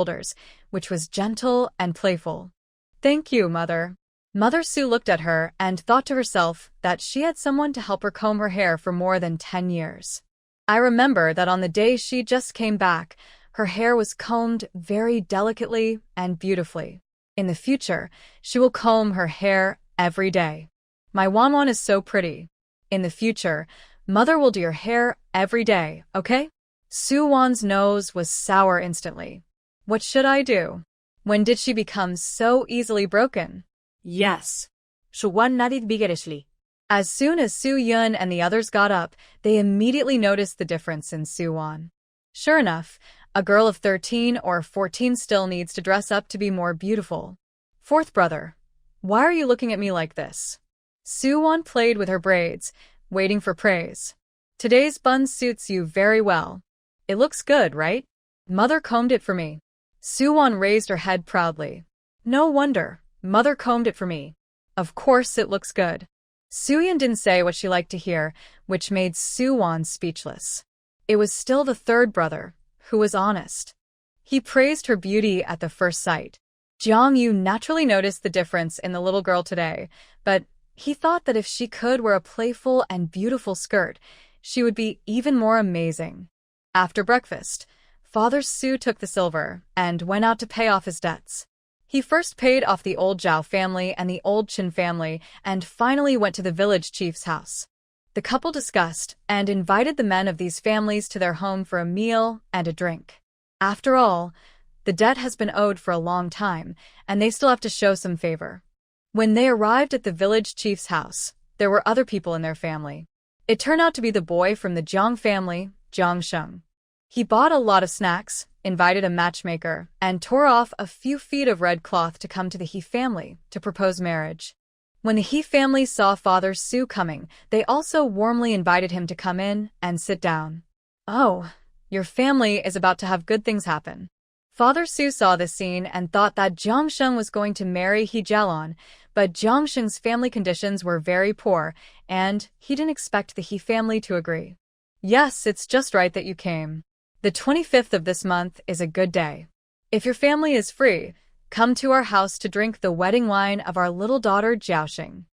shoulders, which was gentle and playful. "Thank you, Mother." Mother Sue looked at her and thought to herself that she had someone to help her comb her hair for more than 10 years. I remember that on the day she just came back, her hair was combed very delicately and beautifully. In the future, she will comb her hair every day. My Wanwan is so pretty. In the future, Mother will do your hair every day, okay? Sue Wan's nose was sour instantly. What should I do? When did she become so easily broken? Yes. Shuwan narid vigorously. As soon as Su Yun and the others got up, they immediately noticed the difference in Su Wan. Sure enough, a girl of 13 or 14 still needs to dress up to be more beautiful. Fourth brother, why are you looking at me like this? Su Wan played with her braids, waiting for praise. Today's bun suits you very well. It looks good, right? Mother combed it for me. Su Wan raised her head proudly. No wonder. Mother combed it for me. Of course it looks good. Su Yun didn't say what she liked to hear, which made Su Wan speechless. It was still the third brother, who was honest. He praised her beauty at the first sight. Jiang Yu naturally noticed the difference in the little girl today, but he thought that if she could wear a playful and beautiful skirt, she would be even more amazing. After breakfast, Father Su took the silver and went out to pay off his debts. He first paid off the old Zhao family and the old Qin family and finally went to the village chief's house. The couple discussed and invited the men of these families to their home for a meal and a drink. After all, the debt has been owed for a long time, and they still have to show some favor. When they arrived at the village chief's house, there were other people in their family. It turned out to be the boy from the Jiang family, Jiang Sheng. He bought a lot of snacks, invited a matchmaker, and tore off a few feet of red cloth to come to the He family to propose marriage. When the He family saw Father Su coming, they also warmly invited him to come in and sit down. "Oh, your family is about to have good things happen." Father Su saw this scene and thought that Jiang Sheng was going to marry He Jialon, but Jiang Sheng's family conditions were very poor, and he didn't expect the He family to agree. "Yes, it's just right that you came. The 25th of this month is a good day. If your family is free, come to our house to drink the wedding wine of our little daughter Jiaoxing."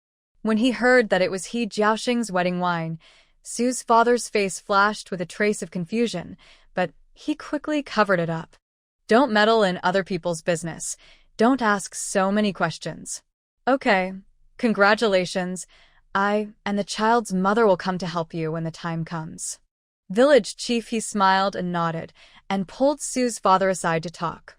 When he heard that it was He Jiaoxing's wedding wine, Su's father's face flashed with a trace of confusion, but he quickly covered it up. "Don't meddle in other people's business. Don't ask so many questions." "Okay, congratulations. I and the child's mother will come to help you when the time comes." Village chief He smiled and nodded, and pulled Su's father aside to talk.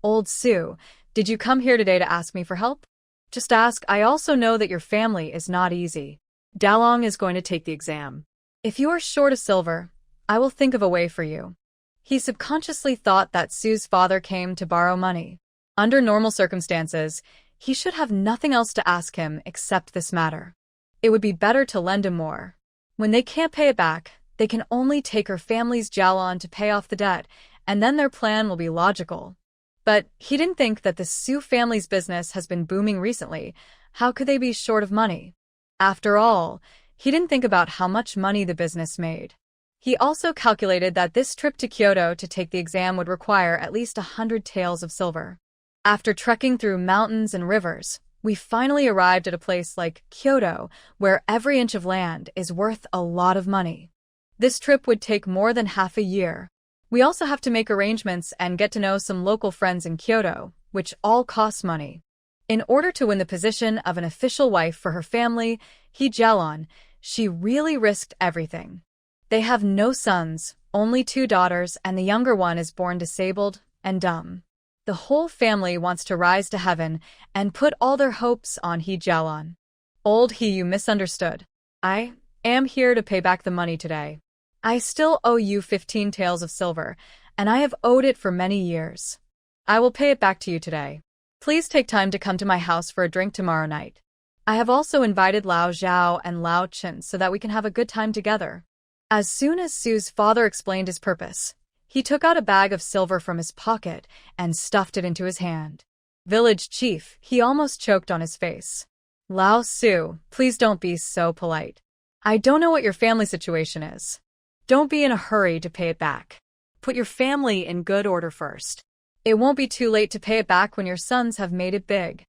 "Old Su, did you come here today to ask me for help?" "Just ask. I also know that your family is not easy. Dalong is going to take the exam. If you are short of silver, I will think of a way for you." He subconsciously thought that Su's father came to borrow money. Under normal circumstances, he should have nothing else to ask him except this matter. It would be better to lend him more. When they can't pay it back, they can only take her family's Jialon to pay off the debt, and then their plan will be logical. But he didn't think that the Su family's business has been booming recently. How could they be short of money? After all, he didn't think about how much money the business made. He also calculated that this trip to Kyoto to take the exam would require at least 100 taels of silver. After trekking through mountains and rivers, we finally arrived at a place like Kyoto, where every inch of land is worth a lot of money. This trip would take more than half a year. We also have to make arrangements and get to know some local friends in Kyoto, which all costs money. In order to win the position of an official wife for her family, He Jialon, she really risked everything. They have no sons, only 2 daughters, and the younger one is born disabled and dumb. The whole family wants to rise to heaven and put all their hopes on He Jialon. "Old He, you misunderstood. I am here to pay back the money today. I still owe you 15 taels of silver, and I have owed it for many years. I will pay it back to you today. Please take time to come to my house for a drink tomorrow night. I have also invited Lao Zhao and Lao Chen so that we can have a good time together." As soon as Su's father explained his purpose, he took out a bag of silver from his pocket and stuffed it into his hand. Village chief, he almost choked on his face. "Lao Su, please don't be so polite. I don't know what your family situation is. Don't be in a hurry to pay it back. Put your family in good order first. It won't be too late to pay it back when your sons have made it big.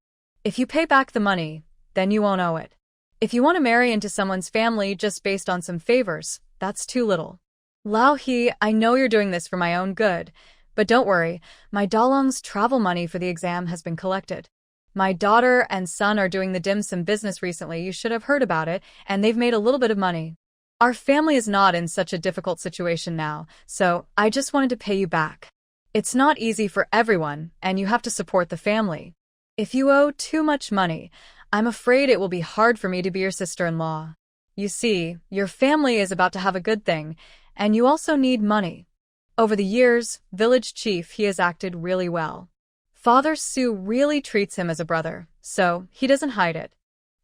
If you pay back the money, then you won't owe it. If you want to marry into someone's family just based on some favors, that's too little. Lao He, I know you're doing this for my own good, but don't worry, my Dalong's travel money for the exam has been collected. My daughter and son are doing the dim sum business recently, you should have heard about it, and they've made a little bit of money. Our family is not in such a difficult situation now, so I just wanted to pay you back. It's not easy for everyone, and you have to support the family. If you owe too much money, I'm afraid it will be hard for me to be your sister-in-law. You see, your family is about to have a good thing, and you also need money. Over the years, village chief, he has acted really well. Father Su really treats him as a brother, so he doesn't hide it.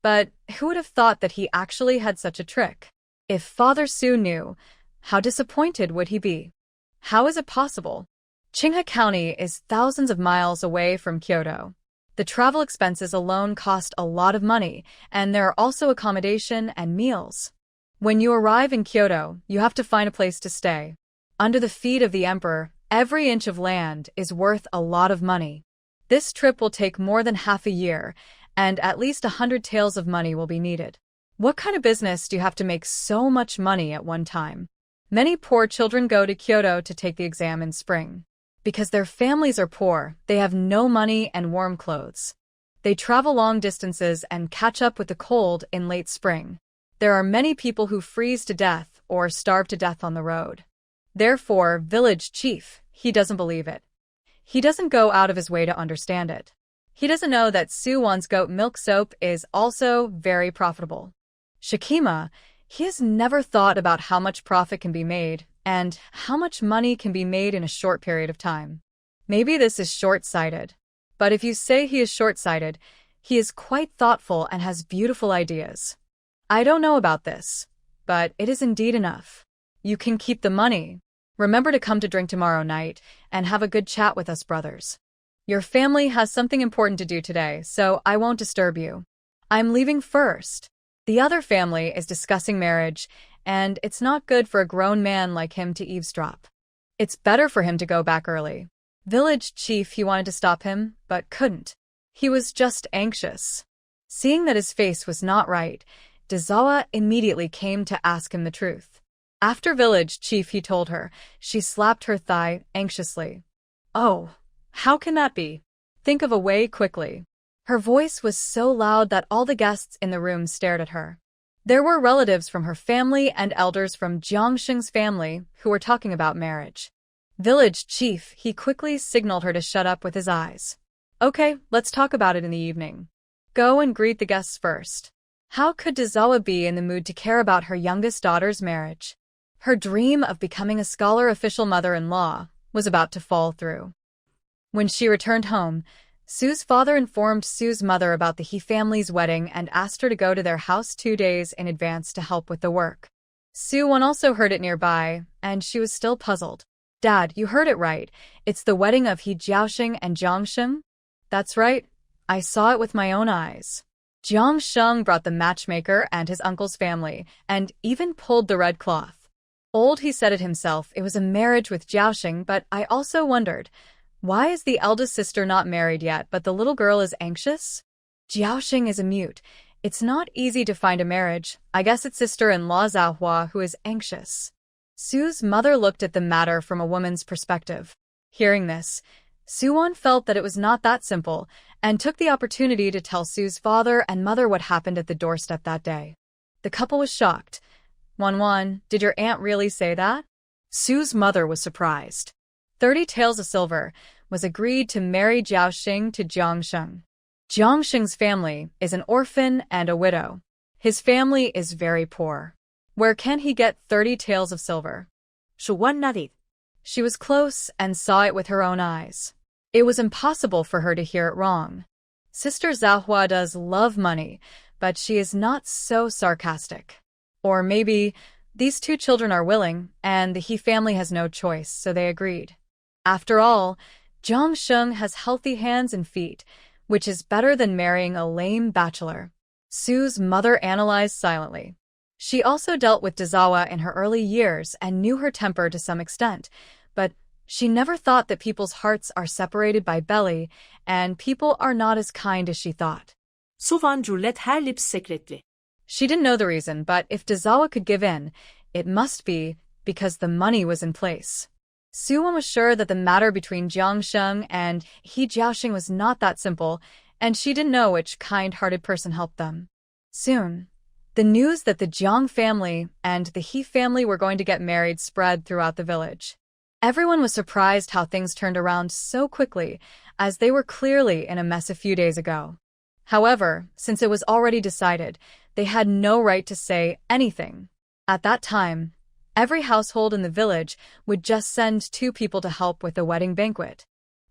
But who would have thought that he actually had such a trick? If Father Su knew, how disappointed would he be? How is it possible? Qinghe County is thousands of miles away from Kyoto. The travel expenses alone cost a lot of money, and there are also accommodation and meals. When you arrive in Kyoto, you have to find a place to stay. Under the feet of the emperor, every inch of land is worth a lot of money. This trip will take more than half a year, and at least 100 taels of money will be needed. What kind of business do you have to make so much money at one time? Many poor children go to Kyoto to take the exam in spring. Because their families are poor, they have no money and warm clothes. They travel long distances and catch up with the cold in late spring. There are many people who freeze to death or starve to death on the road. Therefore, village chief, he doesn't believe it. He doesn't go out of his way to understand it. He doesn't know that Suwon's goat milk soap is also very profitable. Shikima, he has never thought about how much profit can be made and how much money can be made in a short period of time. Maybe this is short-sighted. But if you say he is short-sighted, he is quite thoughtful and has beautiful ideas. I don't know about this, but it is indeed enough. You can keep the money. Remember to come to drink tomorrow night and have a good chat with us brothers. Your family has something important to do today, so I won't disturb you. I'm leaving first. The other family is discussing marriage, and it's not good for a grown man like him to eavesdrop. It's better for him to go back early. Village chief, he wanted to stop him, but couldn't. He was just anxious. Seeing that his face was not right, Dezawa immediately came to ask him the truth. After village chief, he told her, she slapped her thigh anxiously. Oh, how can that be? Think of a way quickly. Her voice was so loud that all the guests in the room stared at her. There were relatives from her family and elders from Jiangsheng's family who were talking about marriage. Village chief, he quickly signaled her to shut up with his eyes. Okay, let's talk about it in the evening. Go and greet the guests first. How could Dezawa be in the mood to care about her youngest daughter's marriage? Her dream of becoming a scholar official mother-in-law was about to fall through. When she returned home, Sue's father informed Sue's mother about the He family's wedding and asked her to go to their house 2 days in advance to help with the work. Sue-won also heard it nearby, and she was still puzzled. Dad, you heard it right. It's the wedding of He Jiaoxing and Jiangsheng? That's right. I saw it with my own eyes. Jiangsheng brought the matchmaker and his uncle's family, and even pulled the red cloth. Old, he said it himself, it was a marriage with Jiaoxing, but I also wondered, why is the eldest sister not married yet, but the little girl is anxious? Jiaoxing is a mute. It's not easy to find a marriage. I guess it's sister-in-law Zhaohua who is anxious. Sue's mother looked at the matter from a woman's perspective. Hearing this, Suwon felt that it was not that simple, and took the opportunity to tell Sue's father and mother what happened at the doorstep that day. The couple was shocked. Wanwan, did your aunt really say that? Sue's mother was surprised. 30 taels of silver was agreed to marry Jiaoxing to Jiangsheng. Jiangsheng's family is an orphan and a widow. His family is very poor. Where can he get 30 taels of silver? She was close and saw it with her own eyes. It was impossible for her to hear it wrong. Sister Zhaohua does love money, but she is not so sarcastic. Or maybe these two children are willing, and the He family has no choice, so they agreed. After all, Jiangsheng has healthy hands and feet, which is better than marrying a lame bachelor. Sue's mother analyzed silently. She also dealt with Dezawa in her early years and knew her temper to some extent, but She never thought that people's hearts are separated by belly, and people are not as kind as she thought. Sovan Juliet her lips secretly. She didn't know the reason, but if Dazawa could give in, it must be because the money was in place. Suwon was sure that the matter between Jiang Sheng and He Jiaoxing was not that simple, and she didn't know which kind-hearted person helped them. Soon, the news that the Jiang family and the He family were going to get married spread throughout the village. Everyone was surprised how things turned around so quickly, as they were clearly in a mess a few days ago. However, since it was already decided, they had no right to say anything. At that time, every household in the village would just send 2 people to help with the wedding banquet.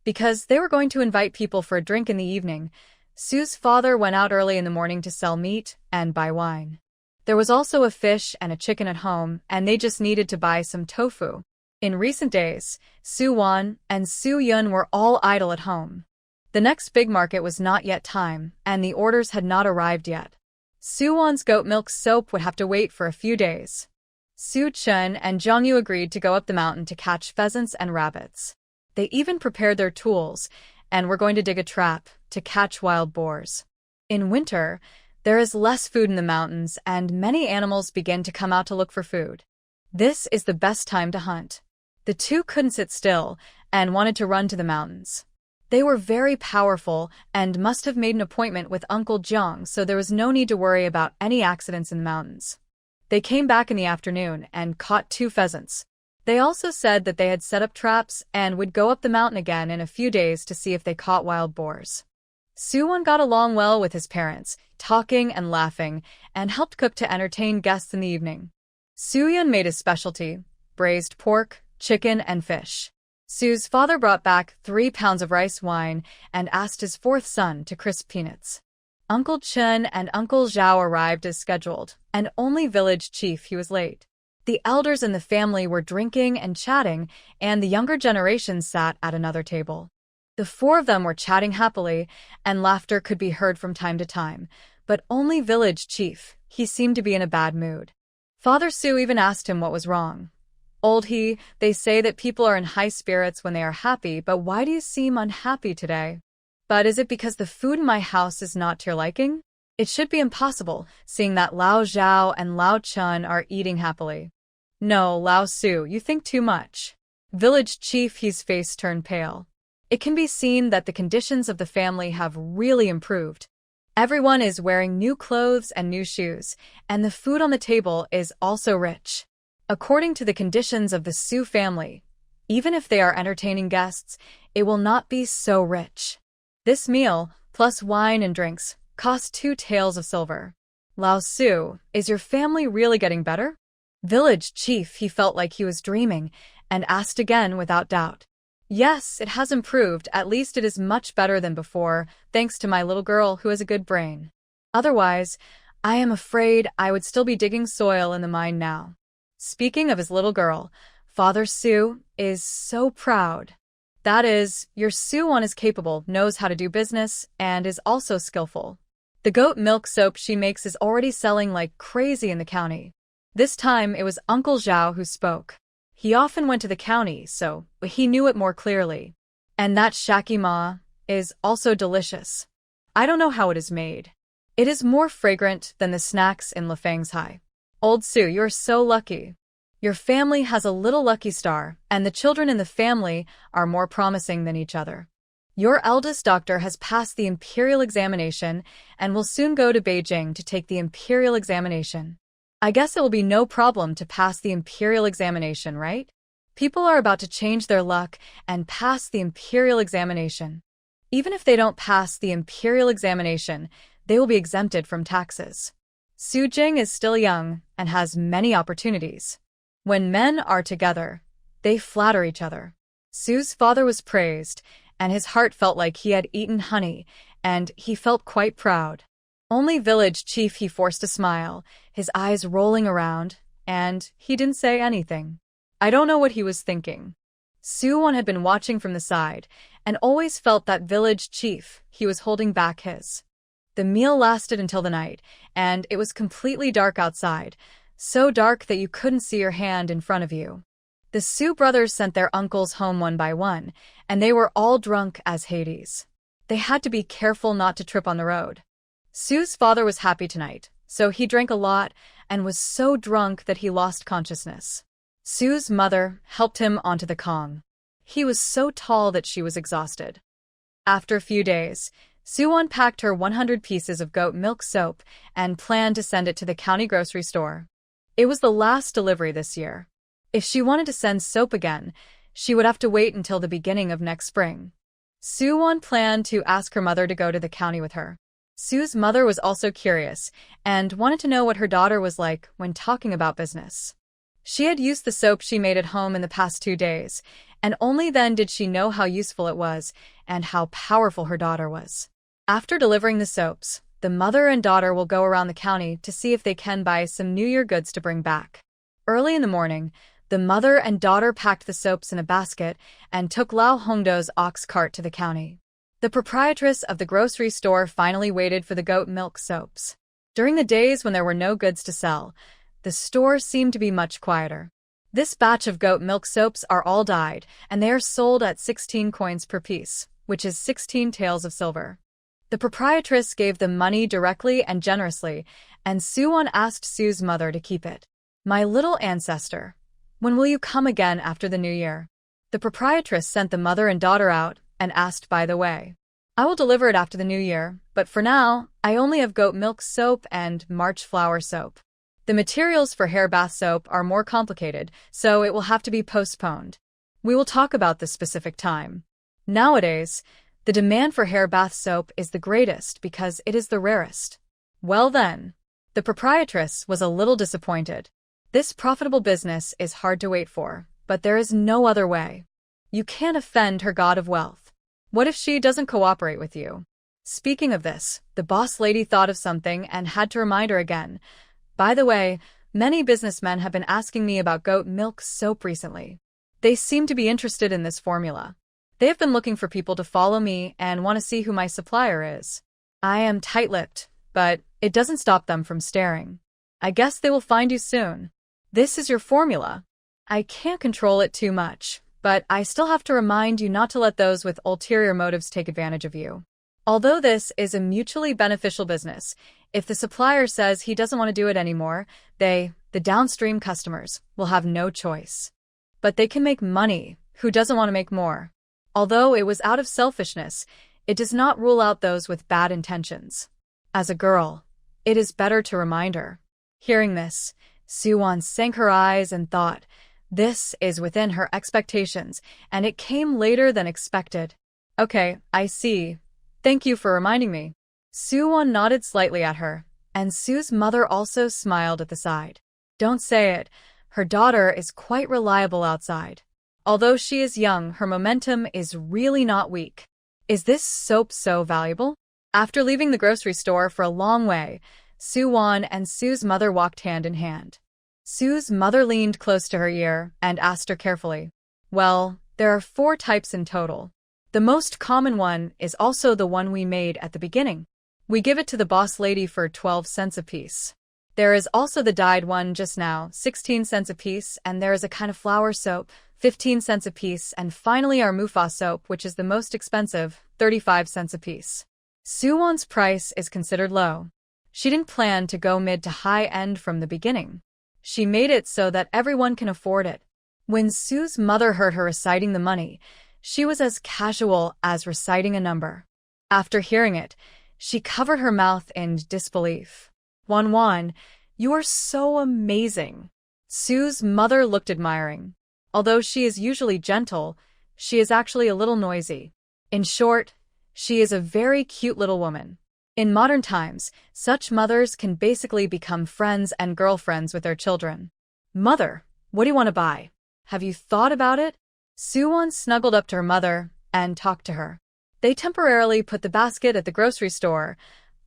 Because they were going to invite people for a drink in the evening, Sue's father went out early in the morning to sell meat and buy wine. There was also a fish and a chicken at home, and they just needed to buy some tofu. In recent days, Su Wan and Su Yun were all idle at home. The next big market was not yet time, and the orders had not arrived yet. Su Wan's goat milk soap would have to wait for a few days. Su Chen and Zhang Yu agreed to go up the mountain to catch pheasants and rabbits. They even prepared their tools and were going to dig a trap to catch wild boars. In winter, there is less food in the mountains and many animals begin to come out to look for food. This is the best time to hunt. The 2 couldn't sit still and wanted to run to the mountains. They were very powerful and must have made an appointment with Uncle Jiang, so there was no need to worry about any accidents in the mountains. They came back in the afternoon and caught 2 pheasants. They also said that they had set up traps and would go up the mountain again in a few days to see if they caught wild boars. Suwon got along well with his parents, talking and laughing, and helped cook to entertain guests in the evening. Suyun made his specialty, braised pork, chicken, and fish. Sue's father brought back 3 pounds of rice wine and asked his 4th son to crisp peanuts. Uncle Chen and Uncle Zhao arrived as scheduled, and only village chief he was late. The elders in the family were drinking and chatting, and the younger generation sat at another table. The 4 of them were chatting happily, and laughter could be heard from time to time, but only village chief, he seemed to be in a bad mood. Father Su even asked him what was wrong. Old he, they say that people are in high spirits when they are happy, but why do you seem unhappy today? But is it because the food in my house is not to your liking? It should be impossible, seeing that Lao Zhao and Lao Chun are eating happily. No, Lao Su, you think too much. Village chief, his face turned pale. It can be seen that the conditions of the family have really improved. Everyone is wearing new clothes and new shoes, and the food on the table is also rich. According to the conditions of the Su family, even if they are entertaining guests, it will not be so rich. This meal, plus wine and drinks, cost 2 taels of silver. Lao Su, is your family really getting better? Village chief, he felt like he was dreaming, and asked again without doubt. Yes, it has improved, at least it is much better than before, thanks to my little girl who has a good brain. Otherwise, I am afraid I would still be digging soil in the mine now. Speaking of his little girl, Father Su is so proud. That is, your Su-won is capable, knows how to do business, and is also skillful. The goat milk soap she makes is already selling like crazy in the county. This time it was Uncle Zhao who spoke. He often went to the county, so he knew it more clearly. And that shaki ma is also delicious. I don't know how it is made. It is more fragrant than the snacks in Lefang's. Old Su, you're so lucky. Your family has a little lucky star, and the children in the family are more promising than each other. Your eldest doctor has passed the imperial examination and will soon go to Beijing to take the imperial examination. I guess it will be no problem to pass the imperial examination, right? People are about to change their luck and pass the imperial examination. Even if they don't pass the imperial examination, they will be exempted from taxes. Su Jing is still young and has many opportunities. When men are together, they flatter each other. Su's father was praised, and his heart felt like he had eaten honey, and he felt quite proud. Only village chief he forced a smile, his eyes rolling around, and he didn't say anything. I don't know what he was thinking. Su-won had been watching from the side, and always felt that village chief, he was holding back his. The meal lasted until the night, and it was completely dark outside, so dark that you couldn't see your hand in front of you. The Sue brothers sent their uncles home one by one, and they were all drunk as Hades. They had to be careful not to trip on the road. Sue's father was happy tonight, so he drank a lot and was so drunk that he lost consciousness. Sue's mother helped him onto the Kong. He was so tall that she was exhausted. After a few days, Sue unpacked her 100 pieces of goat milk soap and planned to send it to the county grocery store. It was the last delivery this year. If she wanted to send soap again, she would have to wait until the beginning of next spring. Sue planned to ask her mother to go to the county with her. Sue's mother was also curious and wanted to know what her daughter was like when talking about business. She had used the soap she made at home in the past 2 days, and only then did she know how useful it was and how powerful her daughter was. After delivering the soaps, the mother and daughter will go around the county to see if they can buy some New Year goods to bring back. Early in the morning, the mother and daughter packed the soaps in a basket and took Lao Hongdo's ox cart to the county. The proprietress of the grocery store finally waited for the goat milk soaps. During the days when there were no goods to sell, the store seemed to be much quieter. This batch of goat milk soaps are all dyed, and they are sold at 16 coins per piece, which is 16 taels of silver. The proprietress gave them money directly and generously, and Suwon asked Sue's mother to keep it. "My little ancestor, when will you come again after the New Year?" The proprietress sent the mother and daughter out and asked, "By the way, I will deliver it after the New Year, but for now, I only have goat milk soap and March flower soap. The materials for hair bath soap are more complicated, so it will have to be postponed. We will talk about the specific time. Nowadays, the demand for hair bath soap is the greatest because it is the rarest." Well then, the proprietress was a little disappointed. This profitable business is hard to wait for, but there is no other way. You can't offend her god of wealth. What if she doesn't cooperate with you? Speaking of this, the boss lady thought of something and had to remind her again. "By the way, many businessmen have been asking me about goat milk soap recently. They seem to be interested in this formula. They have been looking for people to follow me and want to see who my supplier is. I am tight-lipped, but it doesn't stop them from staring. I guess they will find you soon. This is your formula. I can't control it too much, but I still have to remind you not to let those with ulterior motives take advantage of you. Although this is a mutually beneficial business, if the supplier says he doesn't want to do it anymore, the downstream customers, will have no choice. But they can make money. Who doesn't want to make more? Although it was out of selfishness, it does not rule out those with bad intentions. As a girl, it is better to remind her." Hearing this, Suwon sank her eyes and thought, this is within her expectations, and it came later than expected. "Okay, I see. Thank you for reminding me." Suwon nodded slightly at her, and Sue's mother also smiled at the side. "Don't say it. Her daughter is quite reliable outside. Although she is young, her momentum is really not weak. Is this soap so valuable?" After leaving the grocery store for a long way, Suwon and Sue's mother walked hand in hand. Sue's mother leaned close to her ear and asked her carefully, "Well, there are 4 types in total. The most common one is also the one we made at the beginning. We give it to the boss lady for 12 cents a piece. There is also the dyed one just now, 16 cents a piece, and there is a kind of flower soap, 15 cents a piece, and finally our Mufa soap, which is the most expensive, 35 cents a piece." Suwon's price is considered low. She didn't plan to go mid to high end from the beginning. She made it so that everyone can afford it. When Sue's mother heard her reciting the money, she was as casual as reciting a number. After hearing it, she covered her mouth in disbelief. "Won, you are so amazing." Sue's mother looked admiring. Although she is usually gentle, she is actually a little noisy. In short, she is a very cute little woman. In modern times, such mothers can basically become friends and girlfriends with their children. "Mother, what do you want to buy? Have you thought about it?" Suwon snuggled up to her mother and talked to her. They temporarily put the basket at the grocery store,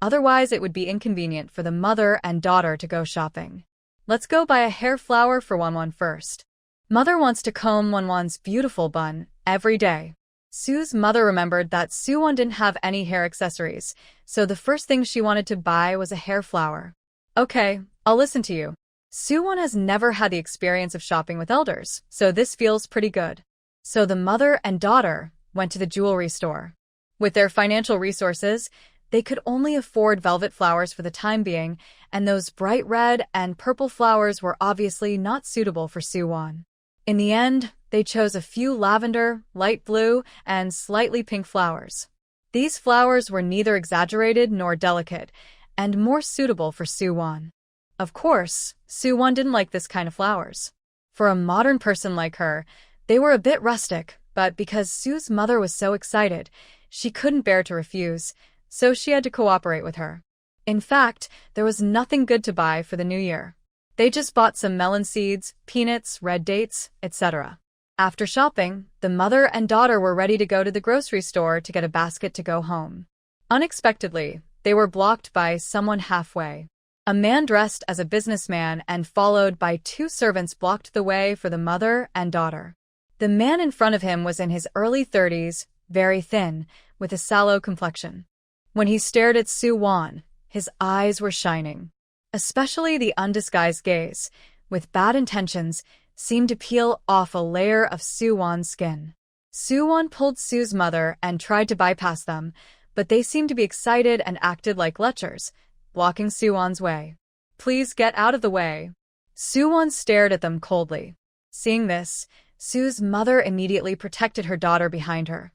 otherwise it would be inconvenient for the mother and daughter to go shopping. "Let's go buy a hair flower for Won first. Mother wants to comb Won's beautiful bun every day." Sue's mother remembered that Suwon didn't have any hair accessories, so the first thing she wanted to buy was a hair flower. "Okay, I'll listen to you." Suwon has never had the experience of shopping with elders, so this feels pretty good. So the mother and daughter went to the jewelry store. With their financial resources, they could only afford velvet flowers for the time being, and those bright red and purple flowers were obviously not suitable for Suwon. In the end, they chose a few lavender, light blue, and slightly pink flowers. These flowers were neither exaggerated nor delicate, and more suitable for Suwon. Of course, Suwon didn't like this kind of flowers. For a modern person like her, they were a bit rustic, but because Su's mother was so excited, she couldn't bear to refuse, so she had to cooperate with her. In fact, there was nothing good to buy for the new year. They just bought some melon seeds, peanuts, red dates, etc. After shopping, the mother and daughter were ready to go to the grocery store to get a basket to go home. Unexpectedly, they were blocked by someone halfway. A man dressed as a businessman and followed by two servants blocked the way for the mother and daughter. The man in front of him was in his early 30s, very thin, with a sallow complexion. When he stared at Suwon, his eyes were shining. Especially the undisguised gaze, with bad intentions, seemed to peel off a layer of Suwon's skin. Suwon pulled Su's mother and tried to bypass them, but they seemed to be excited and acted like lechers, blocking Suwon's way. "Please get out of the way." Suwon stared at them coldly. Seeing this, Su's mother immediately protected her daughter behind her.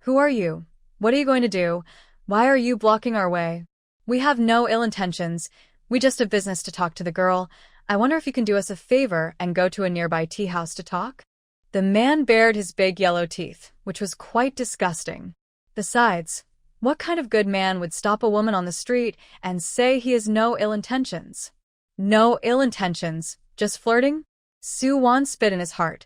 "Who are you? What are you going to do? Why are you blocking our way? We have no ill intentions. We just have business to talk to the girl. I wonder if you can do us a favor and go to a nearby tea house to talk?" The man bared his big yellow teeth, which was quite disgusting. Besides, what kind of good man would stop a woman on the street and say he has no ill intentions? No ill intentions, just flirting? Suwon spit in his heart.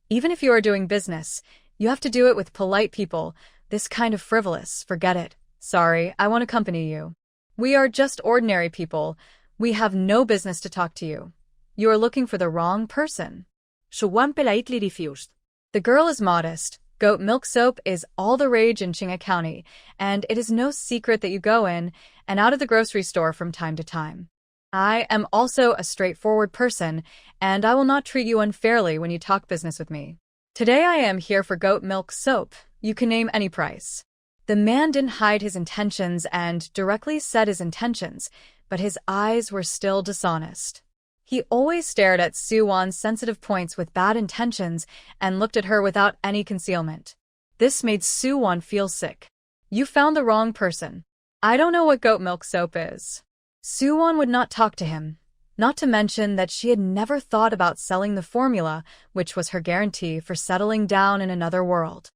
Even if you are doing business, you have to do it with polite people. This kind of frivolous, forget it. Sorry, I won't accompany you. We are just ordinary people. We have no business to talk to you. You are looking for the wrong person. Suwon politely refused. The girl is modest. Goat milk soap is all the rage in Chinga County, and it is no secret that you go in and out of the grocery store from time to time. I am also a straightforward person, and I will not treat you unfairly when you talk business with me. Today I am here for goat milk soap. You can name any price. The man didn't hide his intentions and directly said his intentions, but his eyes were still dishonest. He always stared at Suwon's sensitive points with bad intentions and looked at her without any concealment. This made Suwon feel sick. You found the wrong person. I don't know what goat milk soap is. Suwon would not talk to him, not to mention that she had never thought about selling the formula, which was her guarantee for settling down in another world.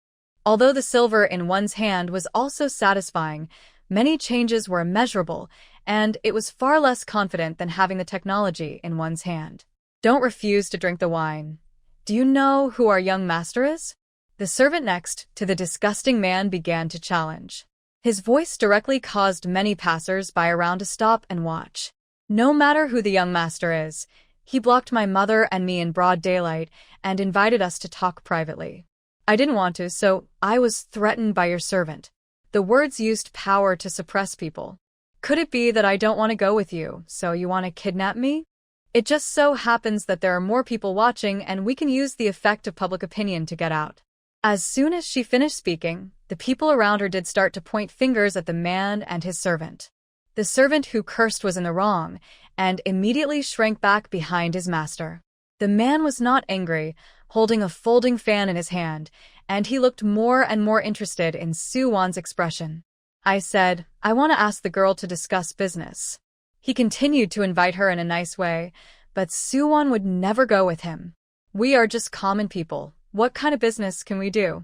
Although the silver in one's hand was also satisfying, many changes were immeasurable, and it was far less confident than having the technology in one's hand. Don't refuse to drink the wine. Do you know who our young master is? The servant next to the disgusting man began to challenge. His voice directly caused many passers-by around to stop and watch. No matter who the young master is, he blocked my mother and me in broad daylight and invited us to talk privately. I didn't want to, so I was threatened by your servant. The words used power to suppress people. Could it be that I don't want to go with you, so you want to kidnap me? It just so happens that there are more people watching and we can use the effect of public opinion to get out. As soon as she finished speaking, the people around her did start to point fingers at the man and his servant. The servant who cursed was in the wrong and immediately shrank back behind his master. The man was not angry, holding a folding fan in his hand, and he looked more and more interested in Suwon's expression. I said, I want to ask the girl to discuss business. He continued to invite her in a nice way, but Suwon would never go with him. We are just common people. What kind of business can we do?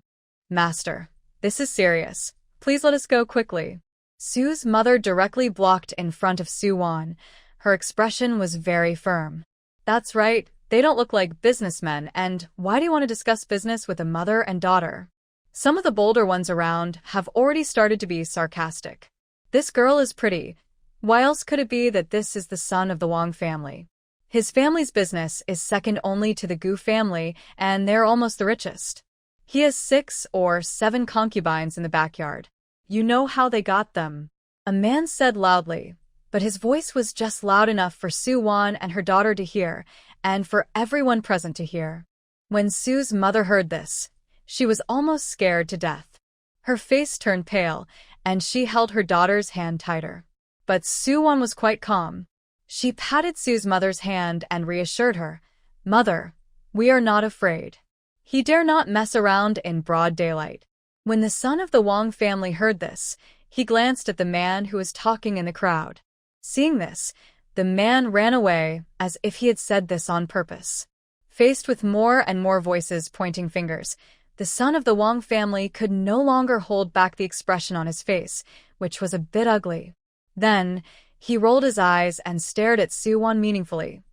Master, this is serious. Please let us go quickly. Su's mother directly blocked in front of Suwon. Her expression was very firm. That's right. They don't look like businessmen, and why do you want to discuss business with a mother and daughter? Some of the bolder ones around have already started to be sarcastic. This girl is pretty. Why else could it be that this is the son of the Wang family? His family's business is second only to the Gu family, and they're almost the richest. He has 6 or 7 concubines in the backyard. You know how they got them. A man said loudly, But his voice was just loud enough for Su-won and her daughter to hear, and for everyone present to hear. When Su's mother heard this, she was almost scared to death. Her face turned pale, and she held her daughter's hand tighter. But Su-won was quite calm. She patted Su's mother's hand and reassured her, "Mother, we are not afraid." He dare not mess around in broad daylight. When the son of the Wang family heard this, he glanced at the man who was talking in the crowd. Seeing this, the man ran away as if he had said this on purpose. Faced with more and more voices pointing fingers, the son of the Wang family could no longer hold back the expression on his face, which was a bit ugly. Then, he rolled his eyes and stared at Su-won meaningfully.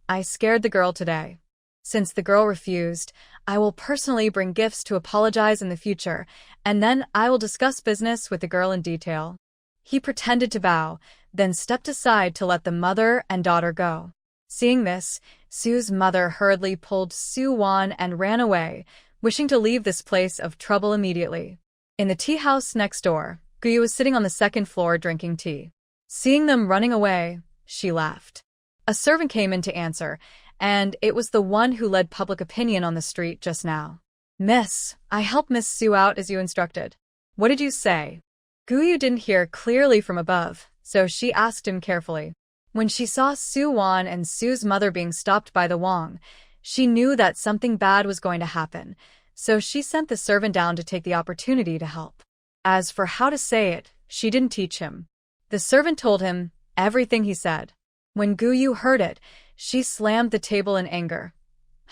"I scared the girl today. Since the girl refused, I will personally bring gifts to apologize in the future, and then I will discuss business with the girl in detail." He pretended to bow, then stepped aside to let the mother and daughter go. Seeing this, Su's mother hurriedly pulled Su-won and ran away, wishing to leave this place of trouble immediately. In the tea house next door, Guyu was sitting on the second floor drinking tea. Seeing them running away, she laughed. A servant came in to answer, and it was the one who led public opinion on the street just now. "Miss, I helped Miss Su out as you instructed. What did you say?" Guyu didn't hear clearly from above, so she asked him carefully. When she saw Su-won and Su's mother being stopped by the Wang, she knew that something bad was going to happen, so she sent the servant down to take the opportunity to help. As for how to say it, she didn't teach him. The servant told him everything he said. When Guyu heard it, she slammed the table in anger.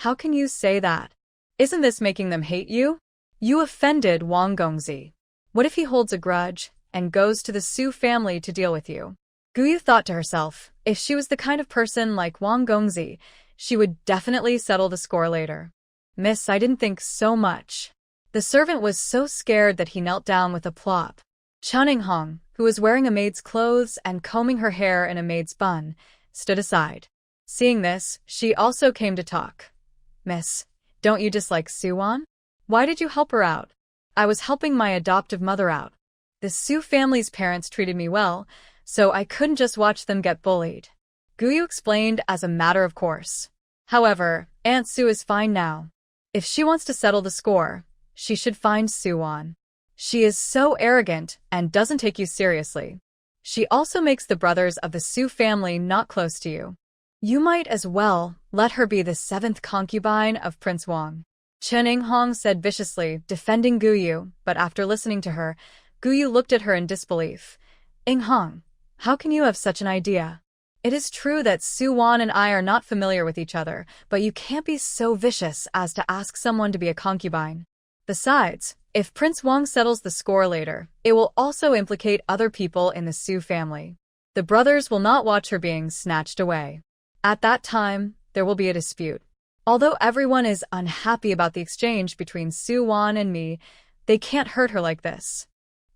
"How can you say that? Isn't this making them hate you? You offended Wang Gongzi. What if he holds a grudge and goes to the Su family to deal with you?" Guyu thought to herself, if she was the kind of person like Wang Gongzi, she would definitely settle the score later. "Miss, I didn't think so much." The servant was so scared that he knelt down with a plop. Chun-ing-hong, who was wearing a maid's clothes and combing her hair in a maid's bun, stood aside. Seeing this, she also came to talk. "Miss, don't you dislike Su-won? Why did you help her out?" "I was helping my adoptive mother out. The Su family's parents treated me well, so I couldn't just watch them get bullied." Guyu explained as a matter of course. However, Aunt Su is fine now. If she wants to settle the score, she should find Su-won. She is so arrogant and doesn't take you seriously. She also makes the brothers of the Su family not close to you. You might as well let her be the 7th concubine of Prince Wang. Chun-ing-hong said viciously, defending Guyu, but after listening to her, Guyu looked at her in disbelief. "Ing-hong, how can you have such an idea? It is true that Su-won and I are not familiar with each other, but you can't be so vicious as to ask someone to be a concubine. Besides, if Prince Wang settles the score later, it will also implicate other people in the Su family. The brothers will not watch her being snatched away. At that time, there will be a dispute. Although everyone is unhappy about the exchange between Su-won and me, they can't hurt her like this."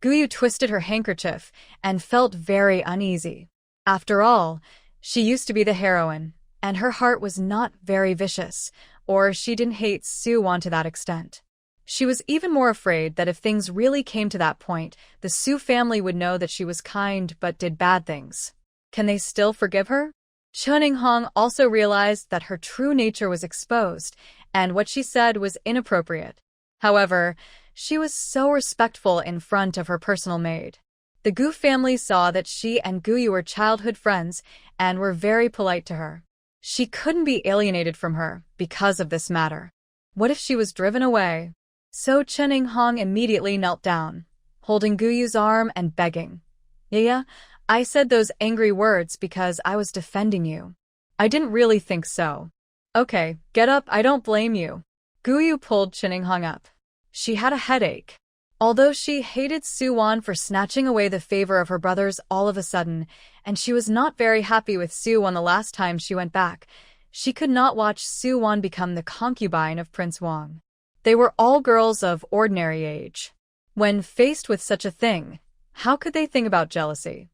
Guyu twisted her handkerchief and felt very uneasy. After all, she used to be the heroine, and her heart was not very vicious, or she didn't hate Su-won to that extent. She was even more afraid that if things really came to that point, the Su family would know that she was kind but did bad things. Can they still forgive her? Chun-ing-hong also realized that her true nature was exposed, and what she said was inappropriate. However, she was so respectful in front of her personal maid. The Gu family saw that she and Guyu were childhood friends and were very polite to her. She couldn't be alienated from her because of this matter. What if she was driven away? So Chun-ing-hong immediately knelt down, holding Guyu's arm and begging. "Yeah, I said those angry words because I was defending you. I didn't really think so." "Okay, get up, I don't blame you." Guyu pulled Chun-ing-hong up. She had a headache. Although she hated Su-won for snatching away the favor of her brothers all of a sudden, and she was not very happy with Su-won the last time she went back, she could not watch Su-won become the concubine of Prince Wang. They were all girls of ordinary age. When faced with such a thing, how could they think about jealousy?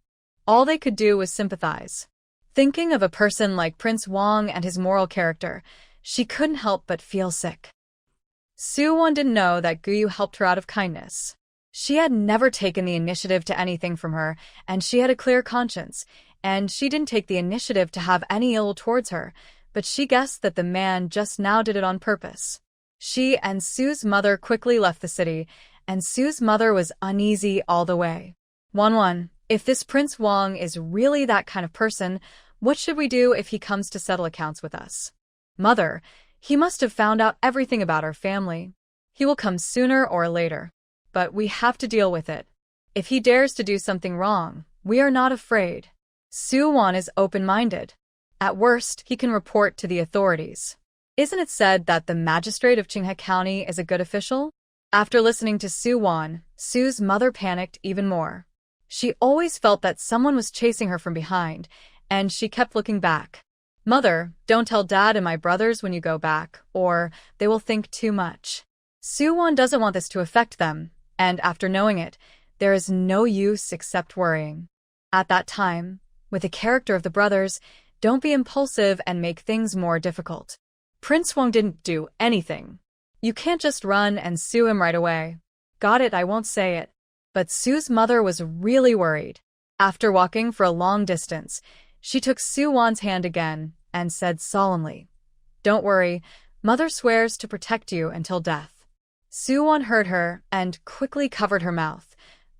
All they could do was sympathize. Thinking of a person like Prince Wang and his moral character, she couldn't help but feel sick. Su-won didn't know that Guyu helped her out of kindness. She had never taken the initiative to anything from her, and she had a clear conscience, and she didn't take the initiative to have any ill towards her, but she guessed that the man just now did it on purpose. She and Sue's mother quickly left the city, and Sue's mother was uneasy all the way. 1-1. If this Prince Wang is really that kind of person, what should we do if he comes to settle accounts with us? Mother, he must have found out everything about our family. He will come sooner or later. But we have to deal with it. If he dares to do something wrong, we are not afraid. Su-won is open-minded. At worst, he can report to the authorities. Isn't it said that the magistrate of Qinghe County is a good official? After listening to Su-won, Sue's mother panicked even more. She always felt that someone was chasing her from behind, and she kept looking back. Mother, don't tell Dad and my brothers when you go back, or they will think too much. Su-won doesn't want this to affect them, and after knowing it, there is no use except worrying. At that time, with the character of the brothers, don't be impulsive and make things more difficult. Prince Wang didn't do anything. You can't just run and sue him right away. Got it, I won't say it. But Sue's mother was really worried. After walking for a long distance, she took Su-won's hand again and said solemnly, "Don't worry, Mother swears to protect you until death." Su-won heard her and quickly covered her mouth.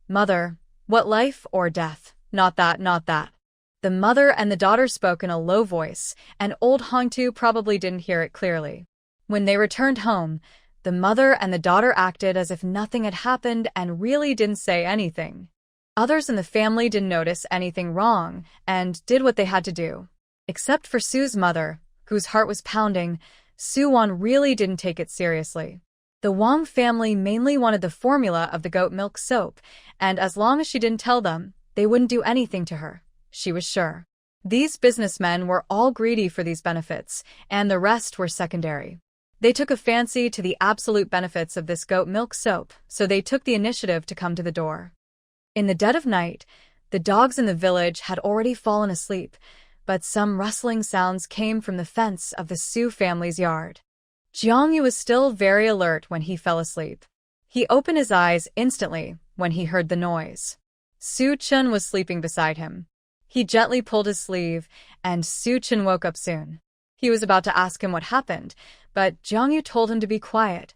"Mother, what life or death? Not that, not that." The mother and the daughter spoke in a low voice, and old Hongtu probably didn't hear it clearly. When they returned home, the mother and the daughter acted as if nothing had happened and really didn't say anything. Others in the family didn't notice anything wrong and did what they had to do. Except for Sue's mother, whose heart was pounding, Su-won really didn't take it seriously. The Wang family mainly wanted the formula of the goat milk soap, and as long as she didn't tell them, they wouldn't do anything to her. She was sure. These businessmen were all greedy for these benefits, and the rest were secondary. They took a fancy to the absolute benefits of this goat milk soap, so they took the initiative to come to the door. In the dead of night, the dogs in the village had already fallen asleep, but some rustling sounds came from the fence of the Su family's yard. Jiangyu was still very alert when he fell asleep. He opened his eyes instantly when he heard the noise. Su-chun was sleeping beside him. He gently pulled his sleeve, and Su-chun woke up soon. He was about to ask him what happened, but Jiangyu told him to be quiet.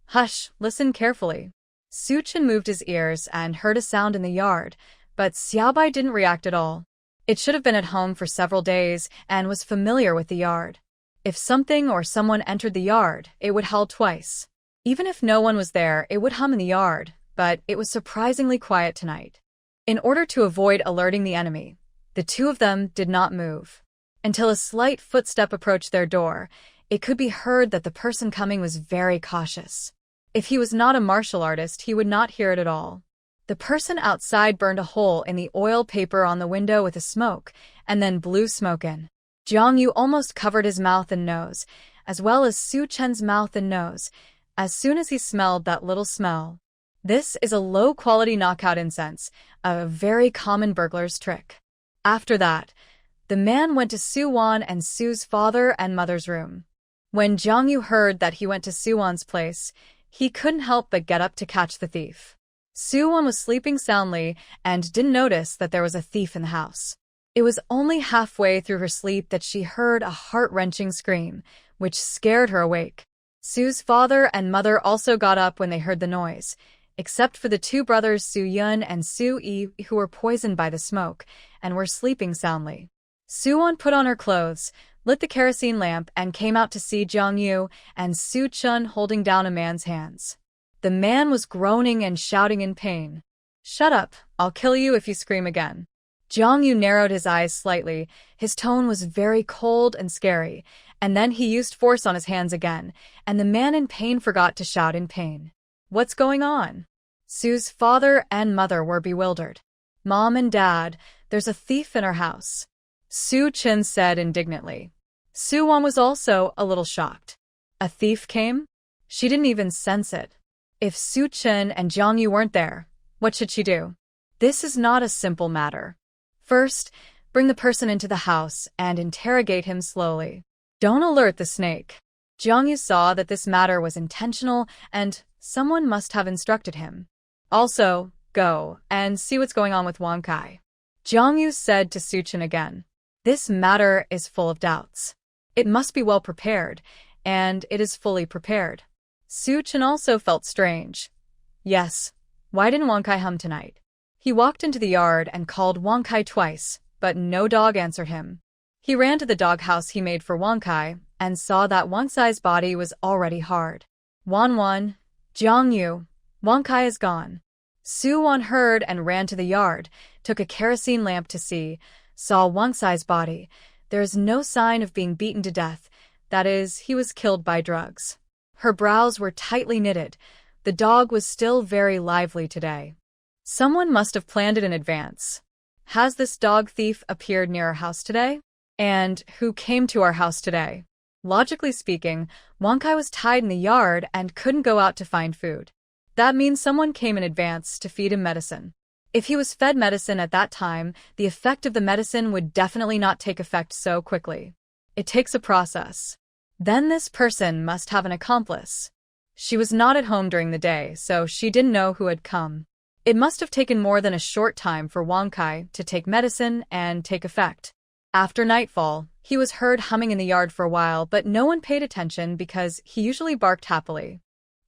"Hush, listen carefully." Su-chun moved his ears and heard a sound in the yard, but Xiaobai didn't react at all. It should have been at home for several days and was familiar with the yard. If something or someone entered the yard, it would howl twice. Even if no one was there, it would hum in the yard, but it was surprisingly quiet tonight. In order to avoid alerting the enemy, the two of them did not move. Until a slight footstep approached their door, it could be heard that the person coming was very cautious. If he was not a martial artist, he would not hear it at all. The person outside burned a hole in the oil paper on the window with a smoke, and then blew smoke in. Jiangyu almost covered his mouth and nose, as well as Su-chun's mouth and nose, as soon as he smelled that little smell. This is a low-quality knockout incense, a very common burglar's trick. After that, the man went to Su-won and Sue's father and mother's room. When Jiangyu heard that he went to Su-won's place, he couldn't help but get up to catch the thief. Su-won was sleeping soundly and didn't notice that there was a thief in the house. It was only halfway through her sleep that she heard a heart-wrenching scream, which scared her awake. Sue's father and mother also got up when they heard the noise, except for the two brothers Su-yun and Su-yi, who were poisoned by the smoke and were sleeping soundly. Su-won put on her clothes, lit the kerosene lamp, and came out to see Jiangyu and Su-chun holding down a man's hands. The man was groaning and shouting in pain. "Shut up, I'll kill you if you scream again." Jiangyu narrowed his eyes slightly. His tone was very cold and scary, and then he used force on his hands again, and the man in pain forgot to shout in pain. "What's going on?" Sue's father and mother were bewildered. "Mom and Dad, there's a thief in our house," Su-chun said indignantly. Su-won was also a little shocked. A thief came? She didn't even sense it. If Su-chun and Jiangyu weren't there, what should she do? This is not a simple matter. First, bring the person into the house and interrogate him slowly. Don't alert the snake. Jiangyu saw that this matter was intentional and someone must have instructed him. Also, go and see what's going on with Wang Kai. Jiangyu said to Suchin again. This matter is full of doubts. It must be well prepared, and it is fully prepared. Suchin also felt strange. Yes, why didn't Wang Kai hum tonight? He walked into the yard and called Wang Kai twice, but no dog answered him. He ran to the doghouse he made for Wang Kai and saw that Wang Kai's body was already hard. Wan, Jiangyu, Wang Kai is gone. Su Wan heard and ran to the yard, took a kerosene lamp to see, saw Wang Kai's body. There is no sign of being beaten to death. That is, he was killed by drugs. Her brows were tightly knitted. The dog was still very lively today. Someone must have planned it in advance. Has this dog thief appeared near our house today? And who came to our house today? Logically speaking, Wang Kai was tied in the yard and couldn't go out to find food. That means someone came in advance to feed him medicine. If he was fed medicine at that time, the effect of the medicine would definitely not take effect so quickly. It takes a process. Then this person must have an accomplice. She was not at home during the day, so she didn't know who had come. It must have taken more than a short time for Wang Kai to take medicine and take effect. After nightfall, he was heard humming in the yard for a while, but no one paid attention because he usually barked happily.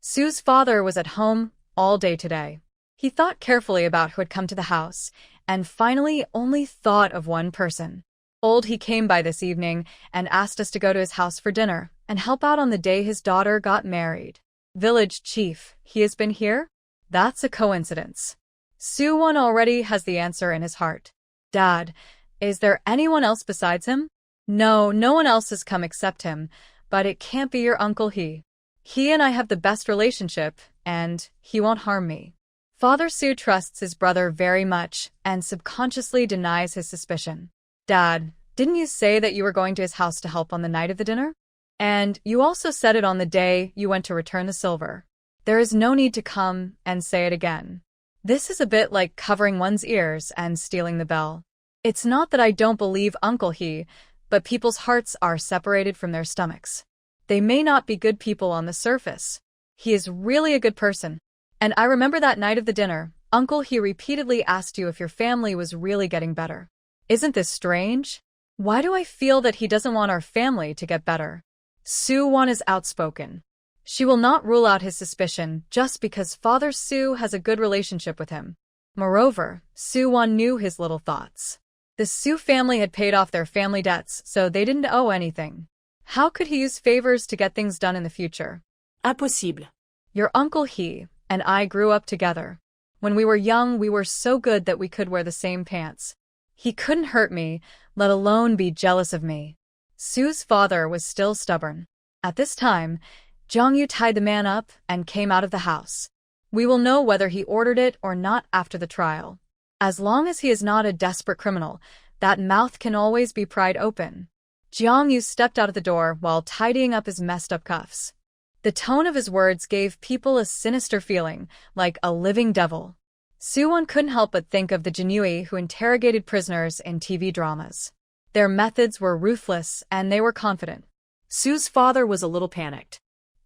Sue's father was at home all day today. He thought carefully about who had come to the house, and finally only thought of one person. Old he came by this evening and asked us to go to his house for dinner and help out on the day his daughter got married. Village chief, he has been here? That's a coincidence. Su-won already has the answer in his heart. Dad, is there anyone else besides him? No, no one else has come except him, but it can't be your uncle He. He and I have the best relationship, and he won't harm me. Father Su trusts his brother very much and subconsciously denies his suspicion. Dad, didn't you say that you were going to his house to help on the night of the dinner? And you also said it on the day you went to return the silver. There is no need to come and say it again. This is a bit like covering one's ears and stealing the bell. It's not that I don't believe Uncle He, but people's hearts are separated from their stomachs. They may not be good people on the surface. He is really a good person. And I remember that night of the dinner, Uncle He repeatedly asked you if your family was really getting better. Isn't this strange? Why do I feel that he doesn't want our family to get better? Su-won is outspoken. She will not rule out his suspicion just because Father Su has a good relationship with him. Moreover, Su-won knew his little thoughts. The Su family had paid off their family debts, so they didn't owe anything. How could he use favors to get things done in the future? Impossible. Your Uncle He and I grew up together. When we were young, we were so good that we could wear the same pants. He couldn't hurt me, let alone be jealous of me. Sue's father was still stubborn. At this time, Jong-yu tied the man up and came out of the house. We will know whether he ordered it or not after the trial. As long as he is not a desperate criminal, that mouth can always be pried open. Jong-yu stepped out of the door while tidying up his messed-up cuffs. The tone of his words gave people a sinister feeling, like a living devil. Su-won couldn't help but think of the Jinui who interrogated prisoners in TV dramas. Their methods were ruthless and they were confident. Sue's father was a little panicked.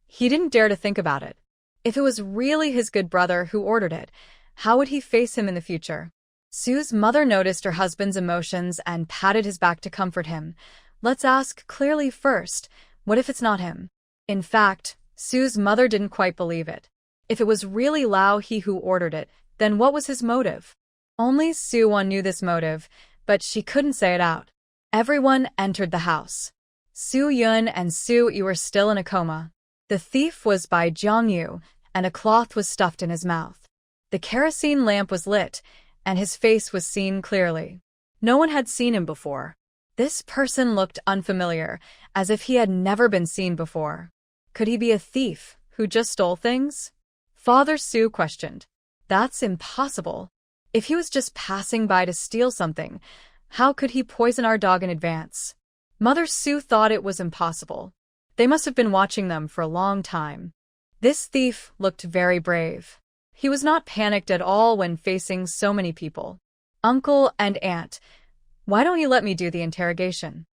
He didn't dare to think about it. If it was really his good brother who ordered it, how would he face him in the future? Sue's mother noticed her husband's emotions and patted his back to comfort him. Let's ask clearly first, what if it's not him? In fact, Sue's mother didn't quite believe it. If it was really Lao He who ordered it, then what was his motive? Only Su-won knew this motive, but she couldn't say it out. Everyone entered the house. Su-yun and Su-yi were still in a coma. The thief was by Jong-yu, and a cloth was stuffed in his mouth. The kerosene lamp was lit, and his face was seen clearly. No one had seen him before. This person looked unfamiliar, as if he had never been seen before. Could he be a thief who just stole things? Father Su questioned. That's impossible. If he was just passing by to steal something, how could he poison our dog in advance? Mother Su thought it was impossible. They must have been watching them for a long time. This thief looked very brave. He was not panicked at all when facing so many people. Uncle and Aunt, why don't you let me do the interrogation?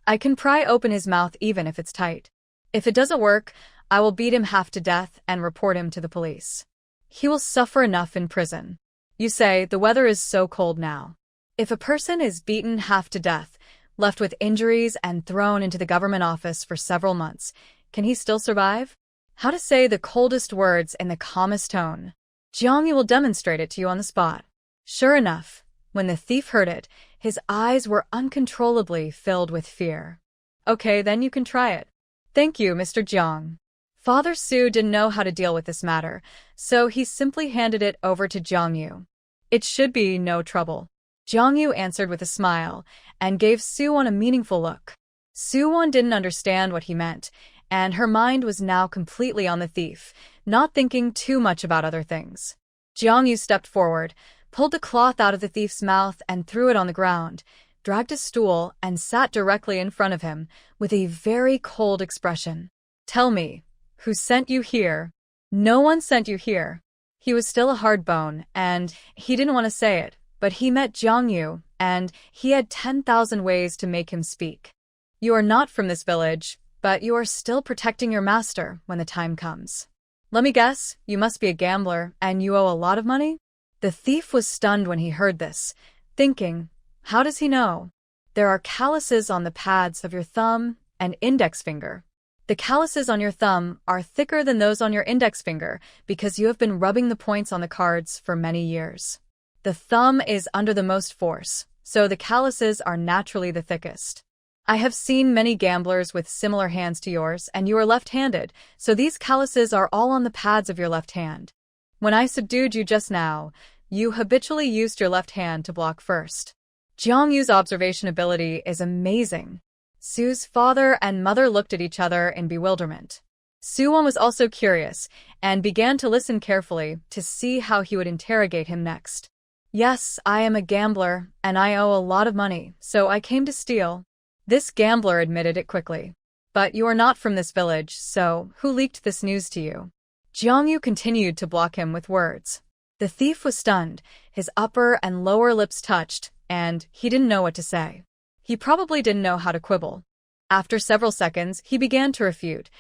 I can pry open his mouth even if it's tight. If it doesn't work, I will beat him half to death and report him to the police. He will suffer enough in prison. You say the weather is so cold now. If a person is beaten half to death, left with injuries and thrown into the government office for several months, can he still survive? How to say the coldest words in the calmest tone. Jiangyu will demonstrate it to you on the spot. Sure enough, when the thief heard it, his eyes were uncontrollably filled with fear. Okay, then you can try it. Thank you, Mr. Jiang. Father Su didn't know how to deal with this matter, so he simply handed it over to Jiangyu. It should be no trouble. Jiangyu answered with a smile and gave Su-won a meaningful look. Su-won didn't understand what he meant, and her mind was now completely on the thief, not thinking too much about other things. Jiangyu stepped forward, pulled the cloth out of the thief's mouth and threw it on the ground, dragged a stool and sat directly in front of him with a very cold expression. Tell me, who sent you here? No one sent you here. He was still a hard bone, and he didn't want to say it, but he met Jiangyu, and he had 10,000 ways to make him speak. You are not from this village, but you are still protecting your master when the time comes. Let me guess, you must be a gambler, and you owe a lot of money? The thief was stunned when he heard this, thinking, how does he know? There are calluses on the pads of your thumb and index finger. The calluses on your thumb are thicker than those on your index finger because you have been rubbing the points on the cards for many years. The thumb is under the most force, so the calluses are naturally the thickest. I have seen many gamblers with similar hands to yours, and you are left-handed, so these calluses are all on the pads of your left hand. When I subdued you just now, you habitually used your left hand to block first. Jiangyu's observation ability is amazing. Su's father and mother looked at each other in bewilderment. Su-won was also curious and began to listen carefully to see how he would interrogate him next. Yes, I am a gambler, and I owe a lot of money, so I came to steal. This gambler admitted it quickly. But you are not from this village, so who leaked this news to you? Jiangyu continued to block him with words. The thief was stunned, his upper and lower lips touched, and he didn't know what to say. He probably didn't know how to quibble. After several seconds, he began to refute.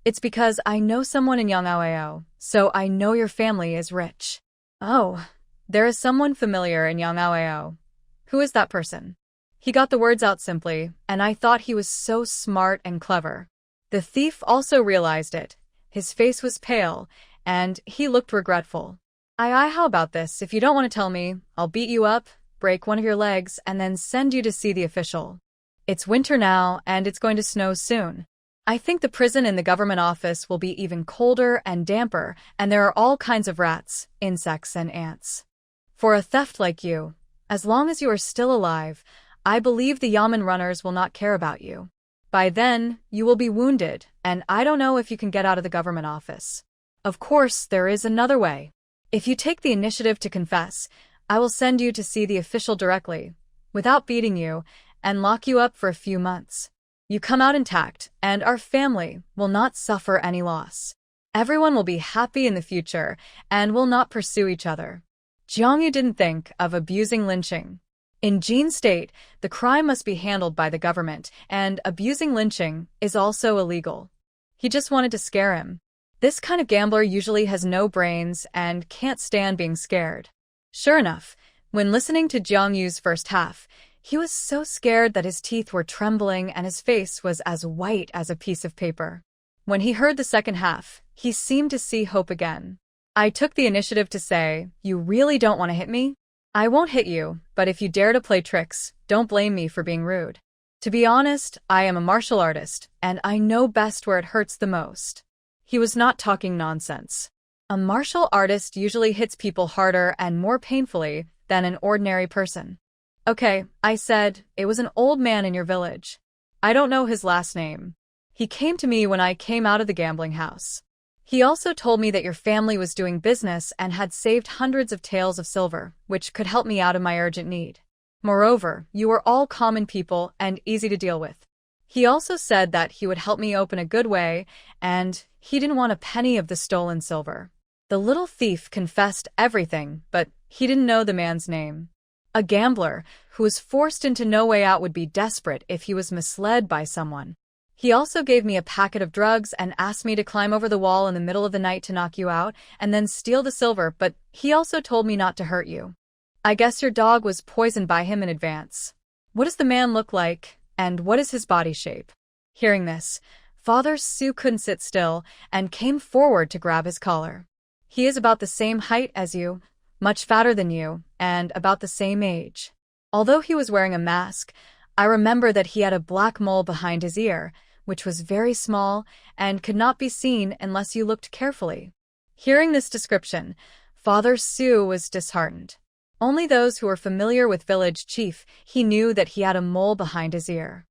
It's because I know someone in Yangao, so I know your family is rich. Oh, there is someone familiar in Yangao. Who is that person? He got the words out simply, and I thought he was so smart and clever. The thief also realized it. His face was pale, and he looked regretful. How about this? If you don't want to tell me, I'll beat you up, break one of your legs, and then send you to see the official. It's winter now, and it's going to snow soon. I think the prison in the government office will be even colder and damper, and there are all kinds of rats, insects, and ants. For a theft like you, as long as you are still alive, I believe the Yamen runners will not care about you. By then, you will be wounded, and I don't know if you can get out of the government office. Of course, there is another way. If you take the initiative to confess, I will send you to see the official directly, without beating you, and lock you up for a few months. You come out intact, and our family will not suffer any loss. Everyone will be happy in the future, and will not pursue each other. Jiangyu didn't think of abusing lynching. In Jin State, the crime must be handled by the government, and abusing lynching is also illegal. He just wanted to scare him. This kind of gambler usually has no brains and can't stand being scared. Sure enough, when listening to Jiangyu's first half, he was so scared that his teeth were trembling and his face was as white as a piece of paper. When he heard the second half, he seemed to see hope again. I took the initiative to say, you really don't want to hit me? I won't hit you, but if you dare to play tricks, don't blame me for being rude. To be honest, I am a martial artist, and I know best where it hurts the most. He was not talking nonsense. A martial artist usually hits people harder and more painfully than an ordinary person. Okay, I said, it was an old man in your village. I don't know his last name. He came to me when I came out of the gambling house. He also told me that your family was doing business and had saved hundreds of taels of silver, which could help me out of my urgent need. Moreover, you are all common people and easy to deal with. He also said that he would help me open a good way, and he didn't want a penny of the stolen silver. The little thief confessed everything, but he didn't know the man's name. A gambler who was forced into no way out would be desperate if he was misled by someone. He also gave me a packet of drugs and asked me to climb over the wall in the middle of the night to knock you out and then steal the silver, but he also told me not to hurt you. I guess your dog was poisoned by him in advance. What does the man look like, and what is his body shape? Hearing this, Father Su couldn't sit still and came forward to grab his collar. He is about the same height as you, much fatter than you, and about the same age. Although he was wearing a mask, I remember that he had a black mole behind his ear, which was very small and could not be seen unless you looked carefully. Hearing this description, Father Su was disheartened. Only those who were familiar with village chief, he knew that he had a mole behind his ear.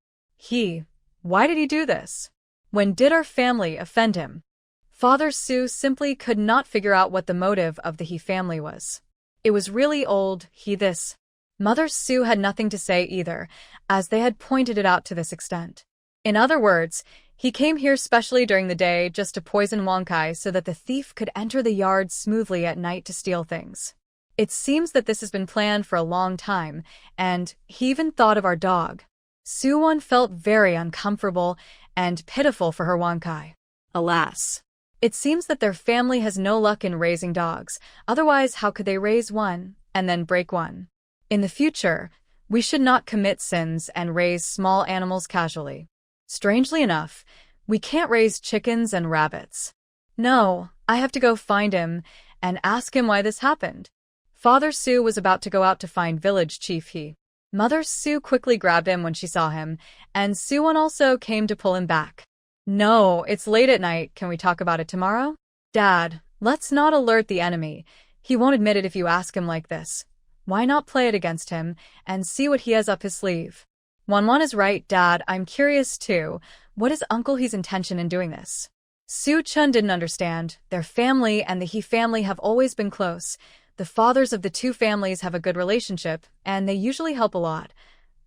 Why did he do this? When did our family offend him? Father Su simply could not figure out what the motive of the He family was. It was really old, this. Mother Su had nothing to say either, as they had pointed it out to this extent. In other words, he came here specially during the day just to poison Wonkai so that the thief could enter the yard smoothly at night to steal things. It seems that this has been planned for a long time, and he even thought of our dog. Su-won felt very uncomfortable and pitiful for her Wonkai. Alas, it seems that their family has no luck in raising dogs, otherwise how could they raise one and then break one? In the future, we should not commit sins and raise small animals casually. Strangely enough, we can't raise chickens and rabbits. No, I have to go find him and ask him why this happened. Father Su was about to go out to find village chief He. Mother Su quickly grabbed him when she saw him, and Su-won also came to pull him back. No, it's late at night. Can we talk about it tomorrow? Dad, let's not alert the enemy. He won't admit it if you ask him like this. Why not play it against him and see what he has up his sleeve? Wanwan is right, Dad. I'm curious too. What is Uncle He's intention in doing this? Su-chun didn't understand. Their family and the He family have always been close. The fathers of the two families have a good relationship, and they usually help a lot.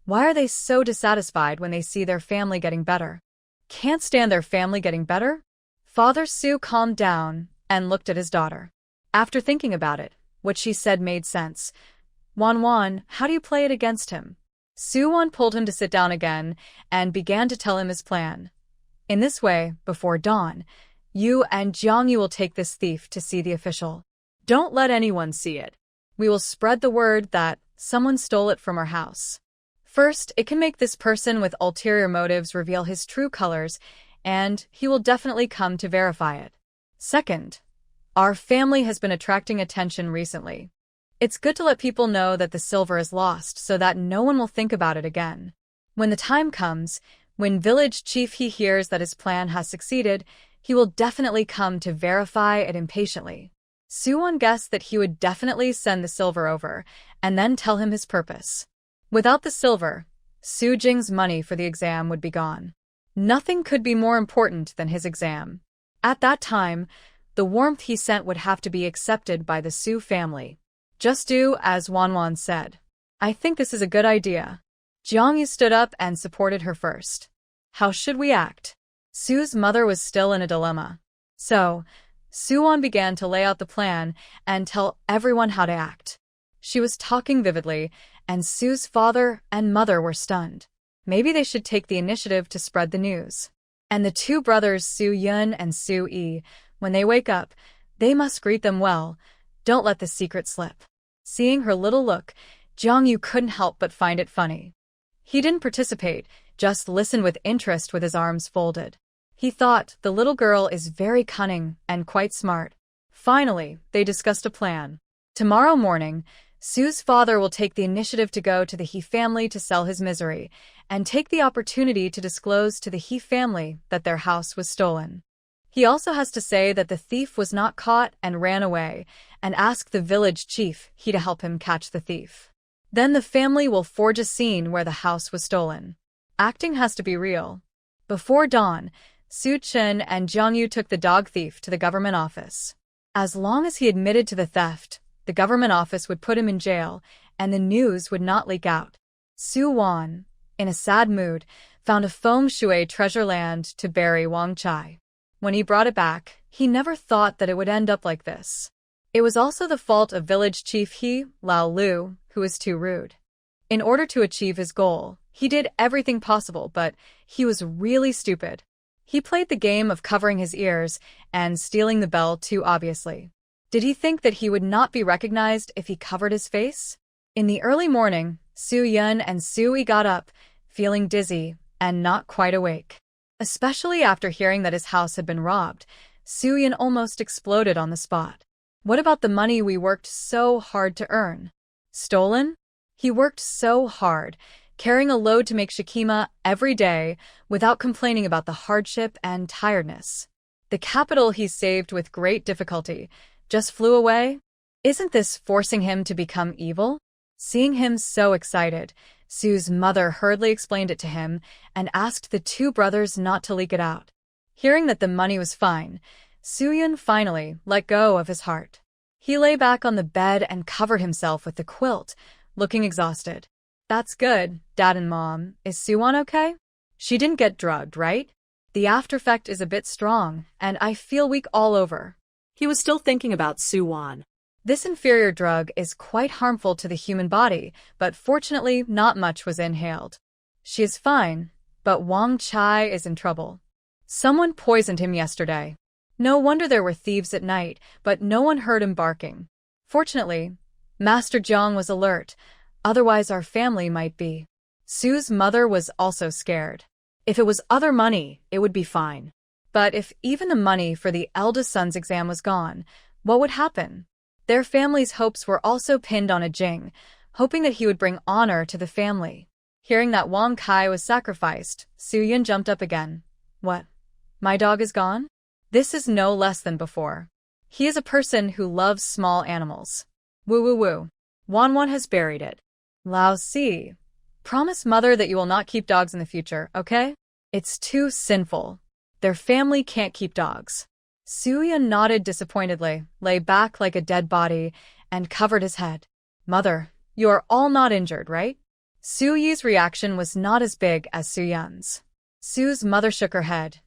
Why are they so dissatisfied when they see their family getting better? Can't stand their family getting better? Father Su calmed down and looked at his daughter. After thinking about it, what she said made sense. Wanwan, how do you play it against him? Su-won pulled him to sit down again and began to tell him his plan. In this way, before dawn, you and Jiangyu will take this thief to see the official. Don't let anyone see it. We will spread the word that someone stole it from our house. First, it can make this person with ulterior motives reveal his true colors, and he will definitely come to verify it. Second, our family has been attracting attention recently. It's good to let people know that the silver is lost so that no one will think about it again. When the time comes, when village chief He hears that his plan has succeeded, he will definitely come to verify it impatiently. Su-won guessed that he would definitely send the silver over and then tell him his purpose. Without the silver, Su Jing's money for the exam would be gone. Nothing could be more important than his exam. At that time, the warmth he sent would have to be accepted by the Su family. Just do as Wanwan said. I think this is a good idea. Jiangyu stood up and supported her first. How should we act? Su's mother was still in a dilemma. So, Su-won began to lay out the plan and tell everyone how to act. She was talking vividly, and Su's father and mother were stunned. Maybe they should take the initiative to spread the news. And the two brothers Su-yun and Su-yi, when they wake up, they must greet them well. Don't let the secret slip. Seeing her little look, Jiangyu couldn't help but find it funny. He didn't participate, just listened with interest with his arms folded. He thought the little girl is very cunning and quite smart. Finally, they discussed a plan. Tomorrow morning, Su's father will take the initiative to go to the He family to sell his misery, and take the opportunity to disclose to the He family that their house was stolen. He also has to say that the thief was not caught and ran away, and ask the village chief He to help him catch the thief. Then the family will forge a scene where the house was stolen. Acting has to be real. Before dawn, Su-chun and Jiangyu took the dog thief to the government office. As long as he admitted to the theft, the government office would put him in jail, and the news would not leak out. Su-won, in a sad mood, found a feng shui treasure land to bury Wang Chai. When he brought it back, he never thought that it would end up like this. It was also the fault of village chief He, Lao Lu, who was too rude. In order to achieve his goal, he did everything possible, but he was really stupid. He played the game of covering his ears and stealing the bell too obviously. Did he think that he would not be recognized if he covered his face? In the early morning, Soo-yeon and Soo-yi got up, feeling dizzy and not quite awake. Especially after hearing that his house had been robbed, Soo-yeon almost exploded on the spot. What about the money we worked so hard to earn? Stolen? He worked so hard, carrying a load to make Shikima every day without complaining about the hardship and tiredness. The capital he saved with great difficulty just flew away? Isn't this forcing him to become evil? Seeing him so excited, Sue's mother hurriedly explained it to him and asked the two brothers not to leak it out. Hearing that the money was fine, Soo-yeon finally let go of his heart. He lay back on the bed and covered himself with the quilt, looking exhausted. That's good, Dad and Mom. Is Soo-won okay? She didn't get drugged, right? The aftereffect is a bit strong, and I feel weak all over. He was still thinking about Soo-won. This inferior drug is quite harmful to the human body, but fortunately not much was inhaled. She is fine, but Wang Chai is in trouble. Someone poisoned him yesterday. No wonder there were thieves at night, but no one heard him barking. Fortunately, Master Jiang was alert, otherwise our family might be. Sue's mother was also scared. If it was other money, it would be fine. But if even the money for the eldest son's exam was gone, what would happen? Their family's hopes were also pinned on a Jing, hoping that he would bring honor to the family. Hearing that Wang Kai was sacrificed, Soo-yeon jumped up again. What? My dog is gone? This is no less than before. He is a person who loves small animals. Woo woo woo. Wanwan has buried it. Lao Si. Promise mother that you will not keep dogs in the future, okay? It's too sinful. Their family can't keep dogs. Soo-yeon nodded disappointedly, lay back like a dead body, and covered his head. Mother, you are all not injured, right? Soo-yi's reaction was not as big as Soo-yeon's. Sue's mother shook her head.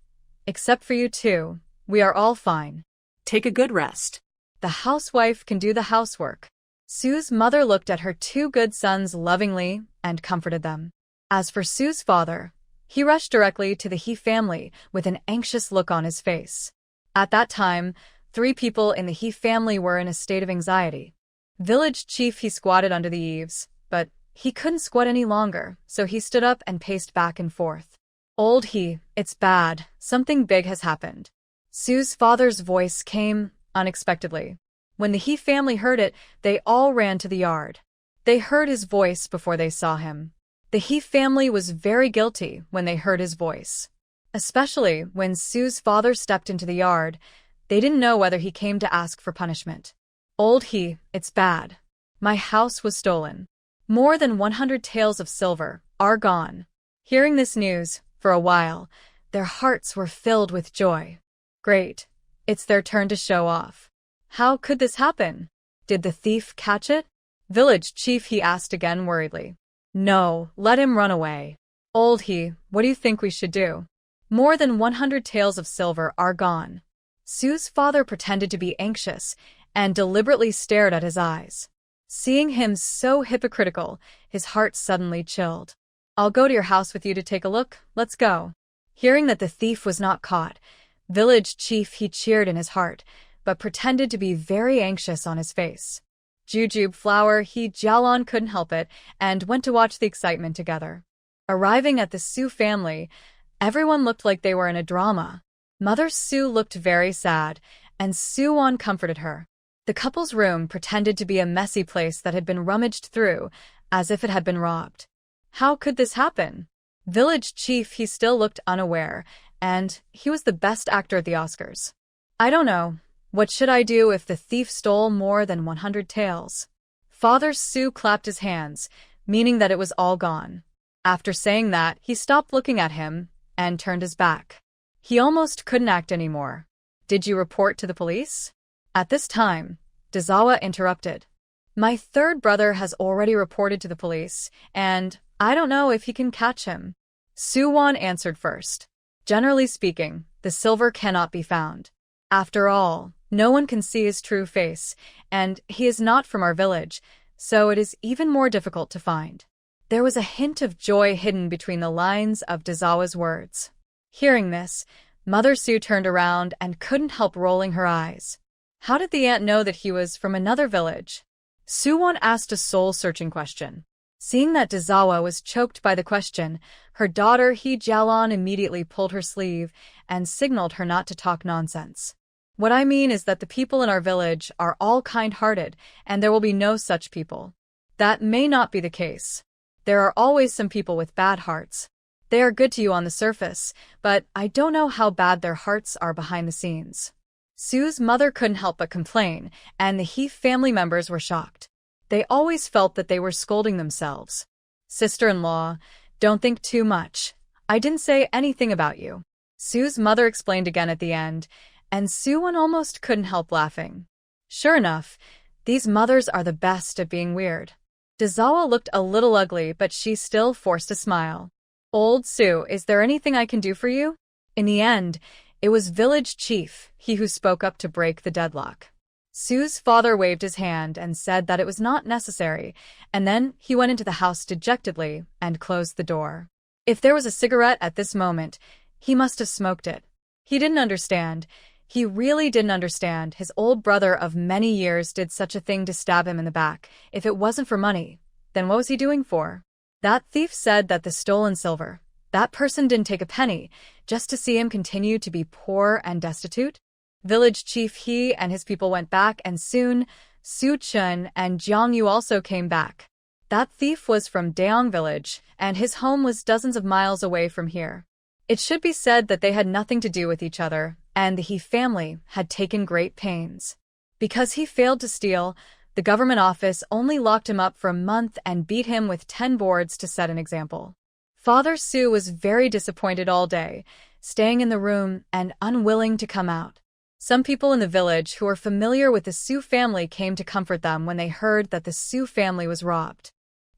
Except for you two, we are all fine. Take a good rest. The housewife can do the housework. Sue's mother looked at her two good sons lovingly and comforted them. As for Sue's father, he rushed directly to the He family with an anxious look on his face. At that time, 3 people in the He family were in a state of anxiety. Village chief He squatted under the eaves, but he couldn't squat any longer, so he stood up and paced back and forth. Old He, it's bad. Something big has happened. Sue's father's voice came unexpectedly. When the He family heard it, they all ran to the yard. They heard his voice before they saw him. The He family was very guilty when they heard his voice. Especially when Sue's father stepped into the yard, they didn't know whether he came to ask for punishment. Old He, it's bad. My house was stolen. More than 100 taels of silver are gone. Hearing this news, for a while, their hearts were filled with joy. Great. It's their turn to show off. How could this happen? Did the thief catch it? Village chief He asked again worriedly. No, let him run away. Old He, what do you think we should do? More than 100 taels of silver are gone. Sue's father pretended to be anxious and deliberately stared at his eyes. Seeing him so hypocritical, his heart suddenly chilled. I'll go to your house with you to take a look. Let's go. Hearing that the thief was not caught, village chief He cheered in his heart, but pretended to be very anxious on his face. Jujube flower He Jialon couldn't help it and went to watch the excitement together. Arriving at the Sue family, everyone looked like they were in a drama. Mother Sue looked very sad, and Soo-won comforted her. The couple's room pretended to be a messy place that had been rummaged through, as if it had been robbed. How could this happen? Village chief He still looked unaware, and he was the best actor at the Oscars. I don't know. What should I do if the thief stole more than 100 taels? Father Sue clapped his hands, meaning that it was all gone. After saying that, he stopped looking at him and turned his back. He almost couldn't act anymore. Did you report to the police? At this time, Dazawa interrupted. My third brother has already reported to the police, and I don't know if he can catch him. Soo-won answered first. Generally speaking, the silver cannot be found. After all, no one can see his true face, and he is not from our village, so it is even more difficult to find. There was a hint of joy hidden between the lines of Dazawa's words. Hearing this, Mother Sue turned around and couldn't help rolling her eyes. How did the aunt know that he was from another village? Suwon asked a soul-searching question. Seeing that Dazawa was choked by the question, her daughter He Jialan immediately pulled her sleeve and signaled her not to talk nonsense. What I mean is that the people in our village are all kind-hearted, and there will be no such people. That may not be the case. There are always some people with bad hearts. They are good to you on the surface, but I don't know how bad their hearts are behind the scenes. Sue's mother couldn't help but complain, and the He family members were shocked. They always felt that they were scolding themselves. Sister-in-law, don't think too much. I didn't say anything about you. Sue's mother explained again at the end, and Suwon almost couldn't help laughing. Sure enough, these mothers are the best at being weird. Dazawa looked a little ugly, but she still forced a smile. Old Sue, is there anything I can do for you? In the end, it was village chief, he who spoke up to break the deadlock. Sue's father waved his hand and said that it was not necessary, and then he went into the house dejectedly and closed the door. If there was a cigarette at this moment, he must have smoked it. He didn't understand. He really didn't understand. His old brother of many years did such a thing to stab him in the back. If it wasn't for money, then what was he doing for? That thief said that the stolen silver. That person didn't take a penny, just to see him continue to be poor and destitute? Village chief He and his people went back, and soon, Su Chun and Jiang Yu also came back. That thief was from Daong village, and his home was dozens of miles away from here. It should be said that they had nothing to do with each other, and the He family had taken great pains. Because he failed to steal, the government office only locked him up for a month and beat him with 10 boards to set an example. Father Su was very disappointed all day, staying in the room and unwilling to come out. Some people in the village who were familiar with the Su family came to comfort them when they heard that the Su family was robbed.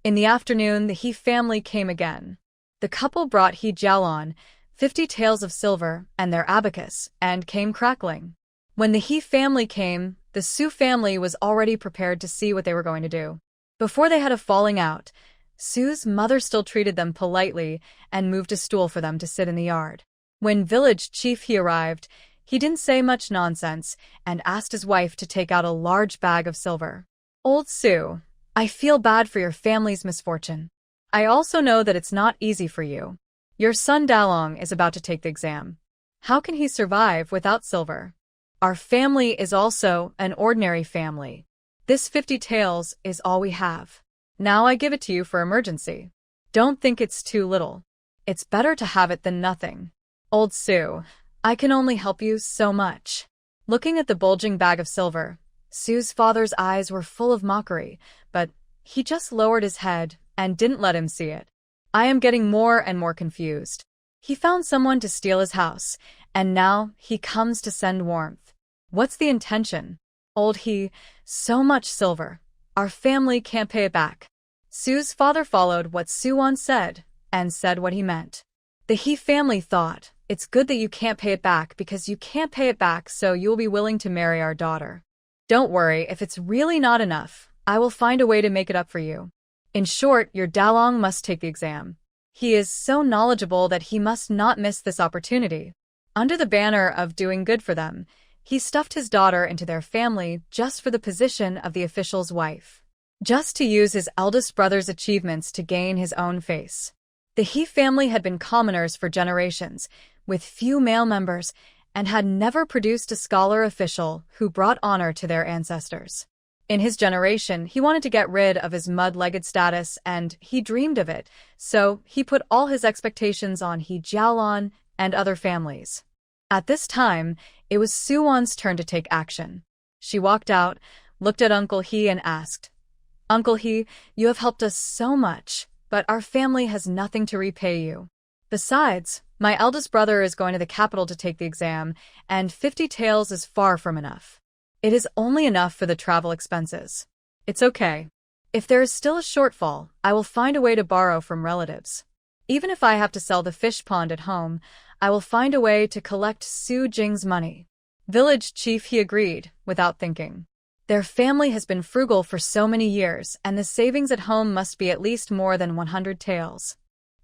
In the afternoon, the He family came again. The couple brought He Jialan, 50 taels of silver, and their abacus, and came crackling. When the He family came, the Su family was already prepared to see what they were going to do. Before they had a falling out, Sue's mother still treated them politely and moved a stool for them to sit in the yard. When village chief He arrived, he didn't say much nonsense and asked his wife to take out a large bag of silver. Old Sue, I feel bad for your family's misfortune. I also know that it's not easy for you. Your son Dalong is about to take the exam. How can he survive without silver? Our family is also an ordinary family. This 50 taels is all we have. Now I give it to you for emergency. Don't think it's too little. It's better to have it than nothing. Old Sue, I can only help you so much. Looking at the bulging bag of silver, Sue's father's eyes were full of mockery, but he just lowered his head and didn't let him see it. I am getting more and more confused. He found someone to steal his house, and now he comes to send warmth. What's the intention? Old He, so much silver. Our family can't pay it back. Sue's father followed what Suwon said, and said what he meant. The He family thought, it's good that you can't pay it back because you can't pay it back, so you'll be willing to marry our daughter. Don't worry, if it's really not enough, I will find a way to make it up for you. In short, your Dalong must take the exam. He is so knowledgeable that he must not miss this opportunity. Under the banner of doing good for them, he stuffed his daughter into their family just for the position of the official's wife. Just to use his eldest brother's achievements to gain his own face. The He family had been commoners for generations, with few male members, and had never produced a scholar official who brought honor to their ancestors. In his generation, he wanted to get rid of his mud-legged status, and he dreamed of it, so he put all his expectations on He Jialan and other families. At this time, it was Suwon's turn to take action. She walked out, looked at Uncle He and asked, Uncle He, you have helped us so much, but our family has nothing to repay you. Besides, my eldest brother is going to the capital to take the exam, and 50 taels is far from enough. It is only enough for the travel expenses. It's okay. If there is still a shortfall, I will find a way to borrow from relatives. Even if I have to sell the fish pond at home, I will find a way to collect Su Jing's money. Village chief He agreed, without thinking. Their family has been frugal for so many years, and the savings at home must be at least more than 100 taels.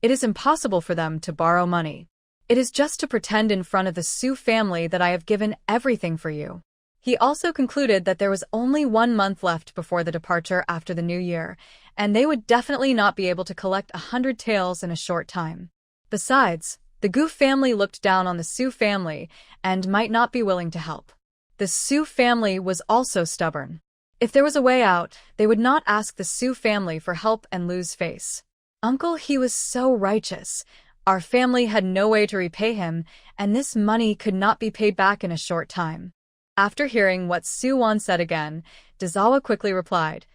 It is impossible for them to borrow money. It is just to pretend in front of the Su family that I have given everything for you. He also concluded that there was only 1 month left before the departure after the new year, and they would definitely not be able to collect 100 taels in a short time. Besides, the Gu family looked down on the Su family and might not be willing to help. The Su family was also stubborn. If there was a way out, they would not ask the Su family for help and lose face. Uncle, he was so righteous. Our family had no way to repay him, and this money could not be paid back in a short time. After hearing what Su-won said again, Dazawa quickly replied,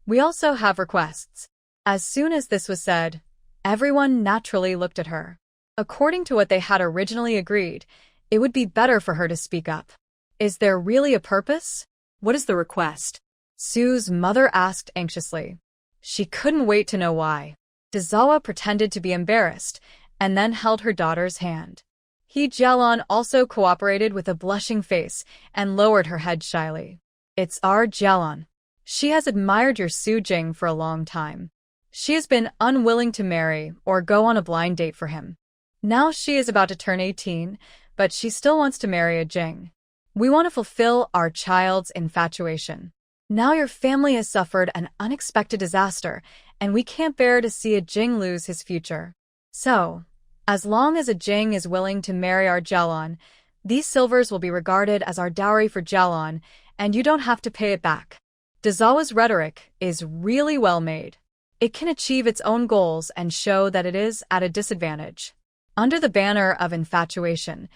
"We also have requests." As soon as this was said, everyone naturally looked at her. According to what they had originally agreed, it would be better for her to speak up. Is there really a purpose? What is the request? Su's mother asked anxiously. She couldn't wait to know why. Dazawa pretended to be embarrassed, and then held her daughter's hand. Hee Jaelon also cooperated with a blushing face and lowered her head shyly. "It's our Jaelon. She has admired your Su-jing for a long time. She has been unwilling to marry or go on a blind date for him. Now she is about to turn 18, but she still wants to marry a Jing. We want to fulfill our child's infatuation. Now your family has suffered an unexpected disaster, and we can't bear to see a Jing lose his future. So, as long as a Jing is willing to marry our Jaelon, these silvers will be regarded as our dowry for Jaelon, and you don't have to pay it back." Dazawa's rhetoric is really well made. It can achieve its own goals and show that it is at a disadvantage. Under the banner of infatuation,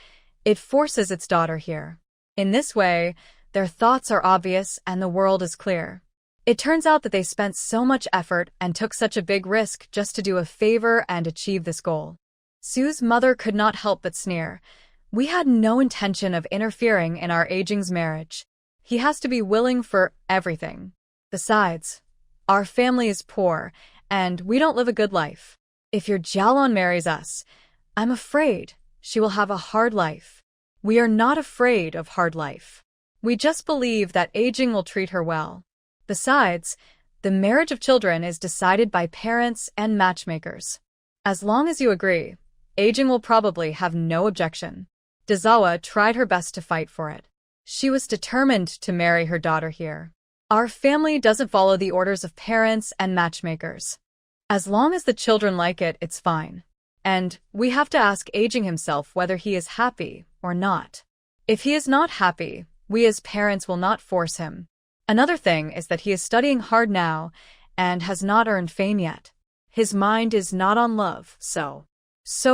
it forces its daughter here. In this way, their thoughts are obvious and the world is clear. It turns out that they spent so much effort and took such a big risk just to do a favor and achieve this goal. Su's mother could not help but sneer. "We had no intention of interfering in our Ajing's marriage. He has to be willing for everything. Besides, our family is poor, and we don't live a good life. If your Jaelon marries us, I'm afraid she will have a hard life. We are not afraid of hard life. We just believe that aging will treat her well. Besides, the marriage of children is decided by parents and matchmakers. As long as you agree, aging will probably have no objection." Dazawa tried her best to fight for it. She was determined to marry her daughter here. "Our family doesn't follow the orders of parents and matchmakers. As long as the children like it, it's fine. And we have to ask aging himself whether he is happy or not. If he is not happy, we as parents will not force him. Another thing is that he is studying hard now and has not earned fame yet. His mind is not on love, so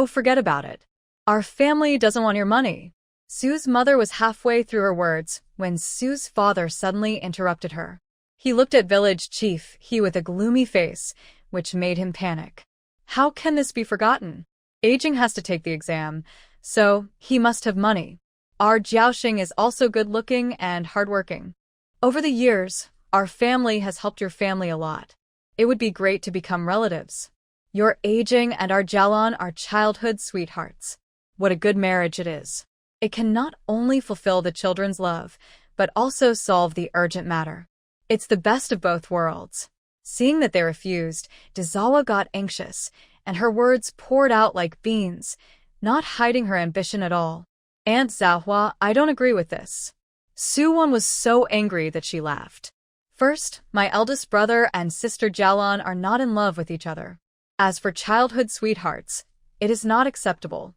forget about it. Our family doesn't want your money." Su's mother was halfway through her words when Su's father suddenly interrupted her. He looked at village chief He with a gloomy face, which made him panic. How can this be forgotten? Aging has to take the exam, so he must have money. Our Jiaoxing is also good-looking and hardworking. Over the years, our family has helped your family a lot. It would be great to become relatives. Your Aging and our Jaelon are childhood sweethearts. What a good marriage it is. It can not only fulfill the children's love, but also solve the urgent matter. It's the best of both worlds. Seeing that they refused, Dazawa got anxious, and her words poured out like beans, not hiding her ambition at all. "Aunt Zhaohua, I don't agree with this." Su-won was so angry that she laughed. "First, my eldest brother and sister Jaelon are not in love with each other. As for childhood sweethearts, it is not acceptable.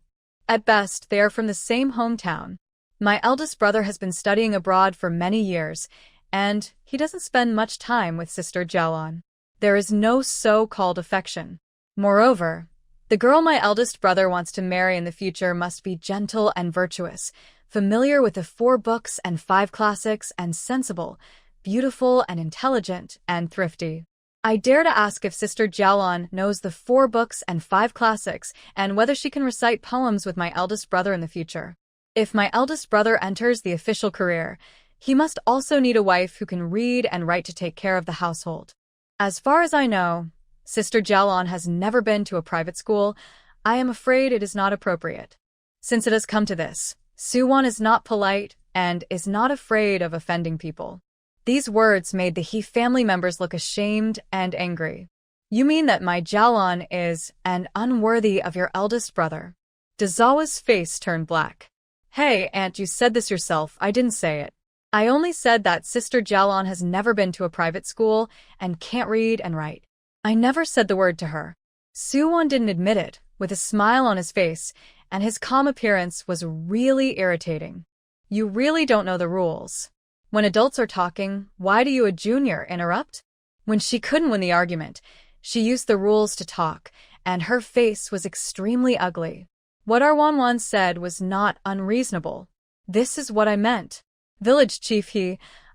At best, they are from the same hometown. My eldest brother has been studying abroad for many years, and he doesn't spend much time with sister Jaelon. There is no so-called affection. Moreover, the girl my eldest brother wants to marry in the future must be gentle and virtuous, familiar with the 4 books and 5 classics, and sensible, beautiful and intelligent, and thrifty. I dare to ask if Sister Jaelon knows the 4 books and 5 classics, and whether she can recite poems with my eldest brother in the future. If my eldest brother enters the official career, he must also need a wife who can read and write to take care of the household. As far as I know, Sister Jaelon has never been to a private school. I am afraid it is not appropriate. Since it has come to this, Su-won is not polite and is not afraid of offending people." These words made the He family members look ashamed and angry. "You mean that my Jaelon is unworthy of your eldest brother?" Dazawa's face turned black. "Hey, Aunt, you said this yourself, I didn't say it. I only said that Sister Jalon has never been to a private school and can't read and write. I never said the word to her. Suwon didn't admit it, with a smile on his face, and his calm appearance was really irritating. You really don't know the rules. When adults are talking, why do you, a junior, interrupt? When she couldn't win the argument, she used the rules to talk, and her face was extremely ugly. What Arwanwan said was not unreasonable. This is what I meant. Village Chief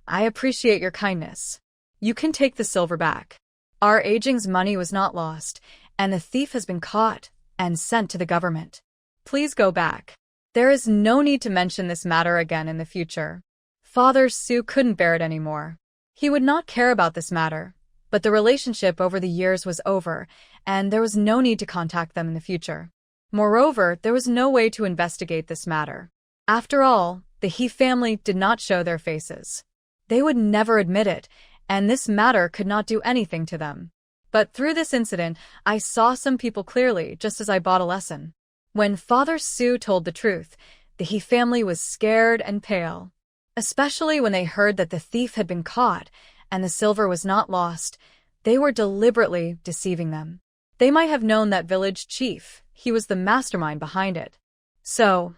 I appreciate your kindness. You can take the silver back. Our aging's money was not lost, and the thief has been caught and sent to the government. Please go back. There is no need to mention this matter again in the future. Father Su couldn't bear it anymore. He would not care about this matter, but the relationship over the years was over, and there was no need to contact them in the future. Moreover, there was no way to investigate this matter. After all, the He family did not show their faces. They would never admit it, and this matter could not do anything to them. But through this incident, I saw some people clearly, just as I bought a lesson. When Father Su told the truth, the He family was scared and pale. Especially when they heard that the thief had been caught and the silver was not lost, they were deliberately deceiving them. They might have known that village chief, he was the mastermind behind it. So,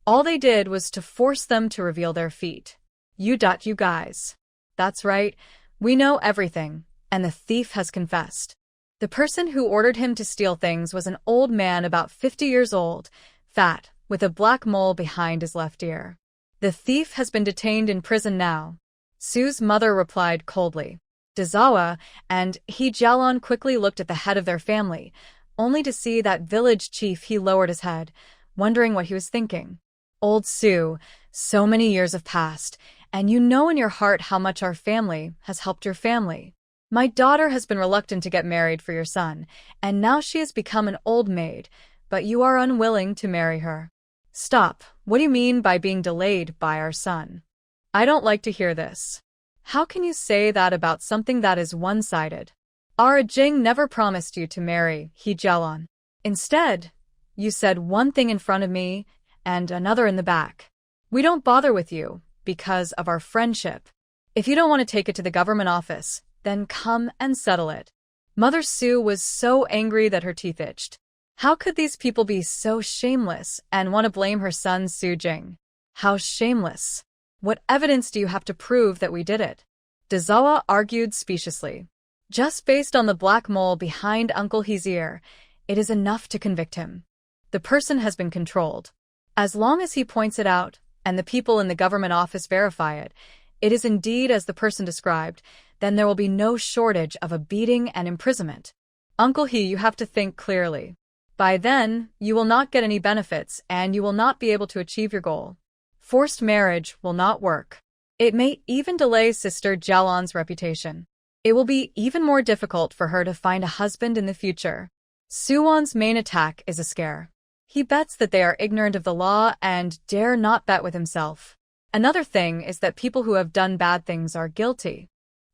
all they did was to force them to reveal their feet. You guys. That's right, we know everything, and the thief has confessed. The person who ordered him to steal things was an old man about 50 years old, fat, with a black mole behind his left ear. The thief has been detained in prison now. Su's mother replied coldly. Dazawa and He Jalon quickly looked at the head of their family, only to see that village chief. He lowered his head, wondering what he was thinking. Old Su, so many years have passed, and you know in your heart how much our family has helped your family. My daughter has been reluctant to get married for your son, and now she has become an old maid, but you are unwilling to marry her. Stop, what do you mean by being delayed by our son? I don't like to hear this. How can you say that about something that is one-sided? Our Jing never promised you to marry He Jalon. Instead, you said one thing in front of me and another in the back. We don't bother with you because of our friendship. If you don't want to take it to the government office, then come and settle it. Mother Su was so angry that her teeth itched. How could these people be so shameless and want to blame her son Su Jing? How shameless. What evidence do you have to prove that we did it? Dazawa argued speciously. Just based on the black mole behind Uncle He's ear, it is enough to convict him. The person has been controlled. As long as he points it out, and the people in the government office verify it, it is indeed as the person described, then there will be no shortage of a beating and imprisonment. Uncle He, you have to think clearly. By then, you will not get any benefits and you will not be able to achieve your goal. Forced marriage will not work. It may even delay Sister Jalon's reputation. It will be even more difficult for her to find a husband in the future. Suwon's main attack is a scare. He bets that they are ignorant of the law and dare not bet with himself. Another thing is that people who have done bad things are guilty.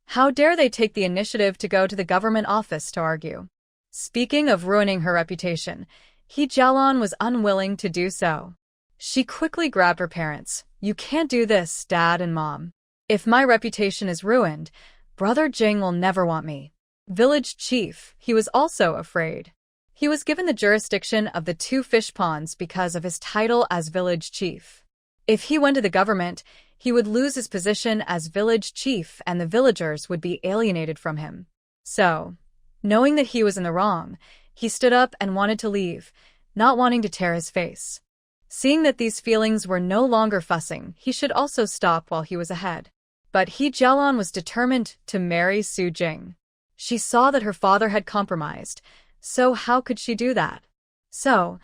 How dare they take the initiative to go to the government office to argue? Speaking of ruining her reputation, He Jalon was unwilling to do so. She quickly grabbed her parents. You can't do this, Dad and Mom. If my reputation is ruined, Brother Jing will never want me. Village chief, he was also afraid. He was given the jurisdiction of the 2 fish ponds because of his title as village chief. If he went to the government, he would lose his position as village chief and the villagers would be alienated from him. So, knowing that he was in the wrong, he stood up and wanted to leave, not wanting to tear his face. Seeing that these feelings were no longer fussing, he should also stop while he was ahead. But He Jalon was determined to marry Su Jing. She saw that her father had compromised, so how could she do that? So,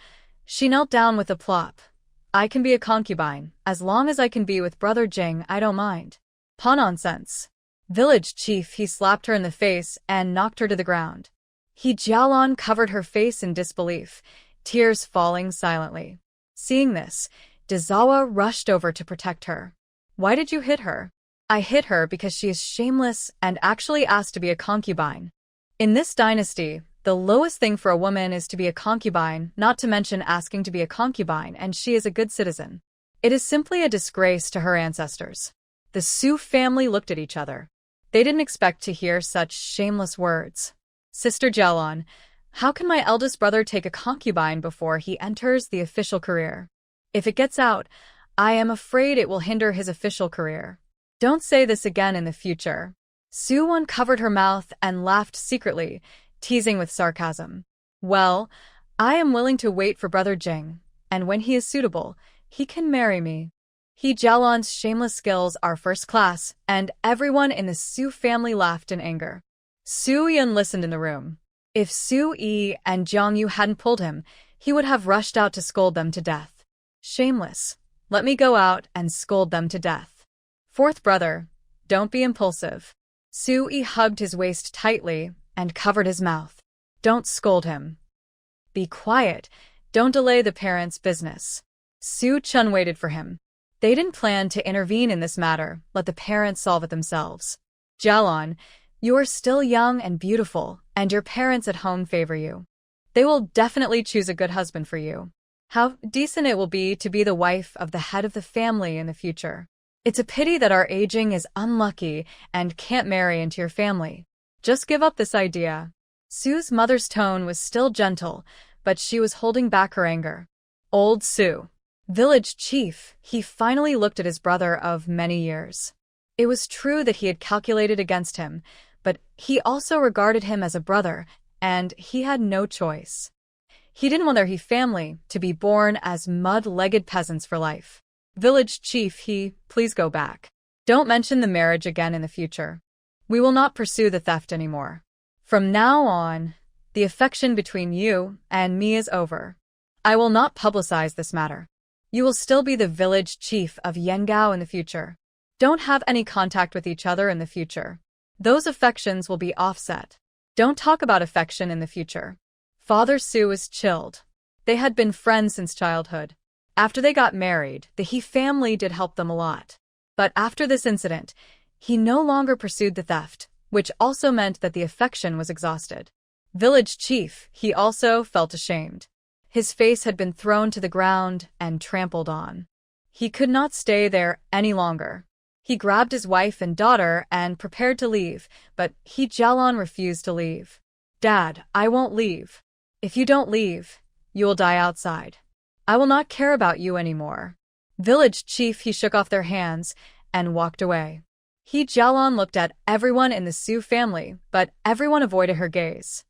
she knelt down with a plop. I can be a concubine, as long as I can be with Brother Jing, I don't mind. Pa nonsense. Village chief, he slapped her in the face and knocked her to the ground. He Jalon covered her face in disbelief, tears falling silently. Seeing this, Dazawa rushed over to protect her. Why did you hit her? I hit her because she is shameless and actually asked to be a concubine. In this dynasty, the lowest thing for a woman is to be a concubine, not to mention asking to be a concubine, and she is a good citizen. It is simply a disgrace to her ancestors. The Su family looked at each other. They didn't expect to hear such shameless words. Sister Jelon, how can my eldest brother take a concubine before he enters the official career? If it gets out, I am afraid it will hinder his official career. Don't say this again in the future. Su-won covered her mouth and laughed secretly, teasing with sarcasm. Well, I am willing to wait for Brother Jing, and when he is suitable, he can marry me. He Jalon's shameless skills are first class, and everyone in the Su family laughed in anger. Su-yun listened in the room. If Su-yi and Jong-yu hadn't pulled him, he would have rushed out to scold them to death. Shameless. Let me go out and scold them to death. Fourth brother, don't be impulsive. Su-yi hugged his waist tightly and covered his mouth. Don't scold him. Be quiet. Don't delay the parents' business. Su-chun waited for him. They didn't plan to intervene in this matter. Let the parents solve it themselves. Jalon, you are still young and beautiful, and your parents at home favor you. They will definitely choose a good husband for you. How decent it will be to be the wife of the head of the family in the future. It's a pity that our aging is unlucky and can't marry into your family. Just give up this idea. Su's mother's tone was still gentle, but she was holding back her anger. Old Su. Village chief, he finally looked at his brother of many years. It was true that he had calculated against him, but he also regarded him as a brother, and he had no choice. He didn't want their family to be born as mud-legged peasants for life. Village chief, please go back. Don't mention the marriage again in the future. We will not pursue the theft anymore. From now on, the affection between you and me is over. I will not publicize this matter. You will still be the village chief of Yengao in the future. Don't have any contact with each other in the future. Those affections will be offset. Don't talk about affection in the future. Father Su was chilled. They had been friends since childhood. After they got married, the He family did help them a lot. But after this incident, he no longer pursued the theft, which also meant that the affection was exhausted. Village chief, he also felt ashamed. His face had been thrown to the ground and trampled on. He could not stay there any longer. He grabbed his wife and daughter and prepared to leave, but He Jalon refused to leave. Dad, I won't leave. If you don't leave, you will die outside. I will not care about you anymore. Village chief, he shook off their hands and walked away. He Jalon looked at everyone in the Su family, but everyone avoided her gaze.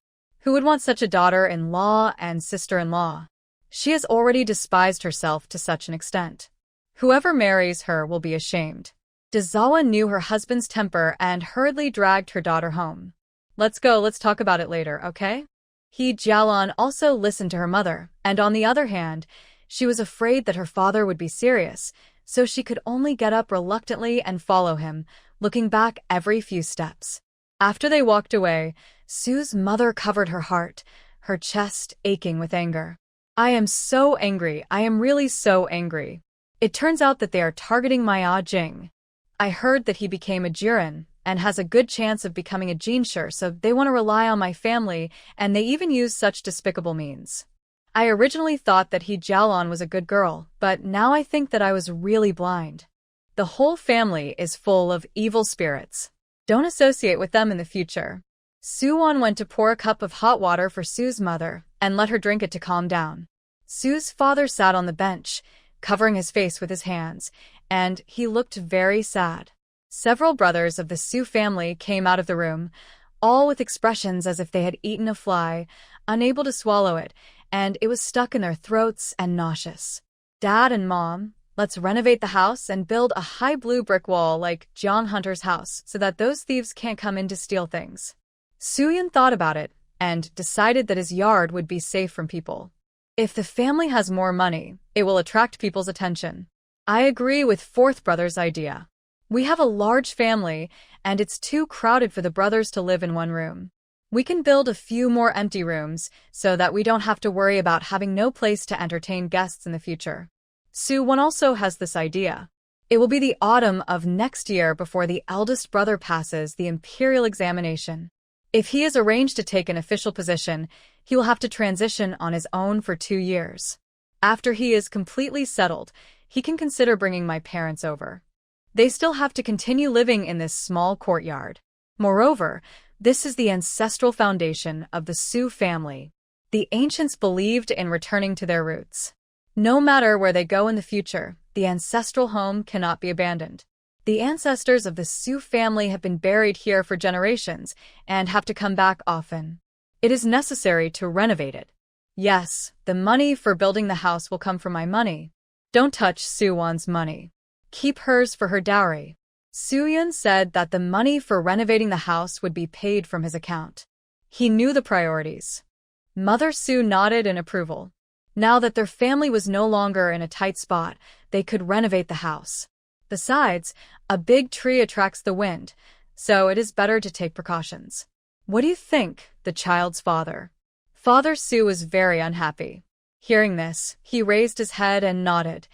Who would want such a daughter-in-law and sister-in-law? She has already despised herself to such an extent. Whoever marries her will be ashamed. Dazawa knew her husband's temper and hurriedly dragged her daughter home. Let's go, let's talk about it later, okay? He Jalon also listened to her mother, and on the other hand, she was afraid that her father would be serious, so she could only get up reluctantly and follow him, looking back every few steps. After they walked away, Su's mother covered her heart, her chest aching with anger. I am so angry, I am really so angry. It turns out that they are targeting my Ah Jing. I heard that he became a Jiren, and has a good chance of becoming a Jinsher, so they want to rely on my family, and they even use such despicable means. I originally thought that He Jalon was a good girl, but now I think that I was really blind. The whole family is full of evil spirits. Don't associate with them in the future. Su-won went to pour a cup of hot water for Su's mother and let her drink it to calm down. Su's father sat on the bench, covering his face with his hands, and he looked very sad. Several brothers of the Su family came out of the room, all with expressions as if they had eaten a fly, unable to swallow it, and it was stuck in their throats and nauseous. Dad and Mom, let's renovate the house and build a high blue brick wall like John Hunter's house so that those thieves can't come in to steal things. Su-yun thought about it and decided that his yard would be safe from people. If the family has more money, it will attract people's attention. I agree with fourth brother's idea. We have a large family, and it's too crowded for the brothers to live in one room. We can build a few more empty rooms so that we don't have to worry about having no place to entertain guests in the future. Su-won also has this idea. It will be the autumn of next year before the eldest brother passes the imperial examination. If he is arranged to take an official position, he will have to transition on his own for 2 years. After he is completely settled, he can consider bringing my parents over. They still have to continue living in this small courtyard. Moreover, this is the ancestral foundation of the Su family. The ancients believed in returning to their roots. No matter where they go in the future, the ancestral home cannot be abandoned. The ancestors of the Su family have been buried here for generations and have to come back often. It is necessary to renovate it. Yes, the money for building the house will come from my money. Don't touch Suwon's money. Keep hers for her dowry. Soo-yun said that the money for renovating the house would be paid from his account. He knew the priorities. Mother Su nodded in approval. Now that their family was no longer in a tight spot, they could renovate the house. Besides, a big tree attracts the wind, so it is better to take precautions. What do you think? The child's father. Father Su was very unhappy. Hearing this, he raised his head and nodded.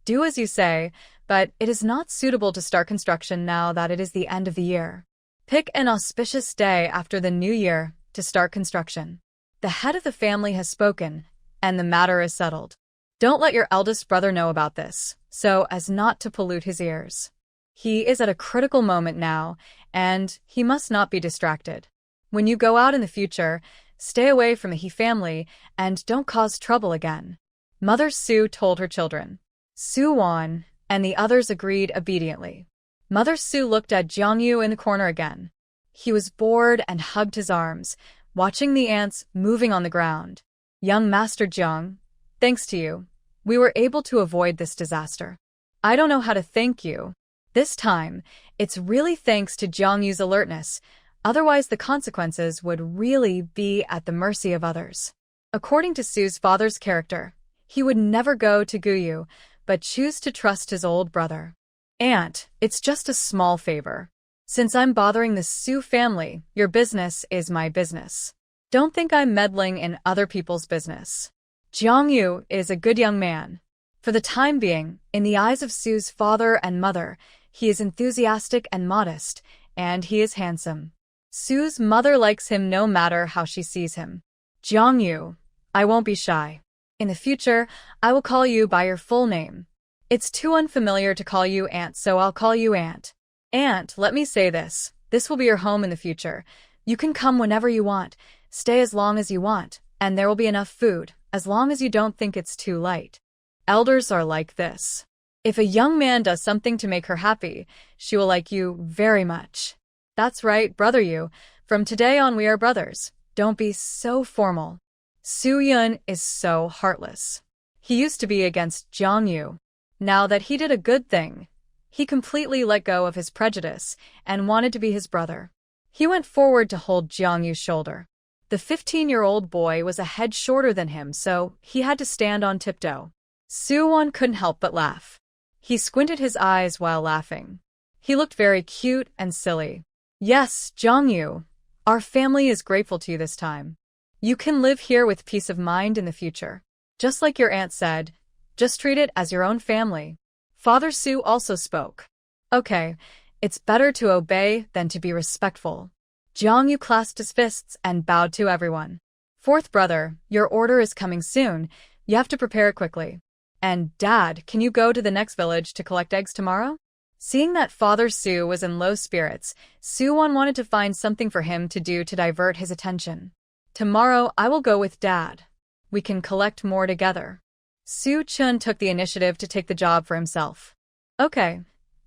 Do as you say, but it is not suitable to start construction now that it is the end of the year. Pick an auspicious day after the new year to start construction. The head of the family has spoken, and the matter is settled. Don't let your eldest brother know about this, so as not to pollute his ears. He is at a critical moment now, and he must not be distracted. When you go out in the future, stay away from the He family and don't cause trouble again. Mother Su told her children. Suwon and the others agreed obediently. Mother Su looked at Jiangyu in the corner again. He was bored and hugged his arms, watching the ants moving on the ground. Young Master Jiang, thanks to you, we were able to avoid this disaster. I don't know how to thank you. This time, it's really thanks to Jiangyu's alertness, otherwise the consequences would really be at the mercy of others. According to Su's father's character, he would never go to Guyu, but choose to trust his old brother. Aunt, it's just a small favor. Since I'm bothering the Su family, your business is my business. Don't think I'm meddling in other people's business. Jiangyu is a good young man. For the time being, in the eyes of Su's father and mother, he is enthusiastic and modest, and he is handsome. Su's mother likes him no matter how she sees him. Jiangyu, I won't be shy. In the future, I will call you by your full name. It's too unfamiliar to call you Aunt, so I'll call you Aunt. Aunt, let me say this. This will be your home in the future. You can come whenever you want, stay as long as you want, and there will be enough food, as long as you don't think it's too light. Elders are like this. If a young man does something to make her happy, she will like you very much. That's right, brother you. From today on we are brothers. Don't be so formal. Soo-yun is so heartless. He used to be against Jiangyu. Now that he did a good thing, he completely let go of his prejudice and wanted to be his brother. He went forward to hold Jiangyu's shoulder. The 15-year-old boy was a head shorter than him, so he had to stand on tiptoe. Suwon couldn't help but laugh. He squinted his eyes while laughing. He looked very cute and silly. Yes, Jiangyu, our family is grateful to you this time. You can live here with peace of mind in the future. Just like your aunt said, just treat it as your own family. Father Su also spoke. Okay, it's better to obey than to be respectful. Jiangyu clasped his fists and bowed to everyone. Fourth brother, your order is coming soon. You have to prepare quickly. And Dad, can you go to the next village to collect eggs tomorrow? Seeing that Father Su was in low spirits, Suwon wanted to find something for him to do to divert his attention. Tomorrow I will go with Dad. We can collect more together. Su-chun took the initiative to take the job for himself. Okay,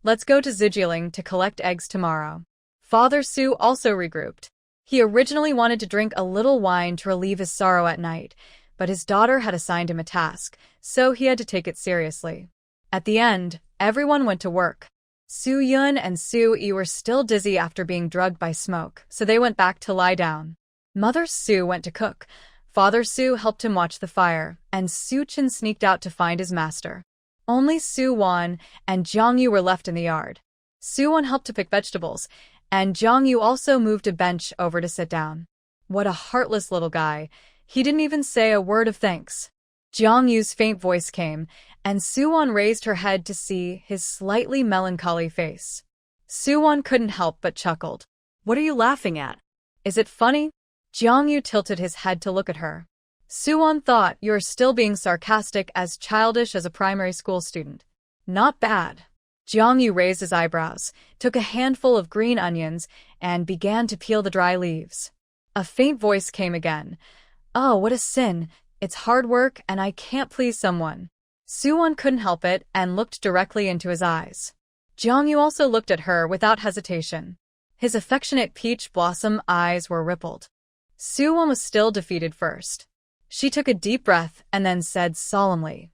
let's go to Zijiling to collect eggs tomorrow. Father Su also regrouped. He originally wanted to drink a little wine to relieve his sorrow at night, but his daughter had assigned him a task, so he had to take it seriously. At the end, everyone went to work. Su-yun and Su-yi were still dizzy after being drugged by smoke, so they went back to lie down. Mother Su went to cook. Father Su helped him watch the fire, and Su-chun sneaked out to find his master. Only Su-won and Jiangyu were left in the yard. Su-won helped to pick vegetables, and Jiangyu also moved a bench over to sit down. What a heartless little guy. He didn't even say a word of thanks. Jiangyu's faint voice came, and Suwon raised her head to see his slightly melancholy face. Suwon couldn't help but chuckled. What are you laughing at? Is it funny? Jiangyu tilted his head to look at her. Suwon thought you're still being sarcastic, as childish as a primary school student. Not bad. Jiang Yu raised his eyebrows, took a handful of green onions, and began to peel the dry leaves. A faint voice came again. "Oh, what a sin. It's hard work, and I can't please someone." Suwon couldn't help it and looked directly into his eyes. Jiang Yu also looked at her without hesitation. His affectionate peach blossom eyes were rippled. Suwon was still defeated first. She took a deep breath and then said solemnly,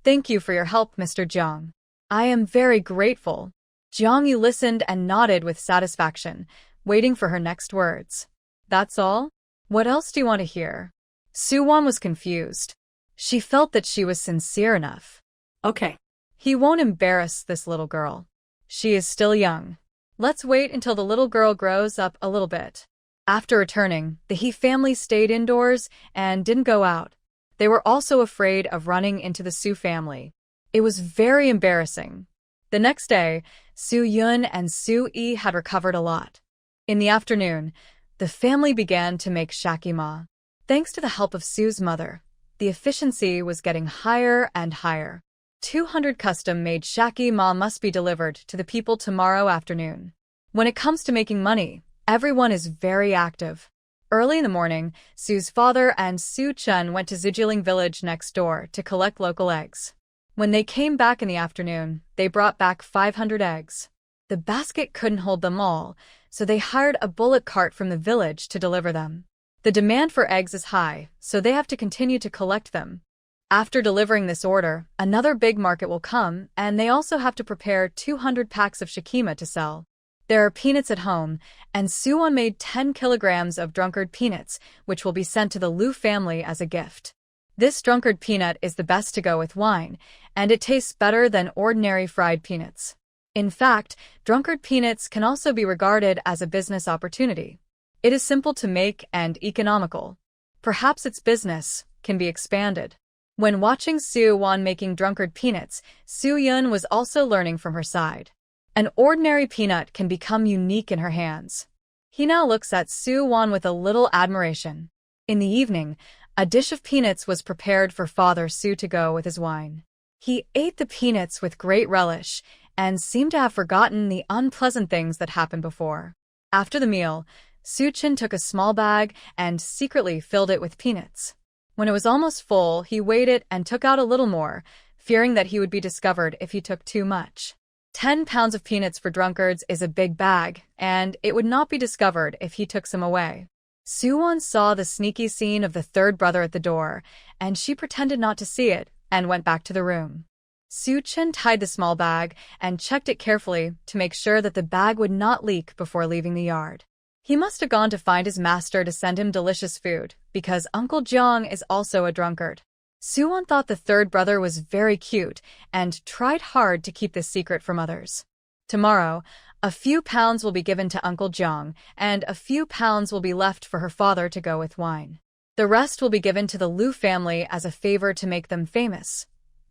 "Thank you for your help, Mr. Jiang. I am very grateful." Jiang Yu listened and nodded with satisfaction, waiting for her next words. "That's all? What else do you want to hear?" Suwon was confused. She felt that she was sincere enough. Okay. He won't embarrass this little girl. She is still young. Let's wait until the little girl grows up a little bit. After returning, the He family stayed indoors and didn't go out. They were also afraid of running into the Su family. It was very embarrassing. The next day, Su Yun and Su Yi had recovered a lot. In the afternoon, the family began to make shakima. Thanks to the help of Su's mother, the efficiency was getting higher and higher. 200 custom-made shakima must be delivered to the people tomorrow afternoon. When it comes to making money, everyone is very active. Early in the morning, Su's father and Su Chen went to Zijiling village next door to collect local eggs. When they came back in the afternoon, they brought back 500 eggs. The basket couldn't hold them all, so they hired a bullock cart from the village to deliver them. The demand for eggs is high, so they have to continue to collect them. After delivering this order, another big market will come, and they also have to prepare 200 packs of shakima to sell. There are peanuts at home, and Suwon made 10 kilograms of drunkard peanuts, which will be sent to the Liu family as a gift. This drunkard peanut is the best to go with wine, and it tastes better than ordinary fried peanuts. In fact, drunkard peanuts can also be regarded as a business opportunity. It is simple to make and economical. Perhaps its business can be expanded. When watching Suwon making drunkard peanuts, Su Yun was also learning from her side. An ordinary peanut can become unique in her hands. He now looks at Suwon with a little admiration. In the evening, a dish of peanuts was prepared for Father Su to go with his wine. He ate the peanuts with great relish and seemed to have forgotten the unpleasant things that happened before. After the meal, Su Chen took a small bag and secretly filled it with peanuts. When it was almost full, he weighed it and took out a little more, fearing that he would be discovered if he took too much. 10 pounds of peanuts for drunkards is a big bag, and it would not be discovered if he took some away. Suwon saw the sneaky scene of the third brother at the door, and she pretended not to see it and went back to the room. Su Chen tied the small bag and checked it carefully to make sure that the bag would not leak before leaving the yard. He must have gone to find his master to send him delicious food, because Uncle Jiang is also a drunkard. Suwon thought the third brother was very cute and tried hard to keep this secret from others. Tomorrow, a few pounds will be given to Uncle Jiang, and a few pounds will be left for her father to go with wine. The rest will be given to the Liu family as a favor to make them famous.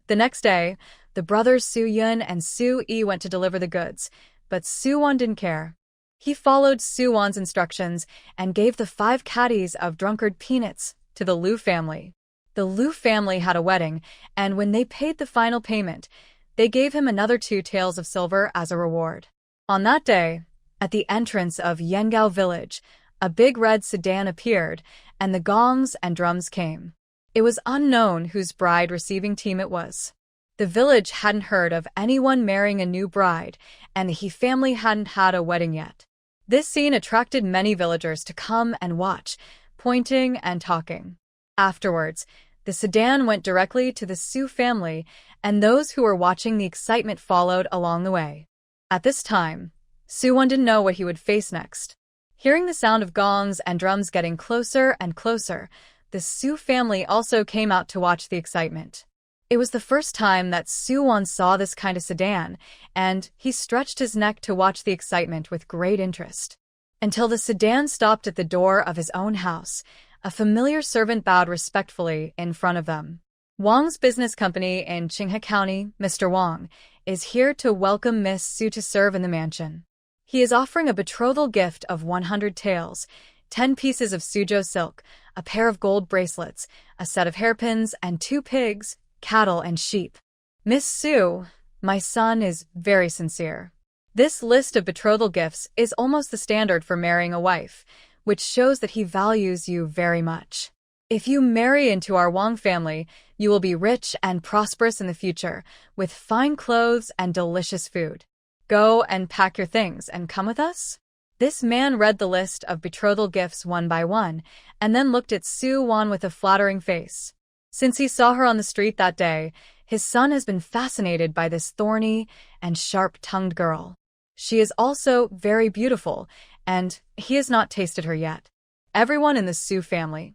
The next day, the brothers Su Yun and Su Yi went to deliver the goods, but Suwon didn't care. He followed Suwon's instructions and gave the 5 caddies of drunkard peanuts to the Liu family. The Liu family had a wedding, and when they paid the final payment, they gave him another 2 taels of silver as a reward. On that day, at the entrance of Yengao village, a big red sedan appeared, and the gongs and drums came. It was unknown whose bride receiving team it was. The village hadn't heard of anyone marrying a new bride, and the He family hadn't had a wedding yet. This scene attracted many villagers to come and watch, pointing and talking. Afterwards, the sedan went directly to the Su family, and those who were watching the excitement followed along the way. At this time, Suwon didn't know what he would face next. Hearing the sound of gongs and drums getting closer and closer, the Su family also came out to watch the excitement. It was the first time that Suwon saw this kind of sedan, and he stretched his neck to watch the excitement with great interest. Until the sedan stopped at the door of his own house, a familiar servant bowed respectfully in front of them. Wang's business company in Qinghe County, Mr. Wang, is here to welcome Miss Su to serve in the mansion. He is offering a betrothal gift of 100 taels, 10 pieces of Suzhou silk, a pair of gold bracelets, a set of hairpins, and 2 pigs, cattle, and sheep. Miss Su, My son is very sincere. This list of betrothal gifts is almost the standard for marrying a wife, which shows that he values you very much. If you marry into our Wang family, you will be rich and prosperous in the future, with fine clothes and delicious food. Go and pack your things and come with us? This man read the list of betrothal gifts one by one, and then looked at Su Wan with a flattering face. Since he saw her on the street that day, his son has been fascinated by this thorny and sharp-tongued girl. She is also very beautiful, and he has not tasted her yet. Everyone in the Su family.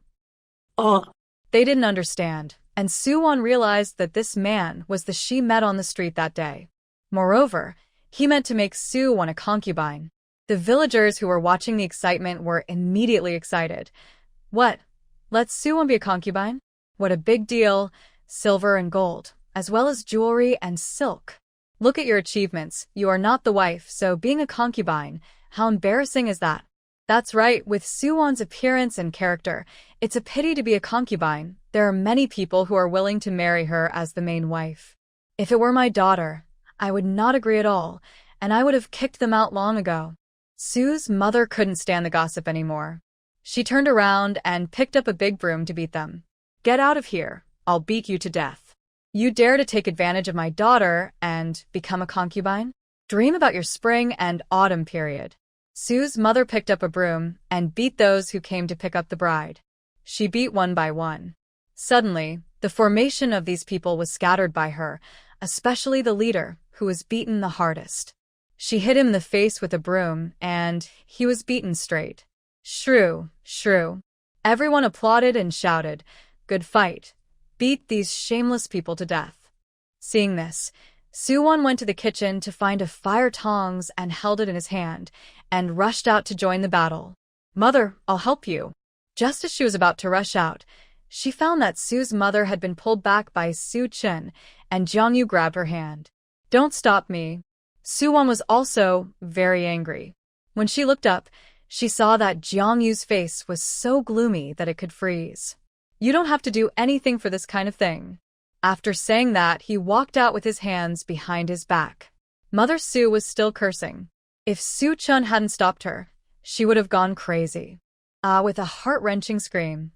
They didn't understand, and Su Wan realized that this man was the she met on the street that day. Moreover, he meant to make Su Wan a concubine. The villagers who were watching the excitement were immediately excited. What? Let Su Wan be a concubine? What a big deal! Silver and gold, as well as jewelry and silk. Look at your achievements. You are not the wife, so being a concubine, how embarrassing is that? That's right, with Su Wan's appearance and character, it's a pity to be a concubine. There are many people who are willing to marry her as the main wife. If it were my daughter, I would not agree at all, and I would have kicked them out long ago. Su's mother couldn't stand the gossip anymore. She turned around and picked up a big broom to beat them. Get out of here. I'll beat you to death. You dare to take advantage of my daughter and become a concubine? Dream about your spring and autumn period. Su's mother picked up a broom and beat those who came to pick up the bride. She beat one by one. Suddenly, the formation of these people was scattered by her, especially the leader, who was beaten the hardest. She hit him in the face with a broom, and he was beaten straight. Shrew, shrew. Everyone applauded and shouted, "Good fight. Beat these shameless people to death." Seeing this, Su Wan went to the kitchen to find a fire tongs and held it in his hand, and rushed out to join the battle. "Mother, I'll help you." Just as she was about to rush out, she found that Su's mother had been pulled back by Su Chen, and Jiang Yu grabbed her hand. "Don't stop me." Su Wan was also very angry. When she looked up, she saw that Jiang Yu's face was so gloomy that it could freeze. "You don't have to do anything for this kind of thing." After saying that, he walked out with his hands behind his back. Mother Su was still cursing. If Su Chen hadn't stopped her, she would have gone crazy. With a heart-wrenching scream,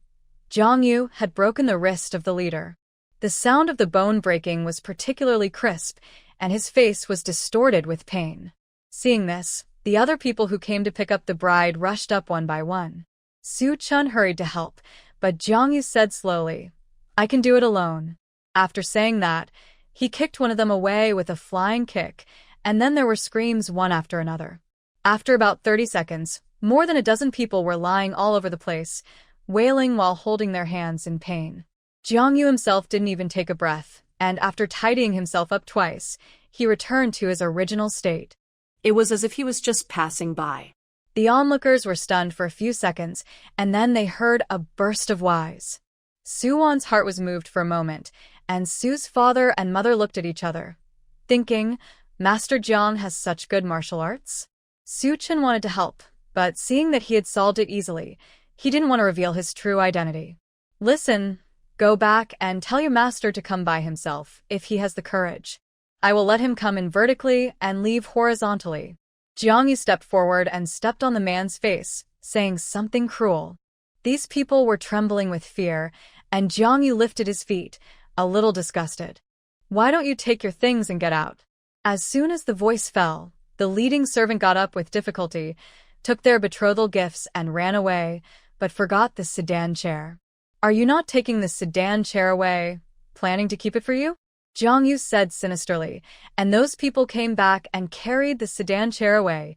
Jiang Yu had broken the wrist of the leader. The sound of the bone breaking was particularly crisp, and his face was distorted with pain. Seeing this, the other people who came to pick up the bride rushed up one by one. Su Chen hurried to help, but Jiang Yu said slowly, "I can do it alone." After saying that, he kicked one of them away with a flying kick, and then there were screams one after another. After about 30 seconds, more than a dozen people were lying all over the place, wailing while holding their hands in pain. Jiang Yu himself didn't even take a breath, and after tidying himself up twice, he returned to his original state. It was as if he was just passing by. The onlookers were stunned for a few seconds, and then they heard a burst of whys. Su Wan's heart was moved for a moment, and Su's father and mother looked at each other, thinking, Master Jiang has such good martial arts? Su Chen wanted to help, but seeing that he had solved it easily, he didn't want to reveal his true identity. "Listen, go back and tell your master to come by himself, if he has the courage. I will let him come in vertically and leave horizontally." Jiang Yu stepped forward and stepped on the man's face, saying something cruel. These people were trembling with fear, and Jiang Yu lifted his feet, a little disgusted. "Why don't you take your things and get out?" As soon as the voice fell, the leading servant got up with difficulty, took their betrothal gifts and ran away, but forgot the sedan chair. "Are you not taking the sedan chair away, planning to keep it for you?" Jiang Yu said sinisterly, and those people came back and carried the sedan chair away,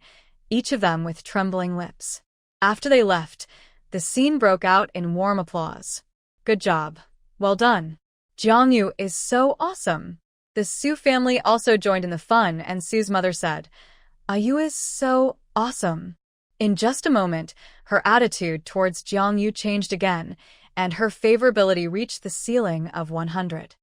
each of them with trembling lips. After they left, the scene broke out in warm applause. "Good job. Well done. Jiang Yu is so awesome." The Su family also joined in the fun, and Su's mother said, "Yu is so awesome." In just a moment, her attitude towards Jiang Yu changed again, and her favorability reached the ceiling of 100.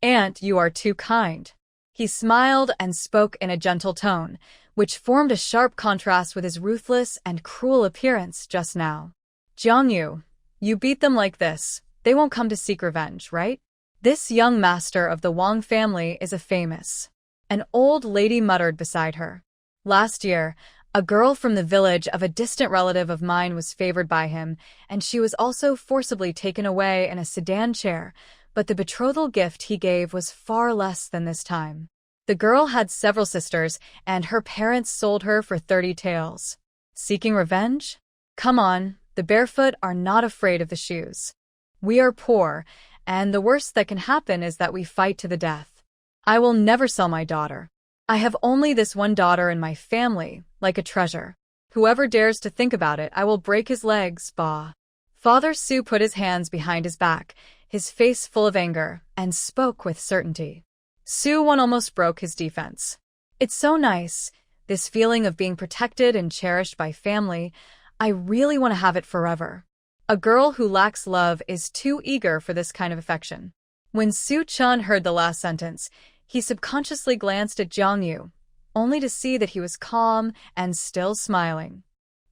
"Aunt, you are too kind." He smiled and spoke in a gentle tone, which formed a sharp contrast with his ruthless and cruel appearance just now. "Jiang Yu, you beat them like this, they won't come to seek revenge, right? This young master of the Wang family is a famous An old lady muttered beside her. Last year, a girl from the village of a distant relative of mine was favored by him, and she was also forcibly taken away in a sedan chair, but the betrothal gift he gave was far less than this time. The girl had several sisters, and her parents sold her for 30 taels. Seeking revenge? Come on, the barefoot are not afraid of the shoes. We are poor, and the worst that can happen is that we fight to the death. I will never sell my daughter. I have only this one daughter in my family, like a treasure. Whoever dares to think about it, I will break his legs, bah. Father Su put his hands behind his back, his face full of anger, and spoke with certainty. Su-won almost broke his defense. It's so nice, this feeling of being protected and cherished by family. I really want to have it forever. A girl who lacks love is too eager for this kind of affection. When Su-chun heard the last sentence, he subconsciously glanced at Jong-yu, only to see that he was calm and still smiling.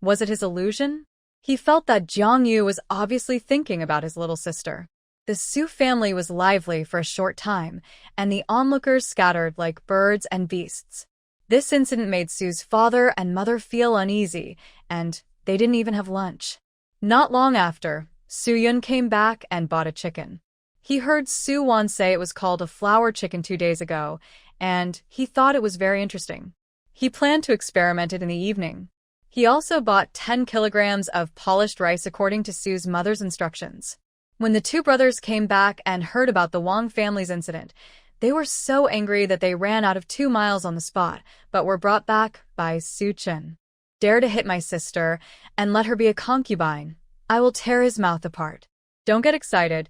Was it his illusion? He felt that Jong-yu was obviously thinking about his little sister. The Su family was lively for a short time, and the onlookers scattered like birds and beasts. This incident made Su's father and mother feel uneasy, and they didn't even have lunch. Not long after, Su-yun came back and bought a chicken. He heard Su-won say it was called a flower chicken 2 days ago, and he thought it was very interesting. He planned to experiment it in the evening. He also bought 10 kilograms of polished rice according to Su's mother's instructions. When the two brothers came back and heard about the Wang family's incident, they were so angry that they ran out of 2 miles on the spot, but were brought back by Su-chun. Dare to hit my sister and let her be a concubine. I will tear his mouth apart. Don't get excited.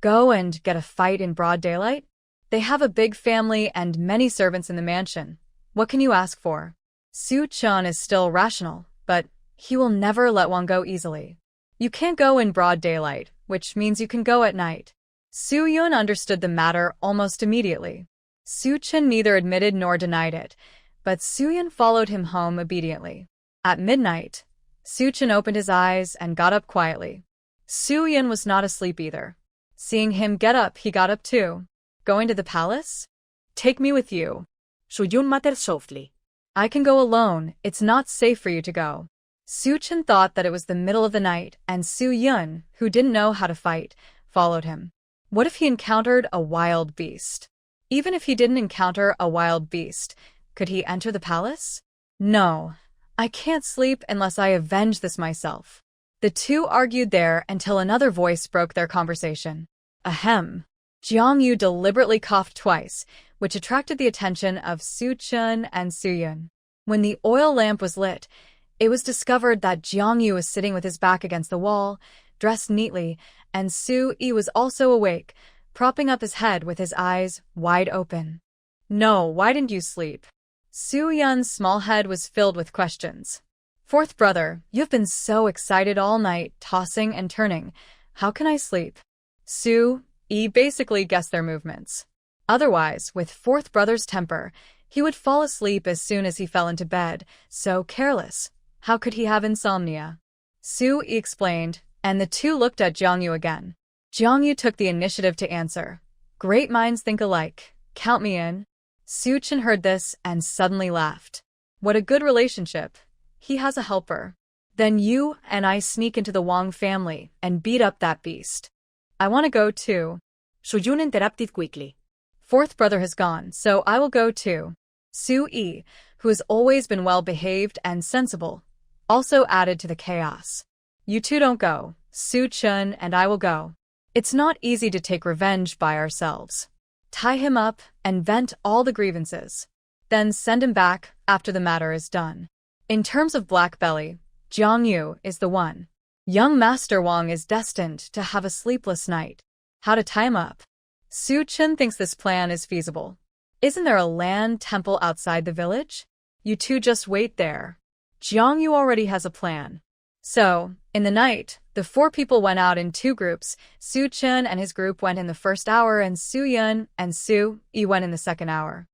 Go and get a fight in broad daylight? They have a big family and many servants in the mansion. What can you ask for? Su-chun is still rational, but he will never let one go easily. You can't go in broad daylight, which means you can go at night. Su-yun understood the matter almost immediately. Su-chun neither admitted nor denied it, but Su-yun followed him home obediently. At midnight, Su-chun opened his eyes and got up quietly. Su-yun was not asleep either. Seeing him get up, he got up too. Going to the palace? Take me with you. Su-yun muttered softly. I can go alone, it's not safe for you to go. Su-chun thought that it was the middle of the night, and Su-yun, who didn't know how to fight, followed him. What if he encountered a wild beast? Even if he didn't encounter a wild beast, could he enter the palace? No, I can't sleep unless I avenge this myself. The two argued there until another voice broke their conversation. Ahem. Jong-yu deliberately coughed twice, which attracted the attention of Su-chun and Su-yun. When the oil lamp was lit, it was discovered that Jong-yu was sitting with his back against the wall, dressed neatly, and Su-yi was also awake, propping up his head with his eyes wide open. No, why didn't you sleep? Su-yun's small head was filled with questions. Fourth brother, you've been so excited all night, tossing and turning. How can I sleep? Su-yi basically guessed their movements. Otherwise, with fourth brother's temper, he would fall asleep as soon as he fell into bed, so careless. How could he have insomnia? Su-yi explained, and the two looked at Jong-yu again. Jong-yu took the initiative to answer. Great minds think alike. Count me in. Su-chun heard this and suddenly laughed. What a good relationship. He has a helper. Then you and I sneak into the Wang family and beat up that beast. I want to go too. Su-yun interrupted quickly. Fourth brother has gone, so I will go too. Su-yi, who has always been well-behaved and sensible, also added to the chaos. You two don't go. Su-chun and I will go. It's not easy to take revenge by ourselves. Tie him up and vent all the grievances. Then send him back after the matter is done. In terms of black belly, Jong-yu is the one. Young Master Wang is destined to have a sleepless night. How to tie him up? Su-chun thinks this plan is feasible. Isn't there a land temple outside the village? You two just wait there. Jong-yu already has a plan. So, in the night, the 4 people went out in 2 groups. Su-chun and his group went in the first hour, and Su-yun and Su-yi went in the second hour.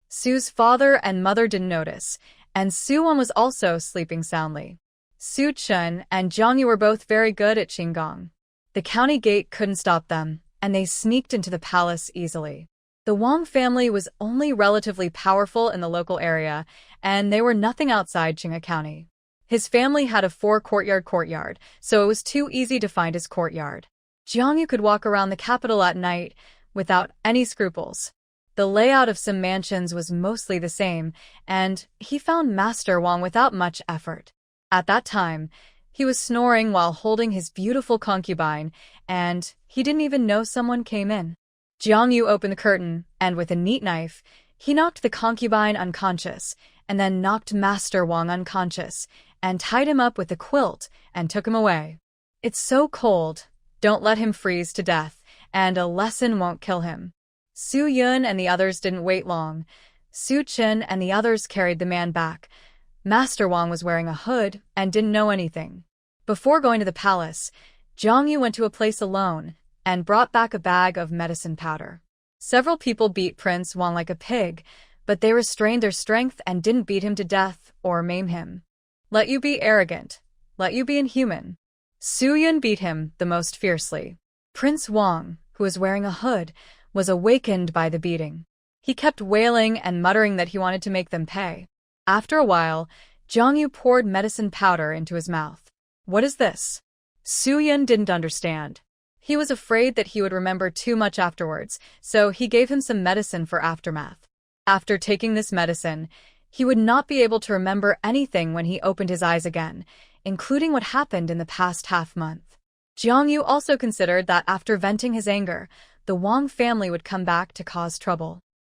Su's father and mother didn't notice, and Su-won was also sleeping soundly. Su-chun and Jong-yu were both very good at qinggong. The county gate couldn't stop them, and they sneaked into the palace easily. The Wang family was only relatively powerful in the local area, and they were nothing outside Qinghai County. His family had a four-courtyard, so it was too easy to find his courtyard. Jiangyu could walk around the capital at night without any scruples. The layout of some mansions was mostly the same, and he found Master Wang without much effort. At that time, he was snoring while holding his beautiful concubine, and he didn't even know someone came in. Jiangyu opened the curtain, and with a neat knife, he knocked the concubine unconscious, and then knocked Master Wang unconscious, and tied him up with a quilt, and took him away. It's so cold, don't let him freeze to death, and a lesson won't kill him. Su Yun and the others didn't wait long. Su Chen and the others carried the man back. Master Wang was wearing a hood and didn't know anything. Before going to the palace, Jiangyu went to a place alone and brought back a bag of medicine powder. Several people beat Prince Wang like a pig, but they restrained their strength and didn't beat him to death or maim him. Let you be arrogant. Let you be inhuman. Su Yun beat him the most fiercely. Prince Wang, who was wearing a hood, was awakened by the beating. He kept wailing and muttering that he wanted to make them pay. After a while, Jiangyu poured medicine powder into his mouth. What is this? Su Yun didn't understand. He was afraid that he would remember too much afterwards, so he gave him some medicine for aftermath. After taking this medicine, he would not be able to remember anything when he opened his eyes again, including what happened in the past half-month. Jiangyu also considered that after venting his anger, the Wang family would come back to cause trouble.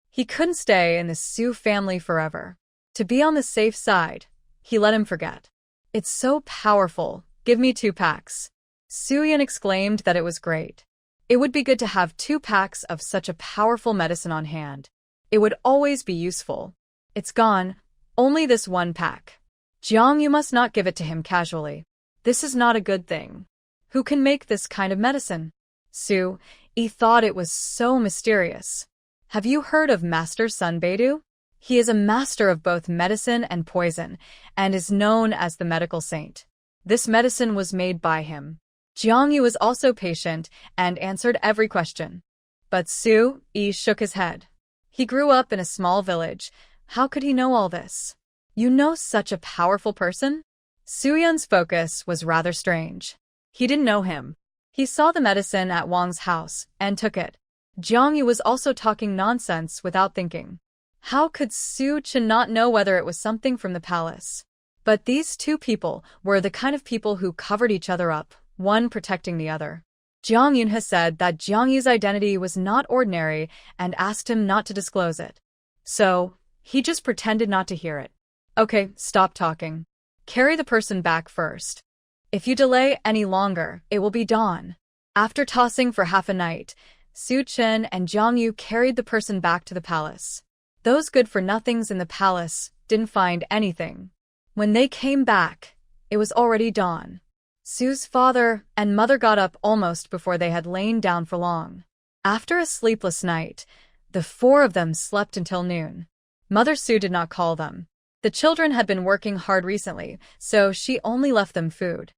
He couldn't stay in the Su family forever. To be on the safe side, he let him forget. It's so powerful, give me 2 packs. Su Yun exclaimed that it was great. It would be good to have 2 packs of such a powerful medicine on hand. It would always be useful. It's gone, only this 1 pack. Jiang, you must not give it to him casually. This is not a good thing. Who can make this kind of medicine? Su Yi thought it was so mysterious. Have you heard of Master Sun Beidou? He is a master of both medicine and poison, and is known as the medical saint. This medicine was made by him. Jiang Yu was also patient and answered every question. But Su Yi shook his head. He grew up in a small village. How could he know all this? You know such a powerful person? Su Yun's focus was rather strange. He didn't know him. He saw the medicine at Wang's house and took it. Jiang Yu was also talking nonsense without thinking. How could Su Chen not know whether it was something from the palace? But these 2 people were the kind of people who covered each other up, one protecting the other. Jiang Yun has said that Jiang Yu's identity was not ordinary and asked him not to disclose it. So, he just pretended not to hear it. Okay, stop talking. Carry the person back first. If you delay any longer, it will be dawn. After tossing for half a night, Su Chen and Jiang Yu carried the person back to the palace. Those good-for-nothings in the palace didn't find anything. When they came back, it was already dawn. Su's father and mother got up almost before they had lain down for long. After a sleepless night, the 4 of them slept until noon. Mother Su did not call them. The children had been working hard recently, so she only left them food.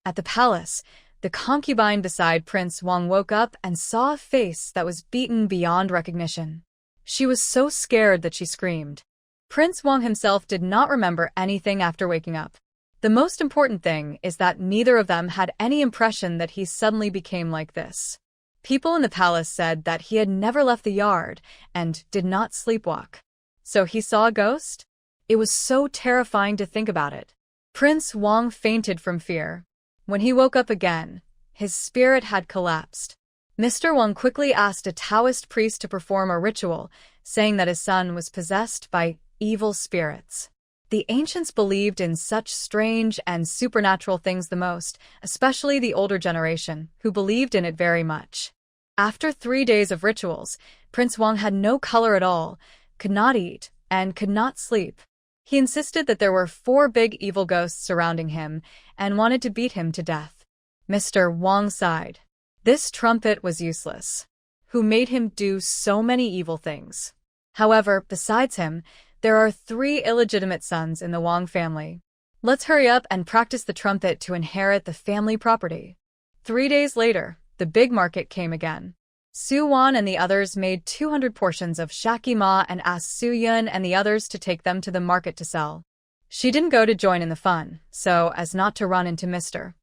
At the palace, the concubine beside Prince Wang woke up and saw a face that was beaten beyond recognition. She was so scared that she screamed. Prince Wang himself did not remember anything after waking up. The most important thing is that neither of them had any impression that he suddenly became like this. People in the palace said that he had never left the yard and did not sleepwalk. So he saw a ghost? It was so terrifying to think about it. Prince Wang fainted from fear. When he woke up again, his spirit had collapsed. Mr. Wang quickly asked a Taoist priest to perform a ritual, saying that his son was possessed by evil spirits. The ancients believed in such strange and supernatural things the most, especially the older generation, who believed in it very much. After 3 days of rituals, Prince Wang had no color at all, could not eat, and could not sleep. He insisted that there were 4 big evil ghosts surrounding him and wanted to beat him to death. Mr. Wang sighed. This trumpet was useless. Who made him do so many evil things? However, besides him, there are 3 illegitimate sons in the Wang family. Let's hurry up and practice the trumpet to inherit the family property. 3 days later, the big market came again. Su-won and the others made 200 portions of shakima and asked Su-yun and the others to take them to the market to sell. She didn't go to join in the fun, so as not to run into Mr.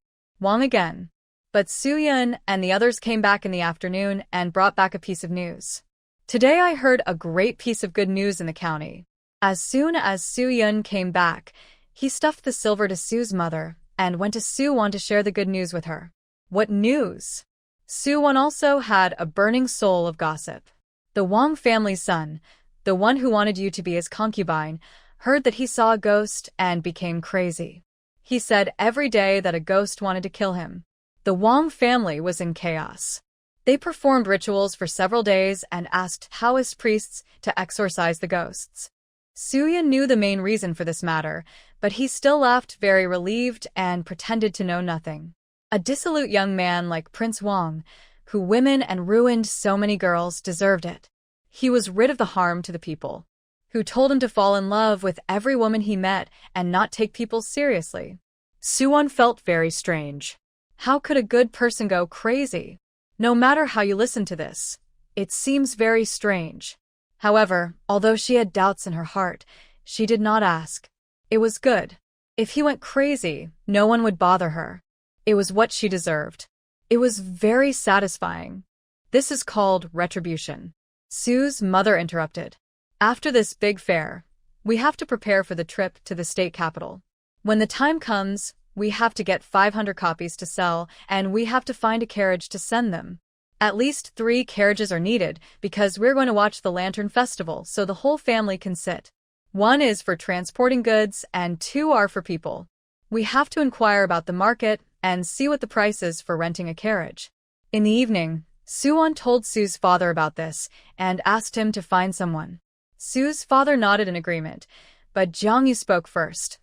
Wang again. But Su-yun and the others came back in the afternoon and brought back a piece of news. Today I heard a great piece of good news in the county. As soon as Su-yun came back, he stuffed the silver to Su's mother and went to Su-won to share the good news with her. What news? Su-won also had a burning soul of gossip. The Wang family's son, the one who wanted you to be his concubine, heard that he saw a ghost and became crazy. He said every day that a ghost wanted to kill him. The Wang family was in chaos. They performed rituals for several days and asked Taoist priests to exorcise the ghosts. Su-yun knew the main reason for this matter, but he still laughed very relieved and pretended to know nothing. A dissolute young man like Prince Wang, who women and ruined so many girls, deserved it. He was rid of the harm to the people, who told him to fall in love with every woman he met and not take people seriously. Su-won felt very strange. How could a good person go crazy? No matter how you listen to this, it seems very strange. However, although she had doubts in her heart, she did not ask. It was good. If he went crazy, no one would bother her. It was what she deserved. It was very satisfying. This is called retribution. Su's mother interrupted. After this big fair, we have to prepare for the trip to the state capital. When the time comes, we have to get 500 copies to sell, and we have to find a carriage to send them. At least 3 carriages are needed because we're going to watch the Lantern Festival so the whole family can sit. 1 is for transporting goods and 2 are for people. We have to inquire about the market and see what the price is for renting a carriage. In the evening, Su-won told Su's father about this and asked him to find someone. Su's father nodded in agreement, but Jong-yu spoke first.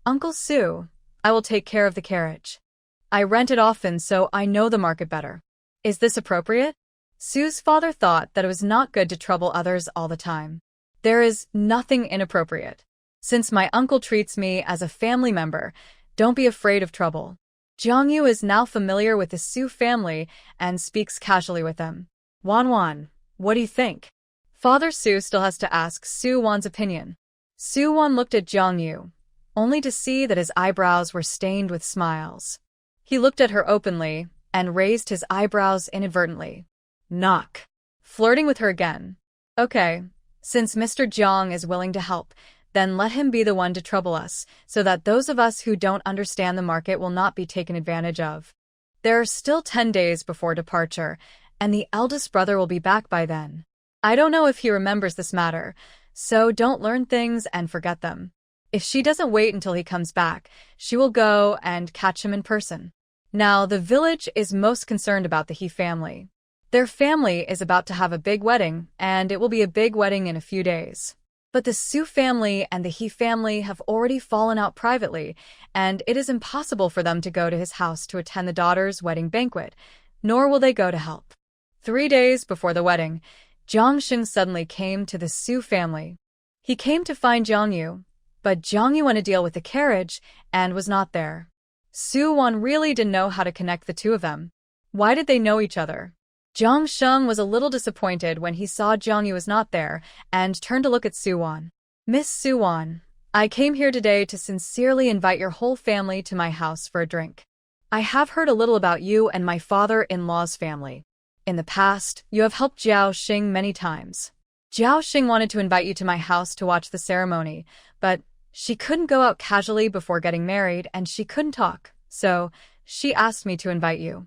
Uncle Su, I will take care of the carriage. I rent it often so I know the market better. Is this appropriate? Su's father thought that it was not good to trouble others all the time. There is nothing inappropriate. Since my uncle treats me as a family member, don't be afraid of trouble. Jong-yu is now familiar with the Su family and speaks casually with them. Wan, what do you think? Father Su still has to ask Su-won's opinion. Su-won looked at Jong-yu, only to see that his eyebrows were stained with smiles. He looked at her openly and raised his eyebrows inadvertently. Knock. Flirting with her again. Okay, since Mr. Jong is willing to help, then let him be the one to trouble us, so that those of us who don't understand the market will not be taken advantage of. There are still 10 days before departure, and the eldest brother will be back by then. I don't know if he remembers this matter, so don't learn things and forget them. If she doesn't wait until he comes back, she will go and catch him in person. Now, the village is most concerned about the He family. Their family is about to have a big wedding, and it will be a big wedding in a few days. But the Su family and the He family have already fallen out privately, and it is impossible for them to go to his house to attend the daughter's wedding banquet, nor will they go to help. 3 days before the wedding, Jong-shung suddenly came to the Su family. He came to find Jong-yu, but Jong-yu went to deal with the carriage and was not there. Su-won really didn't know how to connect the two of them. Why did they know each other? Jong-shung was a little disappointed when he saw Jong-yu was not there and turned to look at Su-won. Miss Su-won, I came here today to sincerely invite your whole family to my house for a drink. I have heard a little about you and my father-in-law's family. In the past, you have helped Jiao Xing many times. Jiao Xing wanted to invite you to my house to watch the ceremony, but she couldn't go out casually before getting married and she couldn't talk, so she asked me to invite you.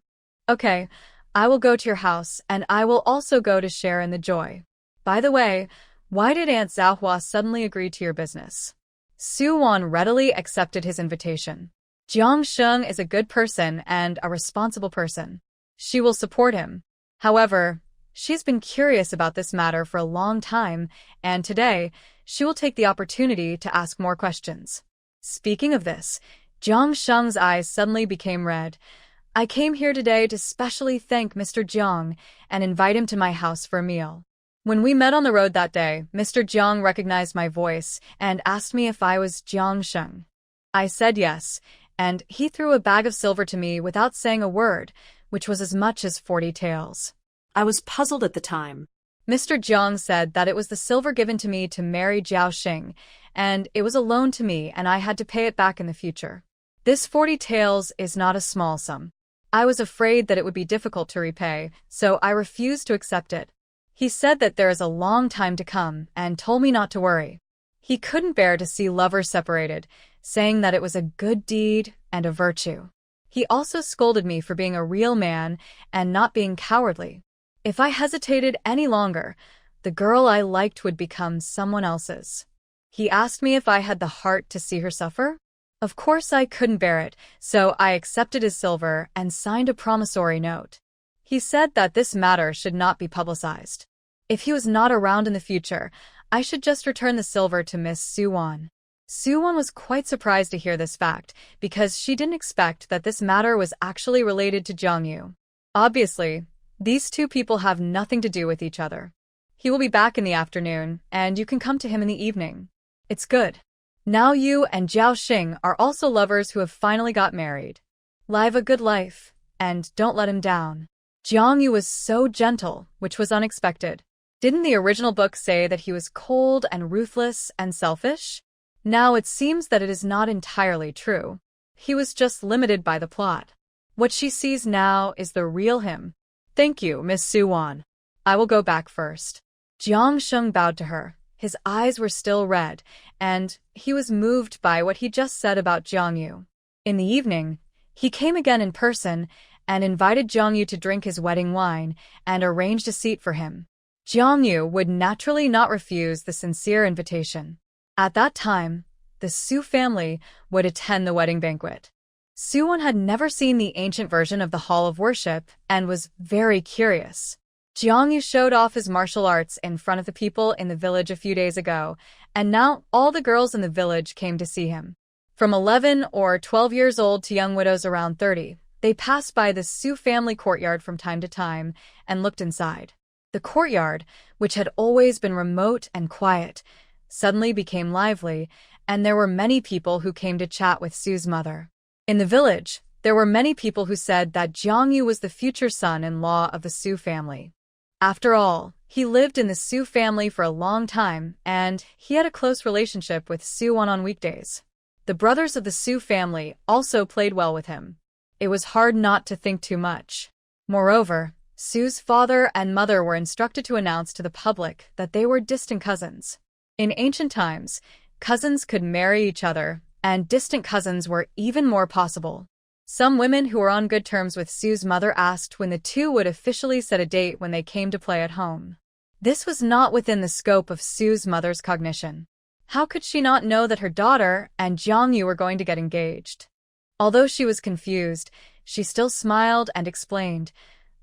Okay, I will go to your house and I will also go to share in the joy. By the way, why did Aunt Xiaohua suddenly agree to your business? Su-won readily accepted his invitation. Jong-shung is a good person and a responsible person. She will support him. However, she's been curious about this matter for a long time, and today, she will take the opportunity to ask more questions. Speaking of this, Jong-shung's eyes suddenly became red. I came here today to specially thank Mr. Jong and invite him to my house for a meal. When we met on the road that day, Mr. Jong recognized my voice and asked me if I was Jong-shung. I said yes, and he threw a bag of silver to me without saying a word, which was as much as 40 taels. I was puzzled at the time. Mr. Jiang said that it was the silver given to me to marry Jiao Xing, and it was a loan to me and I had to pay it back in the future. This 40 taels is not a small sum. I was afraid that it would be difficult to repay, so I refused to accept it. He said that there is a long time to come and told me not to worry. He couldn't bear to see lovers separated, saying that it was a good deed and a virtue. He also scolded me for being a real man and not being cowardly. If I hesitated any longer, the girl I liked would become someone else's. He asked me if I had the heart to see her suffer. Of course I couldn't bear it, so I accepted his silver and signed a promissory note. He said that this matter should not be publicized. If he was not around in the future, I should just return the silver to Miss Suwan. Suwan was quite surprised to hear this fact, because she didn't expect that this matter was actually related to Jiangyu. Obviously, these two people have nothing to do with each other. He will be back in the afternoon, and you can come to him in the evening. It's good. Now you and Jiao Xing are also lovers who have finally got married. Live a good life, and don't let him down. Jiangyu was so gentle, which was unexpected. Didn't the original book say that he was cold and ruthless and selfish? Now it seems that it is not entirely true. He was just limited by the plot. What she sees now is the real him. Thank you, Miss Suwan. I will go back first. Jiang Sheng bowed to her. His eyes were still red, and he was moved by what he just said about Jiangyu. In the evening, he came again in person and invited Jiangyu to drink his wedding wine and arranged a seat for him. Jiangyu would naturally not refuse the sincere invitation. At that time, the Su family would attend the wedding banquet. Suwon had never seen the ancient version of the Hall of Worship and was very curious. Jiangyu showed off his martial arts in front of the people in the village a few days ago, and now all the girls in the village came to see him. From 11 or 12 years old to young widows around 30, they passed by the Su family courtyard from time to time and looked inside. The courtyard, which had always been remote and quiet, suddenly became lively, and there were many people who came to chat with Su's mother. In the village, there were many people who said that Jiangyu was the future son-in-law of the Su family. After all, he lived in the Su family for a long time, and he had a close relationship with Suwon on weekdays. The brothers of the Su family also played well with him. It was hard not to think too much. Moreover, Su's father and mother were instructed to announce to the public that they were distant cousins. In ancient times, cousins could marry each other, and distant cousins were even more possible. Some women who were on good terms with Su's mother asked when the two would officially set a date when they came to play at home. This was not within the scope of Su's mother's cognition. How could she not know that her daughter and Jiangyu were going to get engaged? Although she was confused, she still smiled and explained,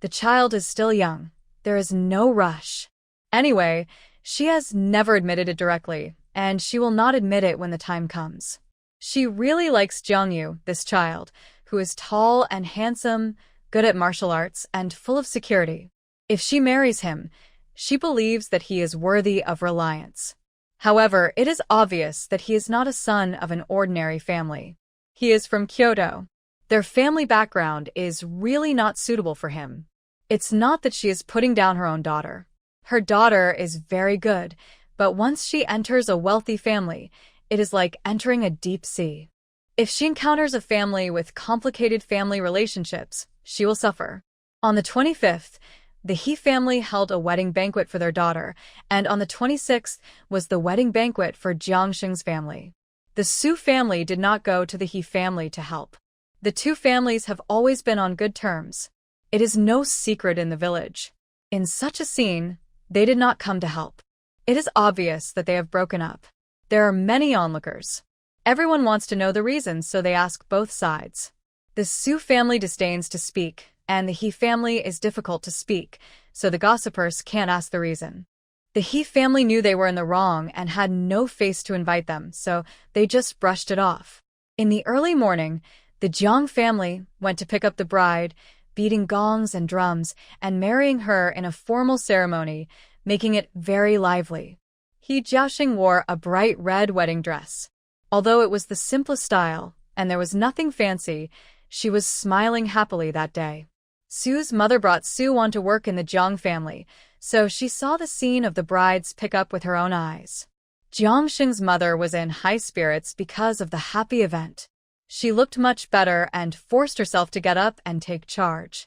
"The child is still young. There is no rush." Anyway, she has never admitted it directly, and she will not admit it when the time comes. She really likes Jiangyu, this child, who is tall and handsome, good at martial arts, and full of security. If she marries him, she believes that he is worthy of reliance. However, it is obvious that he is not a son of an ordinary family. He is from Kyoto. Their family background is really not suitable for him. It's not that she is putting down her own daughter. Her daughter is very good, but once she enters a wealthy family, it is like entering a deep sea. If she encounters a family with complicated family relationships, she will suffer. On the 25th, the He family held a wedding banquet for their daughter, and on the 26th was the wedding banquet for Jiang Xing's family. The Su family did not go to the He family to help. The two families have always been on good terms. It is no secret in the village. In such a scene, they did not come to help. It is obvious that they have broken up. There are many onlookers. Everyone wants to know the reasons, so they ask both sides. The Su family disdains to speak, and the He family is difficult to speak, so the gossipers can't ask the reason. The He family knew they were in the wrong and had no face to invite them, so they just brushed it off. In the early morning, the Jiang family went to pick up the bride, beating gongs and drums, and marrying her in a formal ceremony, making it very lively. He Jiaoxing wore a bright red wedding dress. Although it was the simplest style, and there was nothing fancy, she was smiling happily that day. Sue's mother brought Sue on to work in the Jiang family, so she saw the scene of the brides pick up with her own eyes. Jiangxing's mother was in high spirits because of the happy event. She looked much better and forced herself to get up and take charge.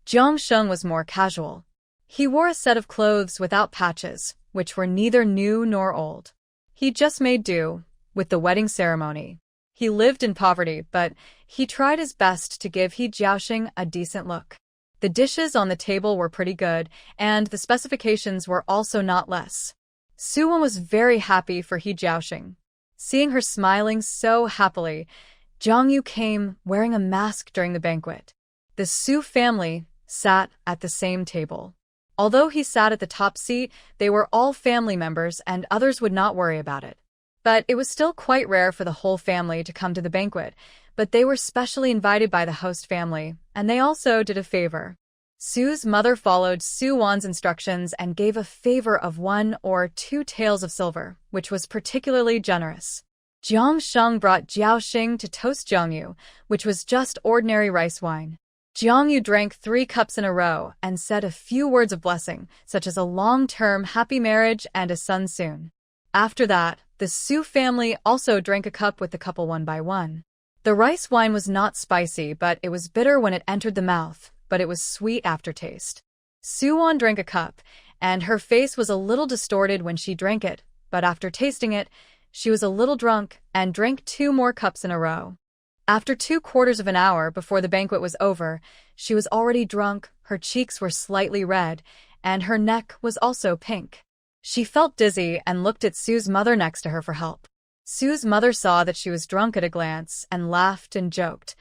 Jiangxing was more casual. He wore a set of clothes without patches, which were neither new nor old. He just made do with the wedding ceremony. He lived in poverty, but he tried his best to give He Jiaoxing a decent look. The dishes on the table were pretty good, and the specifications were also not less. Suwon was very happy for He Jiaoxing. Seeing her smiling so happily, Zhang Yu came wearing a mask during the banquet. The Su family sat at the same table. Although he sat at the top seat, they were all family members and others would not worry about it. But it was still quite rare for the whole family to come to the banquet, but they were specially invited by the host family, and they also did a favor. Sue's mother followed Suwon's instructions and gave a favor of 1 or 2 taels of silver, which was particularly generous. Jiangsheng brought Jiaoxing to toast Zhangyu, which was just ordinary rice wine. Zhangyu drank 3 cups in a row and said a few words of blessing, such as a long-term happy marriage and a son soon. After that, the Su family also drank a cup with the couple one by one. The rice wine was not spicy, but it was bitter when it entered the mouth, but it was sweet aftertaste. Suwon drank a cup, and her face was a little distorted when she drank it, but after tasting it, she was a little drunk and drank 2 more cups in a row. After 2/4 of an hour before the banquet was over, she was already drunk, her cheeks were slightly red, and her neck was also pink. She felt dizzy and looked at Sue's mother next to her for help. Sue's mother saw that she was drunk at a glance and laughed and joked.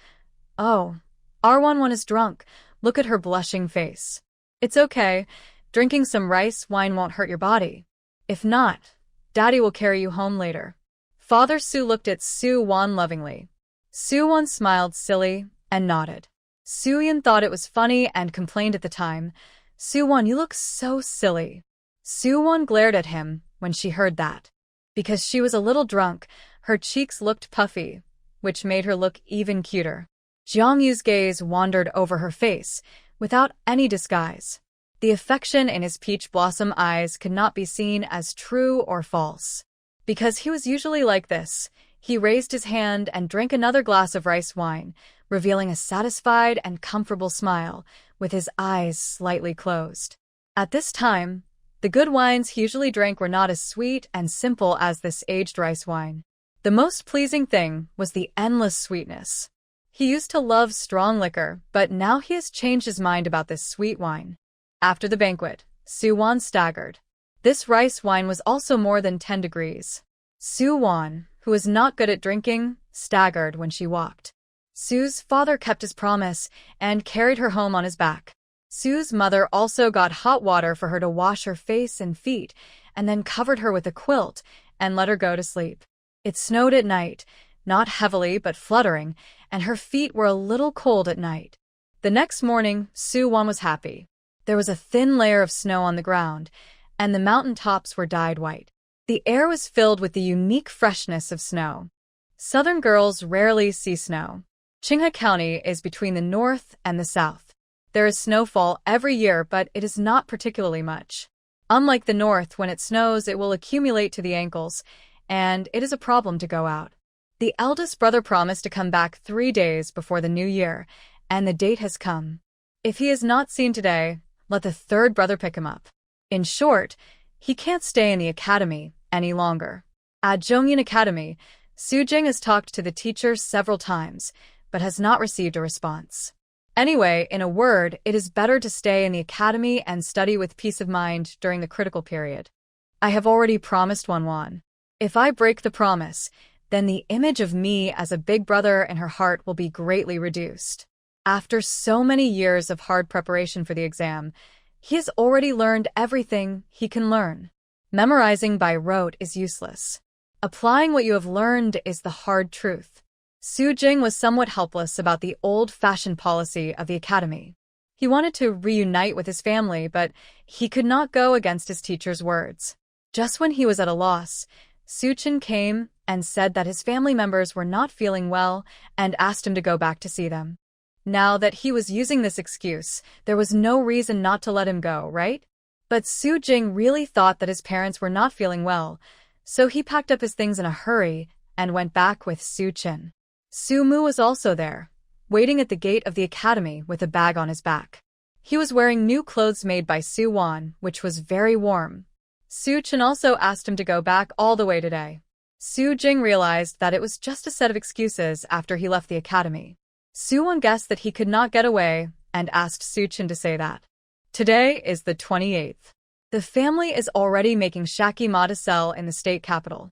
"Oh, R11 is drunk. Look at her blushing face. It's okay. Drinking some rice wine won't hurt your body. If not, Daddy will carry you home later." Father Su looked at Suwon lovingly. Suwon smiled silly and nodded. Suyin thought it was funny and complained at the time, "Suwon, you look so silly." Suwon glared at him when she heard that. Because she was a little drunk, her cheeks looked puffy, which made her look even cuter. Zhang Yu's gaze wandered over her face, without any disguise. The affection in his peach blossom eyes could not be seen as true or false. Because he was usually like this, he raised his hand and drank another glass of rice wine, revealing a satisfied and comfortable smile, with his eyes slightly closed. At this time, the good wines he usually drank were not as sweet and simple as this aged rice wine. The most pleasing thing was the endless sweetness. He used to love strong liquor, but now he has changed his mind about this sweet wine. After the banquet, Suwon staggered. This rice wine was also more than 10 degrees. Suwon, who was not good at drinking, staggered when she walked. Sue's father kept his promise and carried her home on his back. Sue's mother also got hot water for her to wash her face and feet, and then covered her with a quilt and let her go to sleep. It snowed at night, not heavily but fluttering, and her feet were a little cold at night. The next morning, Suwon was happy. There was a thin layer of snow on the ground, and the mountain tops were dyed white. The air was filled with the unique freshness of snow. Southern girls rarely see snow. Qinghe County is between the north and the south. There is snowfall every year, but it is not particularly much. Unlike the north, when it snows, it will accumulate to the ankles, and it is a problem to go out. The eldest brother promised to come back 3 days before the new year, and the date has come. If he is not seen today, let the third brother pick him up. In short, he can't stay in the academy any longer. At Zhongyan Academy, Su Jing has talked to the teacher several times, but has not received a response. Anyway, in a word, it is better to stay in the academy and study with peace of mind during the critical period. I have already promised Wanwan. If I break the promise, then the image of me as a big brother in her heart will be greatly reduced. After so many years of hard preparation for the exam, he has already learned everything he can learn. Memorizing by rote is useless. Applying what you have learned is the hard truth. Su Jing was somewhat helpless about the old-fashioned policy of the academy. He wanted to reunite with his family, but he could not go against his teacher's words. Just when he was at a loss, Su Chen came and said that his family members were not feeling well and asked him to go back to see them. Now that he was using this excuse, there was no reason not to let him go, right? But Su Jing really thought that his parents were not feeling well, so he packed up his things in a hurry and went back with Su Chen. Su Mu was also there, waiting at the gate of the academy with a bag on his back. He was wearing new clothes made by Su Wan, which was very warm. Su Chen also asked him to go back all the way today. Su Jing realized that it was just a set of excuses after he left the academy. Su Wan guessed that he could not get away and asked Su Chen to say that. Today is the 28th. The family is already making shaki ma to sell in the state capital.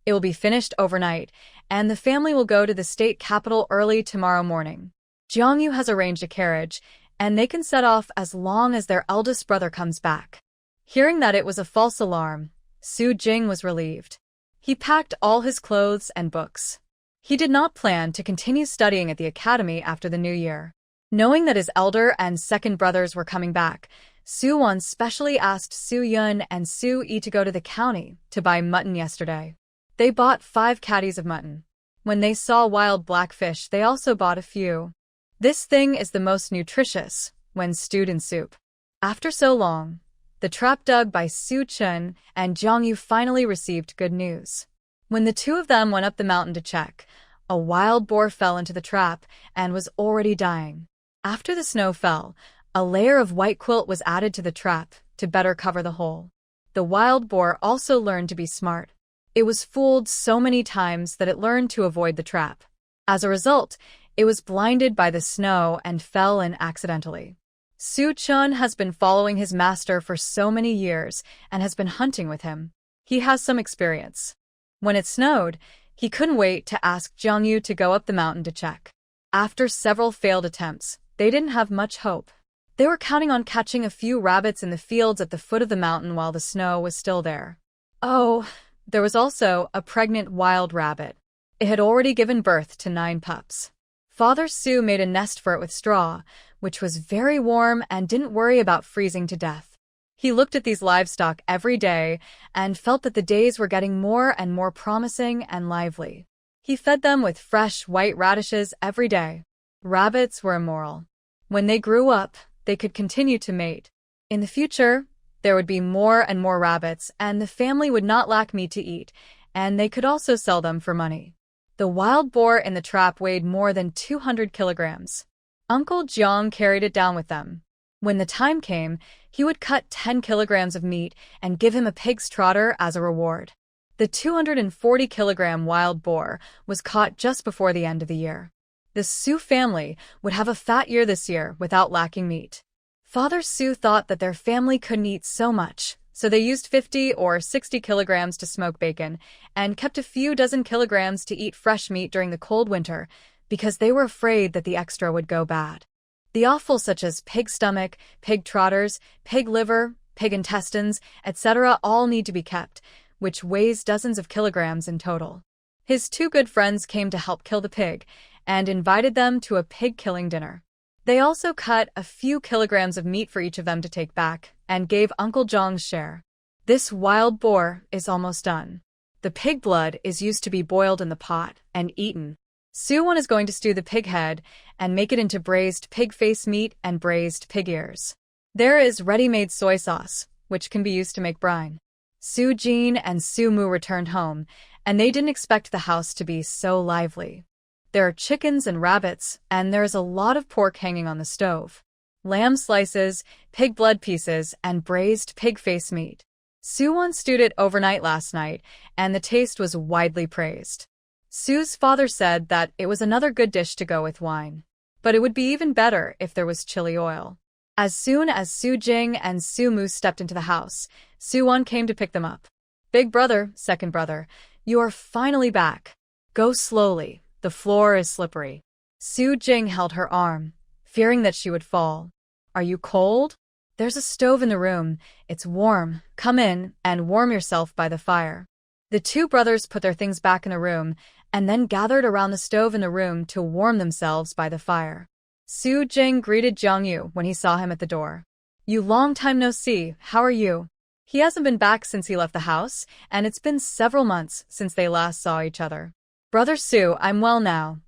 It will be finished overnight, and the family will go to the state capital early tomorrow morning. Jiangyu has arranged a carriage, and they can set off as long as their eldest brother comes back. Hearing that it was a false alarm, Su Jing was relieved. He packed all his clothes and books. He did not plan to continue studying at the academy after the new year. Knowing that his elder and second brothers were coming back, Su Wan specially asked Su Yun and Su Yi to go to the county to buy mutton yesterday. They bought 5 caddies of mutton. When they saw wild blackfish, they also bought a few. This thing is the most nutritious when stewed in soup. After so long, the trap dug by Su Chen and Jiang Yu finally received good news. When the two of them went up the mountain to check, a wild boar fell into the trap and was already dying. After the snow fell, a layer of white quilt was added to the trap to better cover the hole. The wild boar also learned to be smart. It was fooled so many times that it learned to avoid the trap. As a result, it was blinded by the snow and fell in accidentally. Su Chen has been following his master for so many years and has been hunting with him. He has some experience. When it snowed, he couldn't wait to ask Jiang Yu to go up the mountain to check. After several failed attempts, they didn't have much hope. They were counting on catching a few rabbits in the fields at the foot of the mountain while the snow was still there. Oh, there was also a pregnant wild rabbit. It had already given birth to 9 pups. Father Su made a nest for it with straw, which was very warm and didn't worry about freezing to death. He looked at these livestock every day and felt that the days were getting more and more promising and lively. He fed them with fresh white radishes every day. Rabbits were immoral. When they grew up, they could continue to mate. In the future, there would be more and more rabbits, and the family would not lack meat to eat, and they could also sell them for money. The wild boar in the trap weighed more than 200 kilograms. Uncle Jiang carried it down with them. When the time came, he would cut 10 kilograms of meat and give him a pig's trotter as a reward. The 240-kilogram wild boar was caught just before the end of the year. The Su family would have a fat year this year without lacking meat. Father Su thought that their family couldn't eat so much, so they used 50 or 60 kilograms to smoke bacon and kept a few dozen kilograms to eat fresh meat during the cold winter because they were afraid that the extra would go bad. The offal such as pig stomach, pig trotters, pig liver, pig intestines, etc. all need to be kept, which weighs dozens of kilograms in total. His 2 good friends came to help kill the pig and invited them to a pig-killing dinner. They also cut a few kilograms of meat for each of them to take back and gave Uncle Zhang's share. This wild boar is almost done. The pig blood is used to be boiled in the pot and eaten. Su-won is going to stew the pig head and make it into braised pig face meat and braised pig ears. There is ready-made soy sauce, which can be used to make brine. Su Jin and Su Mu returned home, and they didn't expect the house to be so lively. There are chickens and rabbits, and there is a lot of pork hanging on the stove. Lamb slices, pig blood pieces, and braised pig face meat. Su-won stewed it overnight last night, and the taste was widely praised. Su's father said that it was another good dish to go with wine. But it would be even better if there was chili oil. As soon as Su Jing and Su Mu stepped into the house, Su-won came to pick them up. Big brother, second brother, you are finally back. Go slowly. The floor is slippery. Su Jing held her arm, fearing that she would fall. Are you cold? There's a stove in the room. It's warm. Come in and warm yourself by the fire. The 2 brothers put their things back in the room and then gathered around the stove in the room to warm themselves by the fire. Su Jing greeted Jiang Yu when he saw him at the door. You long time no see, how are you? He hasn't been back since he left the house, and it's been several months since they last saw each other. Brother Su, I'm well now.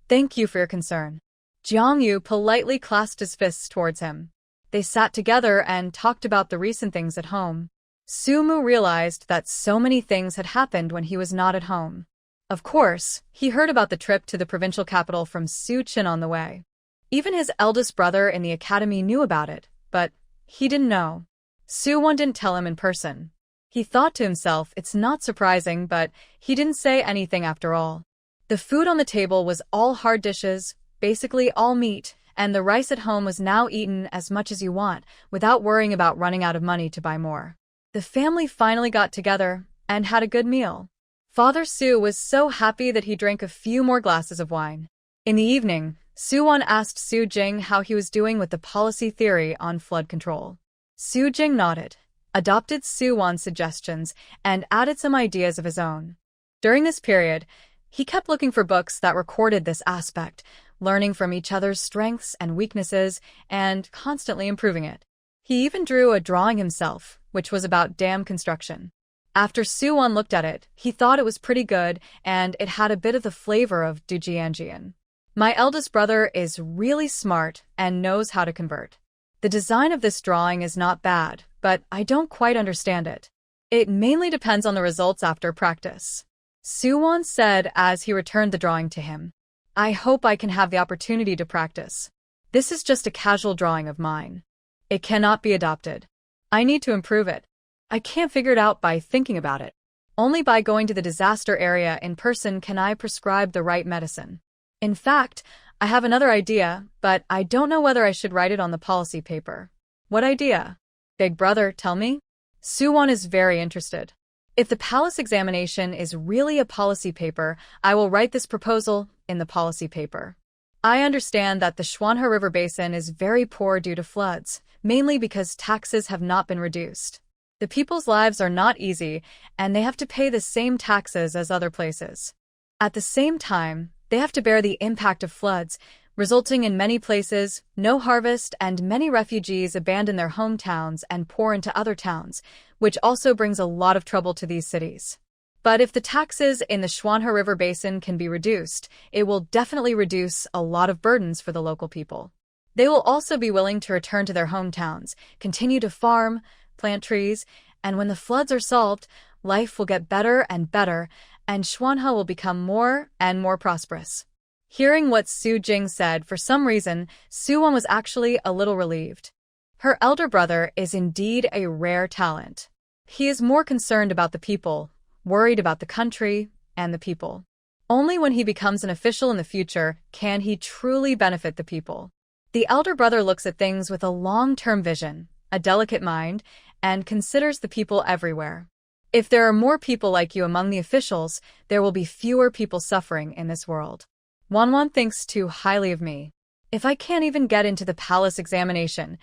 Thank you for your concern. Jiangyu politely clasped his fists towards him. They sat together and talked about the recent things at home. Sumu realized that so many things had happened when he was not at home. Of course, he heard about the trip to the provincial capital from Su Qin on the way. Even his eldest brother in the academy knew about it, but he didn't know. Suwon didn't tell him in person. He thought to himself it's not surprising, but he didn't say anything after all. The food on the table was all hard dishes, basically all meat, and the rice at home was now eaten as much as you want, without worrying about running out of money to buy more. The family finally got together and had a good meal. Father Su was so happy that he drank a few more glasses of wine. In the evening, Suwon asked Su Jing how he was doing with the policy theory on flood control. Su Jing nodded, adopted Suwon's suggestions, and added some ideas of his own. During this period, he kept looking for books that recorded this aspect, learning from each other's strengths and weaknesses, and constantly improving it. He even drew a drawing himself, which was about dam construction. After Suwon looked at it, he thought it was pretty good, and it had a bit of the flavor of Dujianjian. My eldest brother is really smart and knows how to convert. The design of this drawing is not bad, but I don't quite understand it. It mainly depends on the results after practice. Suwon said as he returned the drawing to him. I hope I can have the opportunity to practice. This is just a casual drawing of mine. It cannot be adopted. I need to improve it. I can't figure it out by thinking about it. Only by going to the disaster area in person can I prescribe the right medicine. In fact, I have another idea, but I don't know whether I should write it on the policy paper. What idea? Big brother, tell me? Suwon is very interested. If the palace examination is really a policy paper, I will write this proposal in the policy paper. I understand that the Shuanhe River Basin is very poor due to floods, mainly because taxes have not been reduced. The people's lives are not easy, and they have to pay the same taxes as other places. At the same time, they have to bear the impact of floods, resulting in many places no harvest and many refugees abandon their hometowns and pour into other towns, which also brings a lot of trouble to these cities. But if the taxes in the Shuanhe River Basin can be reduced, it will definitely reduce a lot of burdens for the local people. They will also be willing to return to their hometowns, continue to farm, plant trees, and when the floods are solved, life will get better, and Shuanhe will become more and more prosperous. Hearing what Su Jing said, for some reason, Suwon was actually a little relieved. Her elder brother is indeed a rare talent. He is more concerned about the people, worried about the country and the people. Only when he becomes an official in the future can he truly benefit the people. The elder brother looks at things with a long-term vision, a delicate mind, and considers the people everywhere. If there are more people like you among the officials, there will be fewer people suffering in this world. Wanwan thinks too highly of me. If I can't even get into the palace examination,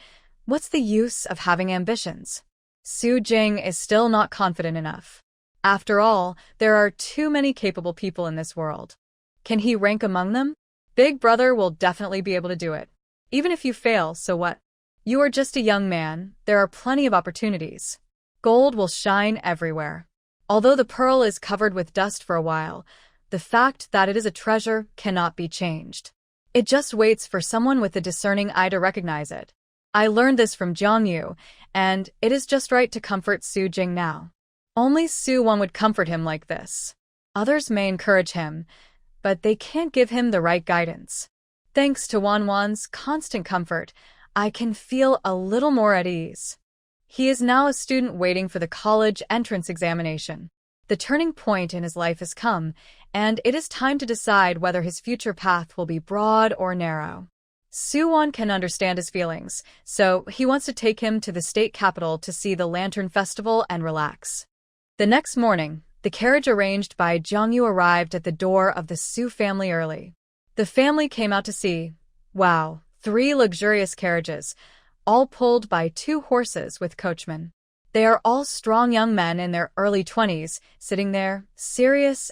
what's the use of having ambitions? Su Jing is still not confident enough. After all, there are too many capable people in this world. Can he rank among them? Big brother will definitely be able to do it. Even if you fail, so what? You are just a young man, there are plenty of opportunities. Gold will shine everywhere. Although the pearl is covered with dust for a while, the fact that it is a treasure cannot be changed. It just waits for someone with a discerning eye to recognize it. I learned this from Jiangyu, and it is just right to comfort Su Jing now. Only Suwon would comfort him like this. Others may encourage him, but they can't give him the right guidance. Thanks to Wanwan's constant comfort, I can feel a little more at ease. He is now a student waiting for the college entrance examination. The turning point in his life has come, and it is time to decide whether his future path will be broad or narrow. Suwon can understand his feelings, so he wants to take him to the state capital to see the Lantern Festival and relax. The next morning, the carriage arranged by Jiangyu arrived at the door of the Su family early. The family came out to see, wow, 3 luxurious carriages, all pulled by 2 horses with coachmen. They are all strong young men in their early 20s, sitting there, serious.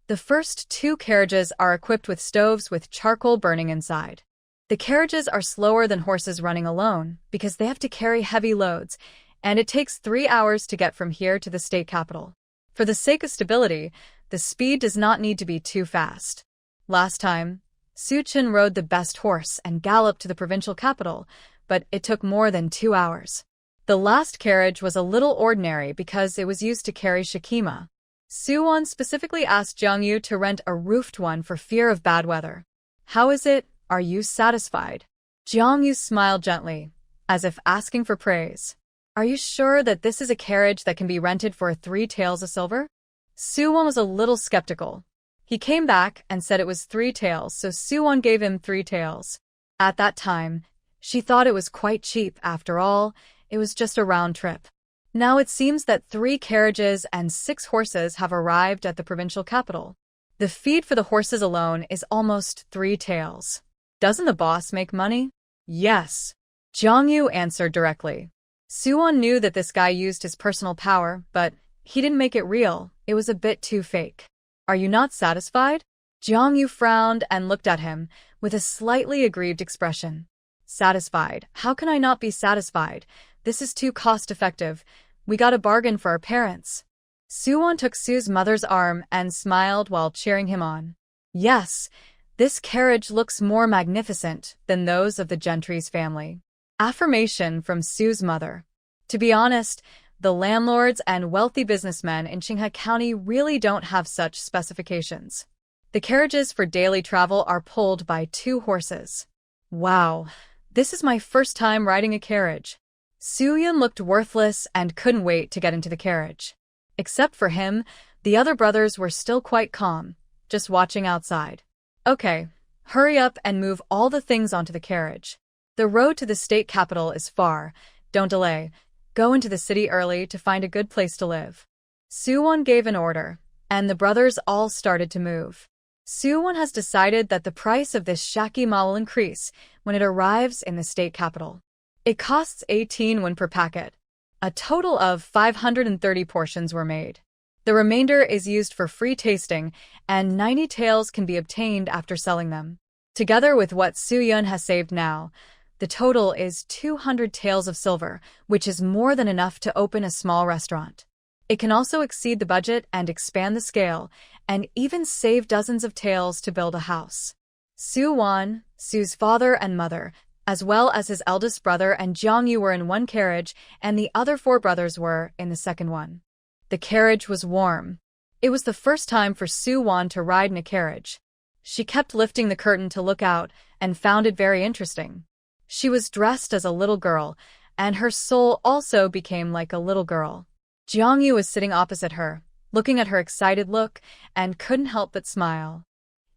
The first 2 carriages are equipped with stoves with charcoal burning inside. The carriages are slower than horses running alone because they have to carry heavy loads, and it takes 3 hours to get from here to the state capital. For the sake of stability, the speed does not need to be too fast. Last time, Su Chen rode the best horse and galloped to the provincial capital, but it took more than 2 hours. The last carriage was a little ordinary because it was used to carry Shikima. Su-won specifically asked Jiang Yu to rent a roofed one for fear of bad weather. "How is it? Are you satisfied?" Jiang Yu smiled gently, as if asking for praise. "Are you sure that this is a carriage that can be rented for 3 taels of silver?" Su-won was a little skeptical. He came back and said it was 3 taels, so Su-won gave him 3 taels. At that time, she thought it was quite cheap. After all, it was just a round trip. Now it seems that 3 carriages and 6 horses have arrived at the provincial capital. The feed for the horses alone is almost 3 taels. Doesn't the boss make money? Yes. Jiang Yu answered directly. Su-won knew that this guy used his personal power, but he didn't make it real. It was a bit too fake. "Are you not satisfied?" Jiang Yu frowned and looked at him with a slightly aggrieved expression. "Satisfied? How can I not be satisfied? This is too cost-effective. We got a bargain for our parents." Su-won took Su's mother's arm and smiled while cheering him on. "Yes, this carriage looks more magnificent than those of the gentry's family." Affirmation from Su's mother. To be honest, the landlords and wealthy businessmen in Qinghe County really don't have such specifications. The carriages for daily travel are pulled by 2 horses. Wow, this is my first time riding a carriage. Su-yun looked worthless and couldn't wait to get into the carriage. Except for him, the other brothers were still quite calm, just watching outside. "Okay, hurry up and move all the things onto the carriage. The road to the state capital is far. Don't delay. Go into the city early to find a good place to live." Su-won gave an order, and the brothers all started to move. Su-won has decided that the price of this shakima will increase when it arrives in the state capital. It costs 18 won per packet. A total of 530 portions were made. The remainder is used for free tasting, and 90 taels can be obtained after selling them. Together with what Su-yun has saved now, the total is 200 taels of silver, which is more than enough to open a small restaurant. It can also exceed the budget and expand the scale, and even save dozens of taels to build a house. Su-won, Su's father and mother, as well as his eldest brother and Jiang Yu were in one carriage, and the other 4 brothers were in the second one. The carriage was warm. It was the first time for Su-won to ride in a carriage. She kept lifting the curtain to look out and found it very interesting. She was dressed as a little girl, and her soul also became like a little girl. Jiang Yu was sitting opposite her, looking at her excited look, and couldn't help but smile.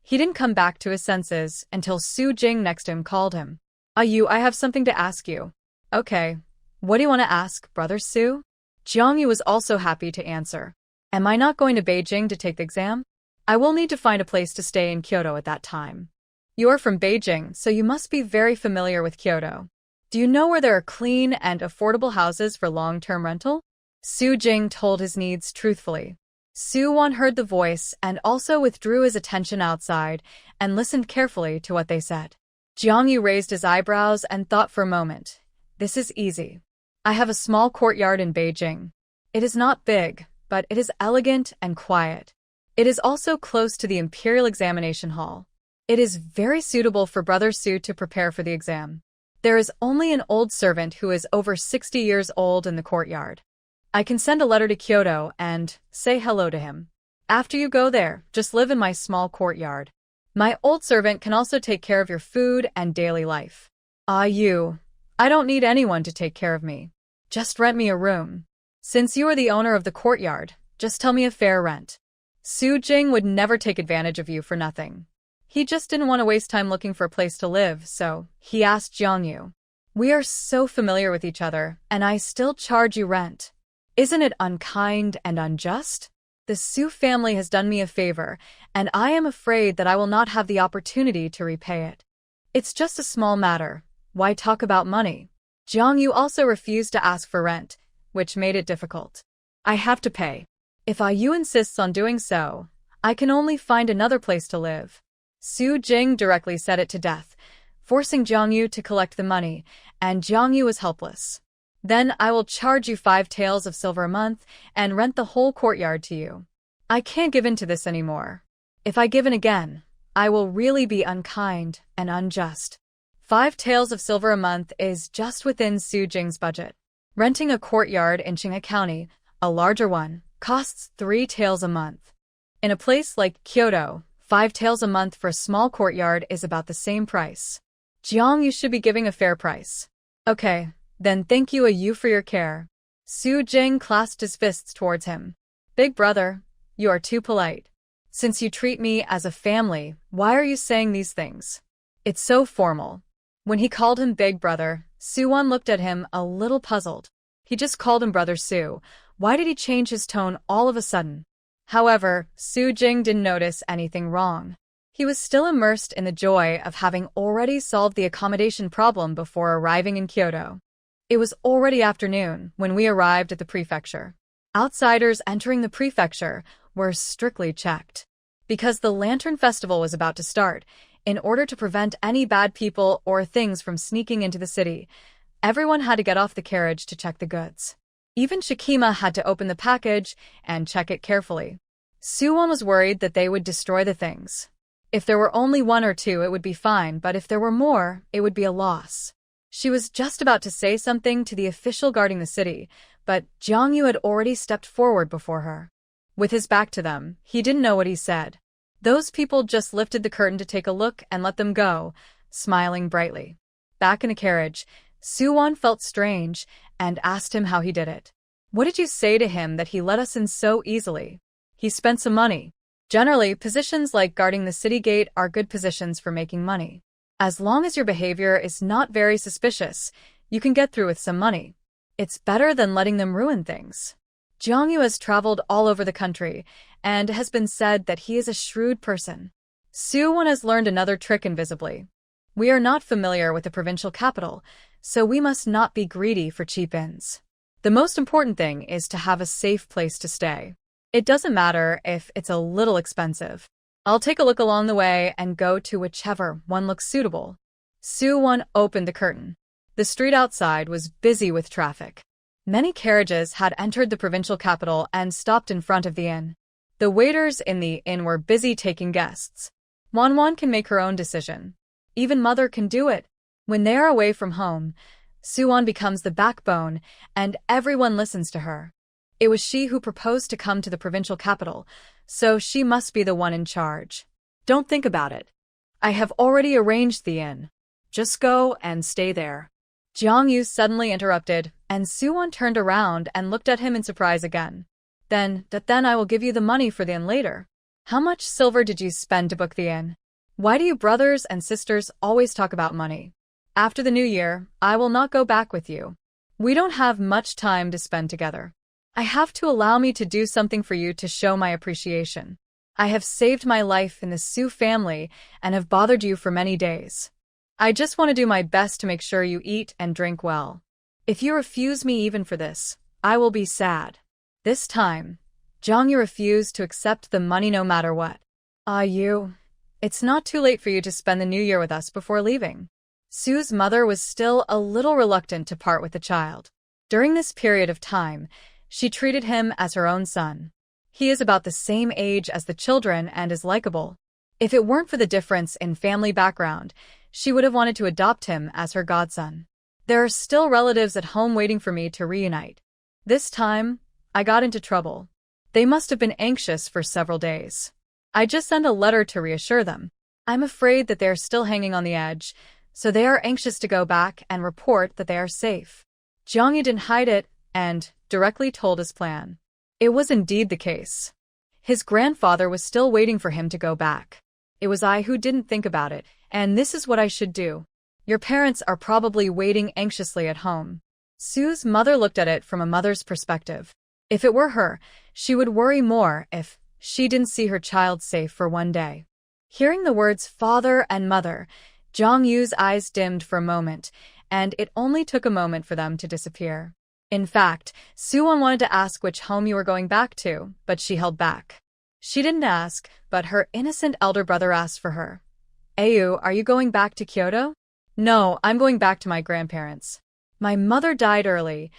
He didn't come back to his senses until Su Jing next to him called him. "Yu, I have something to ask you." "Okay. What do you want to ask, Brother Su?" Jiang Yu was also happy to answer. "Am I not going to Beijing to take the exam? I will need to find a place to stay in Kyoto at that time. You are from Beijing, so you must be very familiar with Kyoto. Do you know where there are clean and affordable houses for long-term rental?" Su Jing told his needs truthfully. Su-won heard the voice and also withdrew his attention outside and listened carefully to what they said. Jiang Yu raised his eyebrows and thought for a moment. "This is easy. I have a small courtyard in Beijing. It is not big, but it is elegant and quiet. It is also close to the Imperial Examination Hall. It is very suitable for Brother Su to prepare for the exam. There is only an old servant who is over 60 years old in the courtyard. I can send a letter to Kyoto and say hello to him. After you go there, just live in my small courtyard. My old servant can also take care of your food and daily life." "Yu, I don't need anyone to take care of me. Just rent me a room. Since you are the owner of the courtyard, just tell me a fair rent." Su Jing would never take advantage of you for nothing. He just didn't want to waste time looking for a place to live, so he asked Jiang Yu. "We are so familiar with each other, and I still charge you rent. Isn't it unkind and unjust? The Su family has done me a favor, and I am afraid that I will not have the opportunity to repay it. It's just a small matter. Why talk about money?" Jiang Yu also refused to ask for rent, which made it difficult. "I have to pay. If Yu insists on doing so, I can only find another place to live." Su Jing directly said it to death, forcing Jiang Yu to collect the money, and Jiang Yu was helpless. "Then I will charge you 5 taels of silver a month and rent the whole courtyard to you. I can't give in to this anymore. If I give in again, I will really be unkind and unjust. 5 taels of silver a month is just within Su Jing's budget. Renting a courtyard in Qinghe County, a larger one, costs 3 taels a month. In a place like Kyoto, 5 taels a month for a small courtyard is about the same price. Jiang, you should be giving a fair price. Okay, then thank you for your care. Su Jing clasped his fists towards him. Big brother, you are too polite. Since you treat me as a family, why are you saying these things? It's so formal. When he called him big brother, Su-won looked at him a little puzzled. He just called him brother Su. Why did he change his tone all of a sudden? However, Su Jing didn't notice anything wrong. He was still immersed in the joy of having already solved the accommodation problem before arriving in Kyoto. It was already afternoon when we arrived at the prefecture. Outsiders entering the prefecture were strictly checked. Because the Lantern Festival was about to start, in order to prevent any bad people or things from sneaking into the city, everyone had to get off the carriage to check the goods. Even Shikima had to open the package and check it carefully. Su-won was worried that they would destroy the things. If there were only 1 or 2, it would be fine, but if there were more, it would be a loss. She was just about to say something to the official guarding the city, but Jiang Yu had already stepped forward before her. With his back to them, he didn't know what he said. Those people just lifted the curtain to take a look and let them go, smiling brightly. Back in the carriage, Su-won felt strange and asked him how he did it. What did you say to him that he let us in so easily? He spent some money. Generally, positions like guarding the city gate are good positions for making money. As long as your behavior is not very suspicious, you can get through with some money. It's better than letting them ruin things. Jiang Yu has traveled all over the country, and has been said that he is a shrewd person. Su-won has learned another trick invisibly. We are not familiar with the provincial capital, so we must not be greedy for cheap inns. The most important thing is to have a safe place to stay. It doesn't matter if it's a little expensive. I'll take a look along the way and go to whichever one looks suitable. Su-won opened the curtain. The street outside was busy with traffic. Many carriages had entered the provincial capital and stopped in front of the inn. The waiters in the inn were busy taking guests. Wan can make her own decision. Even mother can do it. When they are away from home, Su-won becomes the backbone, and everyone listens to her. It was she who proposed to come to the provincial capital, so she must be the one in charge. Don't think about it. I have already arranged the inn. Just go and stay there. Jiang Yu suddenly interrupted, and Su-won turned around and looked at him in surprise again. Then I will give you the money for the inn later. How much silver did you spend to book the inn? Why do you brothers and sisters always talk about money? After the new year, I will not go back with you. We don't have much time to spend together. I have to allow me to do something for you to show my appreciation. I have saved my life in the Su family and have bothered you for many days. I just want to do my best to make sure you eat and drink well. If you refuse me even for this, I will be sad. This time, Jiang Yu refused to accept the money no matter what. It's not too late for you to spend the new year with us before leaving. Su's mother was still a little reluctant to part with the child. During this period of time, she treated him as her own son. He is about the same age as the children and is likable. If it weren't for the difference in family background, she would have wanted to adopt him as her godson. There are still relatives at home waiting for me to reunite. This time, I got into trouble. They must have been anxious for several days. I just sent a letter to reassure them. I'm afraid that they are still hanging on the edge, so they are anxious to go back and report that they are safe. Jiang Yu didn't hide it and directly told his plan. It was indeed the case. His grandfather was still waiting for him to go back. It was I who didn't think about it, and this is what I should do. Your parents are probably waiting anxiously at home. Su's mother looked at it from a mother's perspective. If it were her, she would worry more if she didn't see her child safe for one day. Hearing the words father and mother, Jiang Yu's eyes dimmed for a moment, and it only took a moment for them to disappear. In fact, Su-won wanted to ask which home you were going back to, but she held back. She didn't ask, but her innocent elder brother asked for her. Ayu, are you going back to Kyoto? No, I'm going back to my grandparents. My mother died early,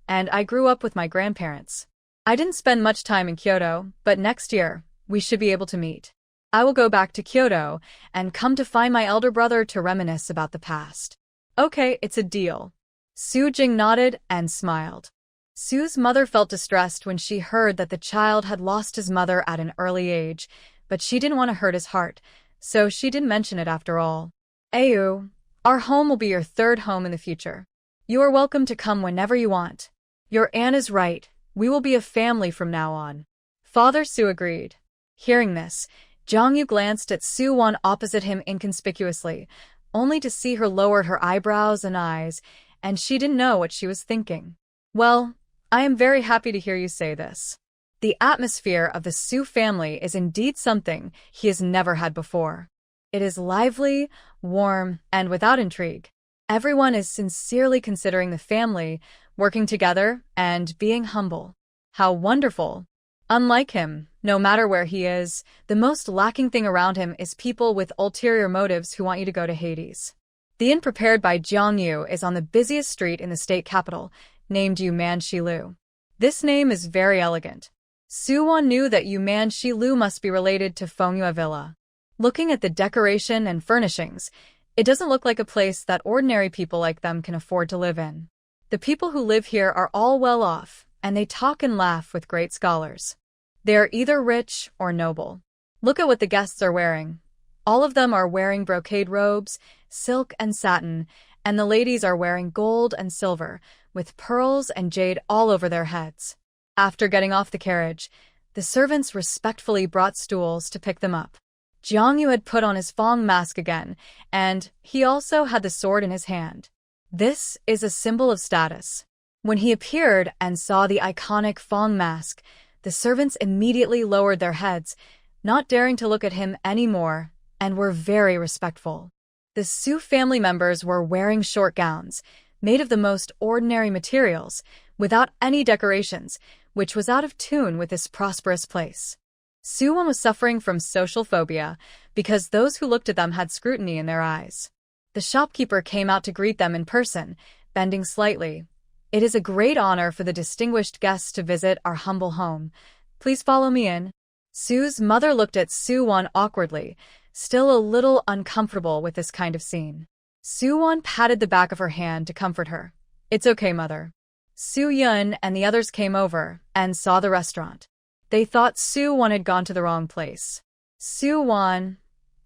and I grew up with my grandparents. I didn't spend much time in Kyoto, but next year, we should be able to meet. I will go back to Kyoto and come to find my elder brother to reminisce about the past. Okay, it's a deal. Su Jing nodded and smiled. Su's mother felt distressed when she heard that the child had lost his mother at an early age, but she didn't want to hurt his heart, so she didn't mention it after all. Ayu, our home will be your third home in the future. You are welcome to come whenever you want. Your aunt is right, we will be a family from now on. Father Su agreed. Hearing this, Jiang Yu glanced at Su Wan opposite him inconspicuously, only to see her lower her eyebrows and eyes, and she didn't know what she was thinking. Well, I am very happy to hear you say this. The atmosphere of the Su family is indeed something he has never had before. It is lively, warm, and without intrigue. Everyone is sincerely considering the family, working together, and being humble. How wonderful! Unlike him, no matter where he is, the most lacking thing around him is people with ulterior motives who want you to go to Hades. The inn prepared by Jiang Yu is on the busiest street in the state capital, named Yuman Shilu. This name is very elegant. Su Wan knew that Yuman Shilu must be related to Fengyue Villa. Looking at the decoration and furnishings, it doesn't look like a place that ordinary people like them can afford to live in. The people who live here are all well off, and they talk and laugh with great scholars. They are either rich or noble. Look at what the guests are wearing. All of them are wearing brocade robes, silk and satin, and the ladies are wearing gold and silver, with pearls and jade all over their heads. After getting off the carriage, the servants respectfully brought stools to pick them up. Jiang Yu had put on his Fong mask again, and he also had the sword in his hand. This is a symbol of status. When he appeared and saw the iconic Fong mask, the servants immediately lowered their heads, not daring to look at him anymore, and were very respectful. The Su family members were wearing short gowns, made of the most ordinary materials, without any decorations, which was out of tune with this prosperous place. Su Wan was suffering from social phobia because those who looked at them had scrutiny in their eyes. The shopkeeper came out to greet them in person, bending slightly. It is a great honor for the distinguished guests to visit our humble home. Please follow me in. Su's mother looked at Su Wan awkwardly, still a little uncomfortable with this kind of scene. Su Wan patted the back of her hand to comfort her. It's okay, mother. Su Yun and the others came over and saw the restaurant. They thought Su Wan had gone to the wrong place. Su Wan,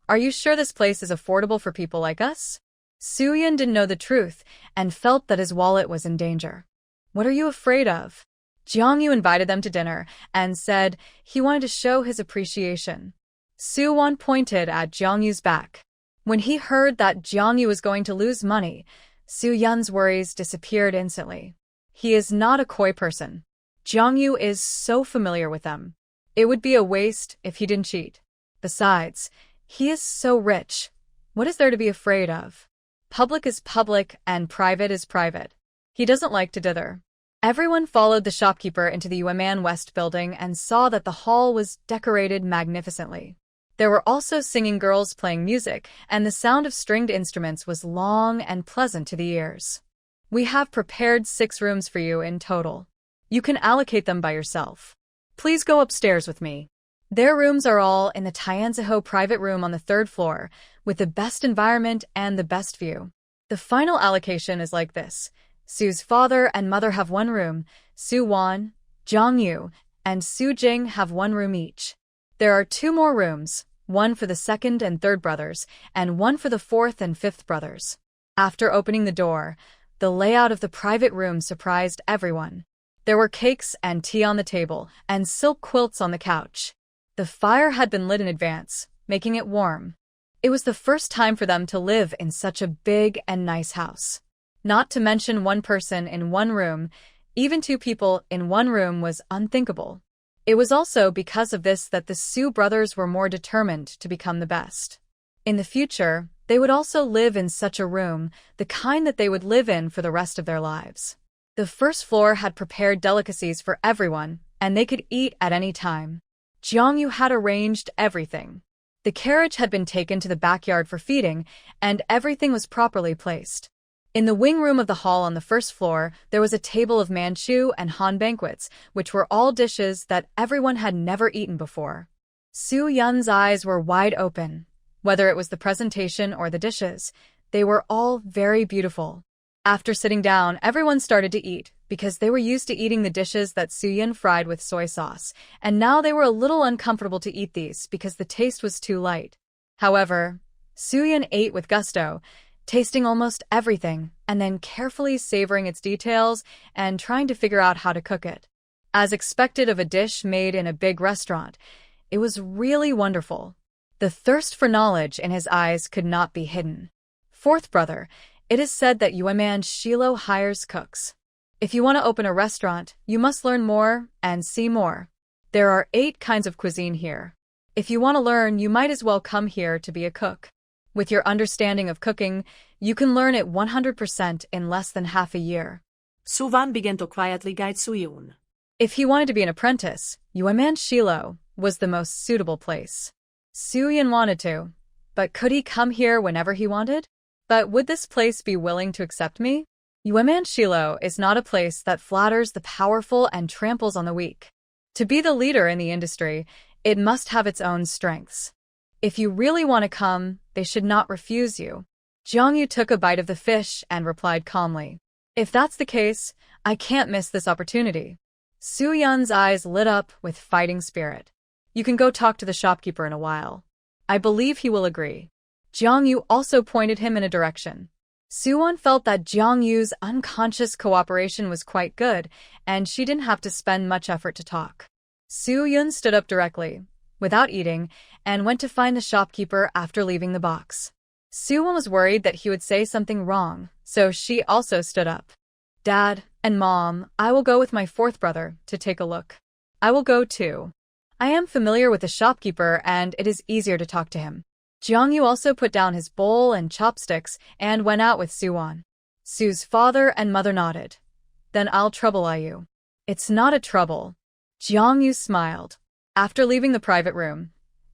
are you sure this place is affordable for people like us? Su Yun didn't know the truth and felt that his wallet was in danger. What are you afraid of? Jiang Yu invited them to dinner and said he wanted to show his appreciation. Su Wan pointed at Jiang Yu's back. When he heard that Jiang Yu was going to lose money, Su Yun's worries disappeared instantly. He is not a coy person. Jiang Yu is so familiar with them. It would be a waste if he didn't cheat. Besides, he is so rich. What is there to be afraid of? Public is public and private is private. He doesn't like to dither. Everyone followed the shopkeeper into the Yueman West building and saw that the hall was decorated magnificently. There were also singing girls playing music, and the sound of stringed instruments was long and pleasant to the ears. We have prepared 6 rooms for you in total. You can allocate them by yourself. Please go upstairs with me. Their rooms are all in the Tianziho private room on the 3rd floor, with the best environment and the best view. The final allocation is like this. Su's father and mother have 1 room, Su Wan, Jiang Yu, and Su Jing have 1 room each. There are 2 more rooms, one for the 2nd and 3rd brothers, and one for the 4th and 5th brothers. After opening the door, the layout of the private room surprised everyone. There were cakes and tea on the table, and silk quilts on the couch. The fire had been lit in advance, making it warm. It was the first time for them to live in such a big and nice house. Not to mention 1 person in 1 room, even 2 people in 1 room was unthinkable. It was also because of this that the Su brothers were more determined to become the best. In the future, they would also live in such a room, the kind that they would live in for the rest of their lives. The 1st floor had prepared delicacies for everyone, and they could eat at any time. Jiang Yu had arranged everything. The carriage had been taken to the backyard for feeding, and everything was properly placed. In the wing room of the hall on the 1st floor, there was a table of Manchu and Han banquets, which were all dishes that everyone had never eaten before. Su Yun's eyes were wide open. Whether it was the presentation or the dishes, they were all very beautiful. After sitting down, everyone started to eat, because they were used to eating the dishes that Su Yun fried with soy sauce, and now they were a little uncomfortable to eat these because the taste was too light. However, Su Yun ate with gusto, tasting almost everything, and then carefully savoring its details and trying to figure out how to cook it. As expected of a dish made in a big restaurant, it was really wonderful. The thirst for knowledge in his eyes could not be hidden. Fourth brother, it is said that Yueman Shilo hires cooks. If you want to open a restaurant, you must learn more and see more. There are 8 kinds of cuisine here. If you want to learn, you might as well come here to be a cook. With your understanding of cooking, you can learn it 100% in less than half a year. Suwan began to quietly guide Suyun. If he wanted to be an apprentice, Yueman Shilo was the most suitable place. Suyun wanted to, but could he come here whenever he wanted? But would this place be willing to accept me? Yueman Shilo is not a place that flatters the powerful and tramples on the weak. To be the leader in the industry, it must have its own strengths. If you really want to come, they should not refuse you. Jiang Yu took a bite of the fish and replied calmly. If that's the case, I can't miss this opportunity. Su Yun's eyes lit up with fighting spirit. You can go talk to the shopkeeper in a while. I believe he will agree. Jiang Yu also pointed him in a direction. Suwon felt that Jiang Yu's unconscious cooperation was quite good, and she didn't have to spend much effort to talk. Su Yun stood up directly, without eating, and went to find the shopkeeper after leaving the box. Suwon was worried that he would say something wrong, so she also stood up. Dad and Mom, I will go with my fourth brother to take a look. I will go too. I am familiar with the shopkeeper and it is easier to talk to him. Jiang Yu also put down his bowl and chopsticks and went out with Suwon. Su's father and mother nodded. Then I'll trouble you. It's not a trouble. Jiang Yu smiled. After leaving the private room,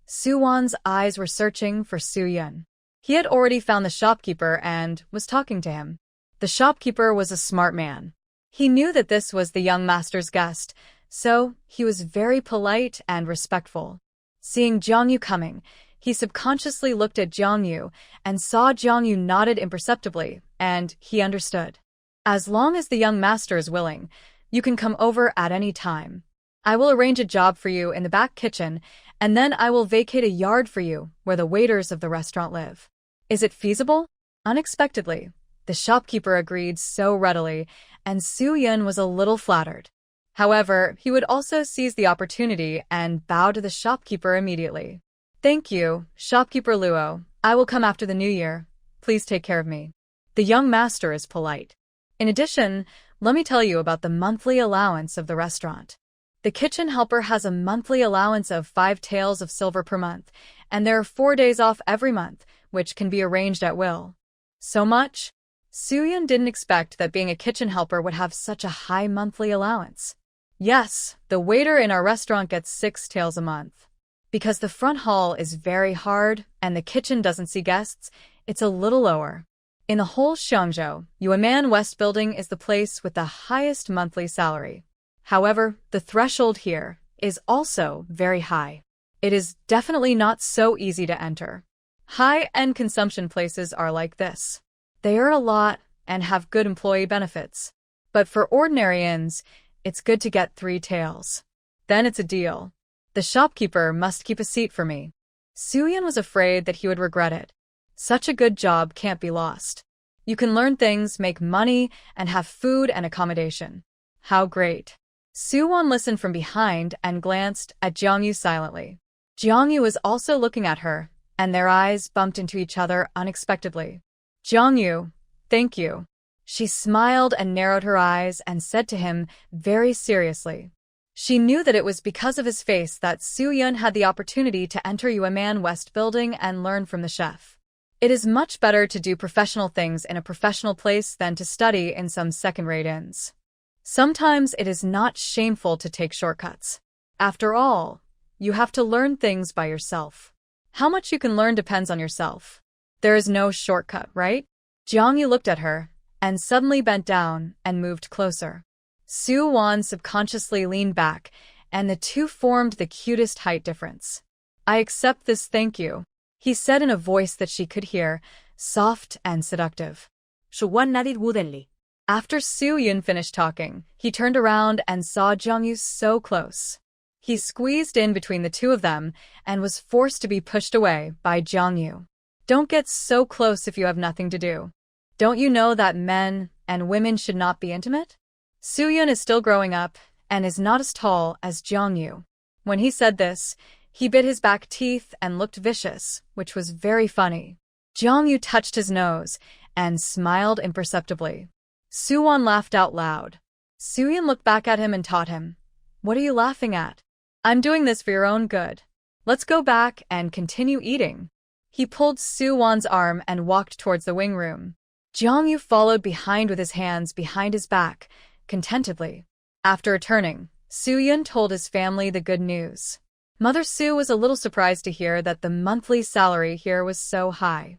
Suwon's eyes were searching for Su Yun. He had already found the shopkeeper and was talking to him. The shopkeeper was a smart man. He knew that this was the young master's guest, so he was very polite and respectful. Seeing Jiang Yu coming, he subconsciously looked at Jiang Yu and saw Jiang Yu nodded imperceptibly, and he understood. As long as the young master is willing, you can come over at any time. I will arrange a job for you in the back kitchen, and then I will vacate a yard for you where the waiters of the restaurant live. Is it feasible? Unexpectedly, the shopkeeper agreed so readily, and Su Yun was a little flattered. However, he would also seize the opportunity and bow to the shopkeeper immediately. Thank you, Shopkeeper Luo. I will come after the new year. Please take care of me. The young master is polite. In addition, let me tell you about the monthly allowance of the restaurant. The kitchen helper has a monthly allowance of 5 taels of silver per month, and there are 4 days off every month, which can be arranged at will. So much? Suyun didn't expect that being a kitchen helper would have such a high monthly allowance. Yes, the waiter in our restaurant gets 6 taels a month. Because the front hall is very hard and the kitchen doesn't see guests, it's a little lower. In the whole Xiangzhou, Yueman West Building is the place with the highest monthly salary. However, the threshold here is also very high. It is definitely not so easy to enter. High-end consumption places are like this. They earn a lot and have good employee benefits. But for ordinary inns, it's good to get 3 taels. Then it's a deal. The shopkeeper must keep a seat for me. Suyun was afraid that he would regret it. Such a good job can't be lost. You can learn things, make money, and have food and accommodation. How great. Suwon listened from behind and glanced at Jiang Yu silently. Jiang Yu was also looking at her, and their eyes bumped into each other unexpectedly. Jiang Yu, thank you. She smiled and narrowed her eyes and said to him very seriously. She knew that it was because of his face that Suyun had the opportunity to enter Yueman West Building and learn from the chef. It is much better to do professional things in a professional place than to study in some second-rate inns. Sometimes it is not shameful to take shortcuts. After all, you have to learn things by yourself. How much you can learn depends on yourself. There is no shortcut, right? Jiang Yu looked at her, and suddenly bent down and moved closer. Su Wan subconsciously leaned back, and the two formed the cutest height difference. I accept this, thank you, he said in a voice that she could hear, soft and seductive. Soo-won nodded woodenly. After Soo-yun finished talking, he turned around and saw Jung-yu so close. He squeezed in between the two of them and was forced to be pushed away by Jung-yu. Don't get so close if you have nothing to do. Don't you know that men and women should not be intimate? Soo-yun is still growing up and is not as tall as Jung-yu. When he said this, he bit his back teeth and looked vicious, which was very funny. Jung-yu touched his nose and smiled imperceptibly. Soo-won laughed out loud. Soo-yun looked back at him and taught him, "What are you laughing at? I'm doing this for your own good. Let's go back and continue eating." He pulled Soo-won's arm and walked towards the wing room. Jung-yu followed behind with his hands behind his back, contentedly. After returning, Soo-yun told his family the good news. Mother Soo was a little surprised to hear that the monthly salary here was so high.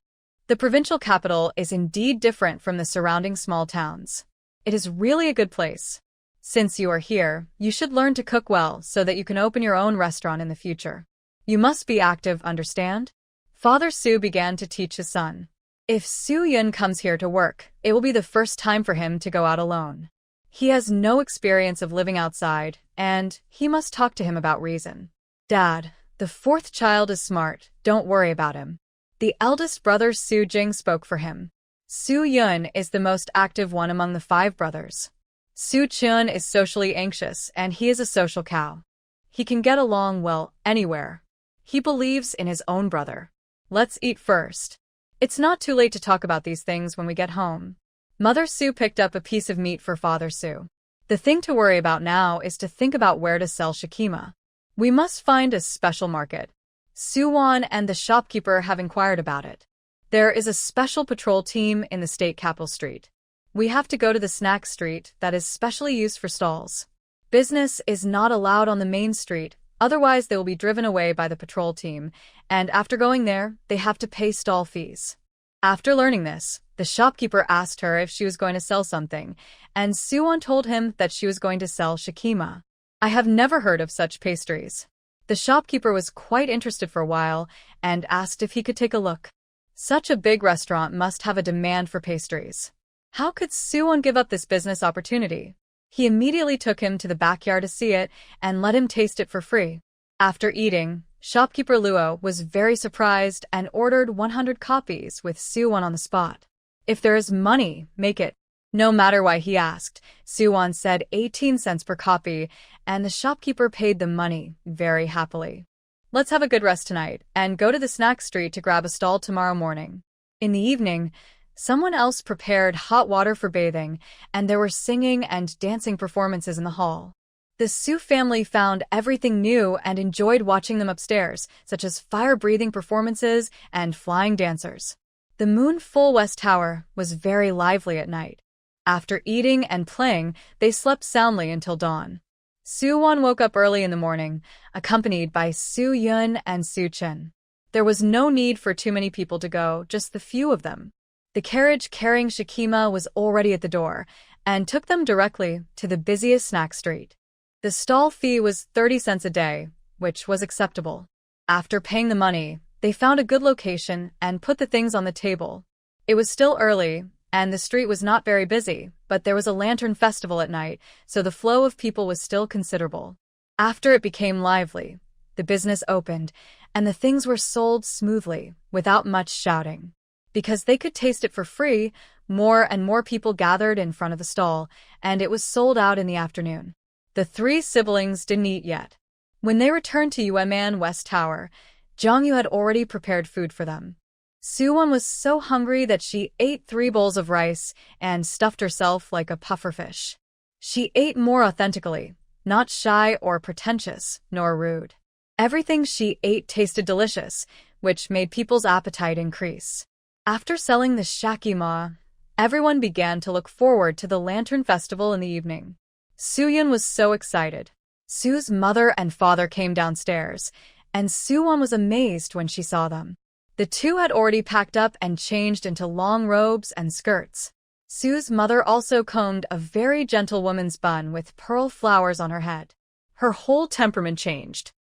The provincial capital is indeed different from the surrounding small towns. It is really a good place. Since you are here, you should learn to cook well so that you can open your own restaurant in the future. You must be active, understand? Father Soo began to teach his son. If Soo-yun comes here to work, it will be the first time for him to go out alone. He has no experience of living outside, and he must talk to him about reason. Dad, the fourth child is smart, don't worry about him. The eldest brother Soo-jing spoke for him. Soo-yun is the most active one among the 5 brothers. Soo-chun is socially anxious and he is a social cow. He can get along well anywhere. He believes in his own brother. Let's eat first. It's not too late to talk about these things when we get home. Mother Soo picked up a piece of meat for Father Soo. The thing to worry about now is to think about where to sell shikima. We must find a special market. Soo-won and the shopkeeper have inquired about it. There is a special patrol team in the state capital street. We have to go to the snack street that is specially used for stalls. Business is not allowed on the main street, otherwise they will be driven away by the patrol team, and after going there, they have to pay stall fees. After learning this, the shopkeeper asked her if she was going to sell something, and Soo-won told him that she was going to sell shikima. I have never heard of such pastries. The shopkeeper was quite interested for a while and asked if he could take a look. Such a big restaurant must have a demand for pastries. How could Soo-won give up this business opportunity? He immediately took him to the backyard to see it and let him taste it for free. After eating, shopkeeper Luo was very surprised and ordered 100 copies with Soo-won on the spot. If there is money, make it. No matter why he asked, Soo-won said 18 cents per copy, and the shopkeeper paid the money very happily. Let's have a good rest tonight and go to the snack street to grab a stall tomorrow morning. In the evening, someone else prepared hot water for bathing, and there were singing and dancing performances in the hall. The Soo family found everything new and enjoyed watching them upstairs, such as fire-breathing performances and flying dancers. The Moon-full West Tower was very lively at night. After eating and playing, they slept soundly until dawn. Soo-won woke up early in the morning, accompanied by Soo-yun and Soo-chun. There was no need for too many people to go, just the few of them. The carriage carrying shikima was already at the door, and took them directly to the busiest snack street. The stall fee was 30 cents a day, which was acceptable. After paying the money, they found a good location and put the things on the table. It was still early, and the street was not very busy, but there was a lantern festival at night, so the flow of people was still considerable. After it became lively, the business opened, and the things were sold smoothly, without much shouting. Because they could taste it for free, more and more people gathered in front of the stall, and it was sold out in the afternoon. The 3 siblings didn't eat yet. When they returned to Yueman West Tower, Jung-yu had already prepared food for them. Soo-won was so hungry that she ate 3 bowls of rice and stuffed herself like a pufferfish. She ate more authentically, not shy or pretentious, nor rude. Everything she ate tasted delicious, which made people's appetite increase. After selling the shakima, everyone began to look forward to the lantern festival in the evening. Soo-yun was so excited. Soo's mother and father came downstairs, and Soo-won was amazed when she saw them. The 2 had already packed up and changed into long robes and skirts. Soo's mother also combed a very gentle woman's bun with pearl flowers on her head. Her whole temperament changed.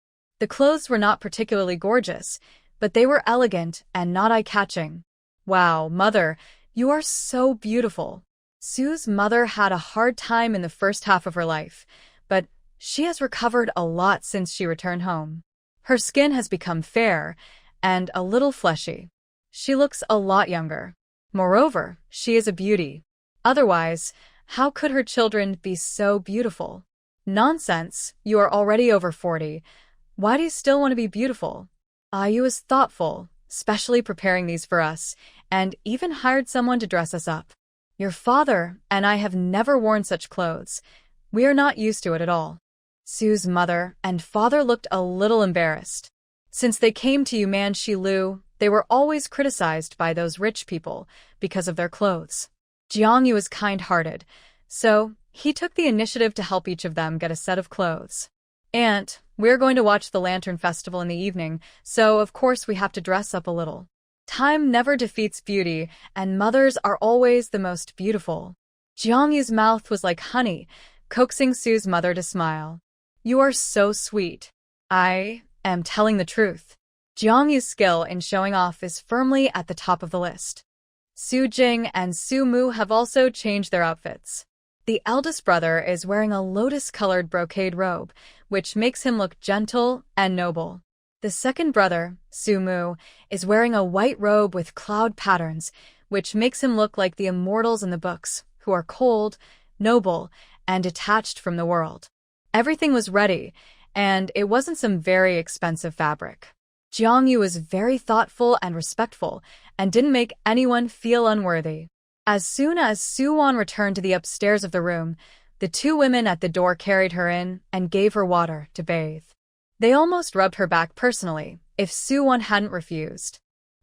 The clothes were not particularly gorgeous, but they were elegant and not eye-catching. Wow, mother, you are so beautiful. Sue's mother had a hard time in the first half of her life, but she has recovered a lot since she returned home. Her skin has become fair and a little fleshy. She looks a lot younger. Moreover, she is a beauty. Otherwise, how could her children be so beautiful? Nonsense, you are already over 40. Why do you still want to be beautiful? Ayu is thoughtful, specially preparing these for us, and even hired someone to dress us up. Your father and I have never worn such clothes. We are not used to it at all. Sue's mother and father looked a little embarrassed. Since they came to Yuman Shilu, they were always criticized by those rich people because of their clothes. Jiangyu is kind-hearted, so he took the initiative to help each of them get a set of clothes. Aunt, we're going to watch the Lantern Festival in the evening, so of course we have to dress up a little. Time never defeats beauty, and mothers are always the most beautiful. Jiangyu's mouth was like honey, coaxing Sue's mother to smile. You are so sweet. I am telling the truth. Jiangyu's skill in showing off is firmly at the top of the list. Su Jing and Su Mu have also changed their outfits. The eldest brother is wearing a lotus-colored brocade robe, which makes him look gentle and noble. The second brother, Su Mu, is wearing a white robe with cloud patterns, which makes him look like the immortals in the books, who are cold, noble, and detached from the world. Everything was ready, and it wasn't some very expensive fabric. Jiangyu was very thoughtful and respectful, and didn't make anyone feel unworthy. As soon as Su-won returned to the upstairs of the room, the two women at the door carried her in and gave her water to bathe. They almost rubbed her back personally, if Su-won hadn't refused.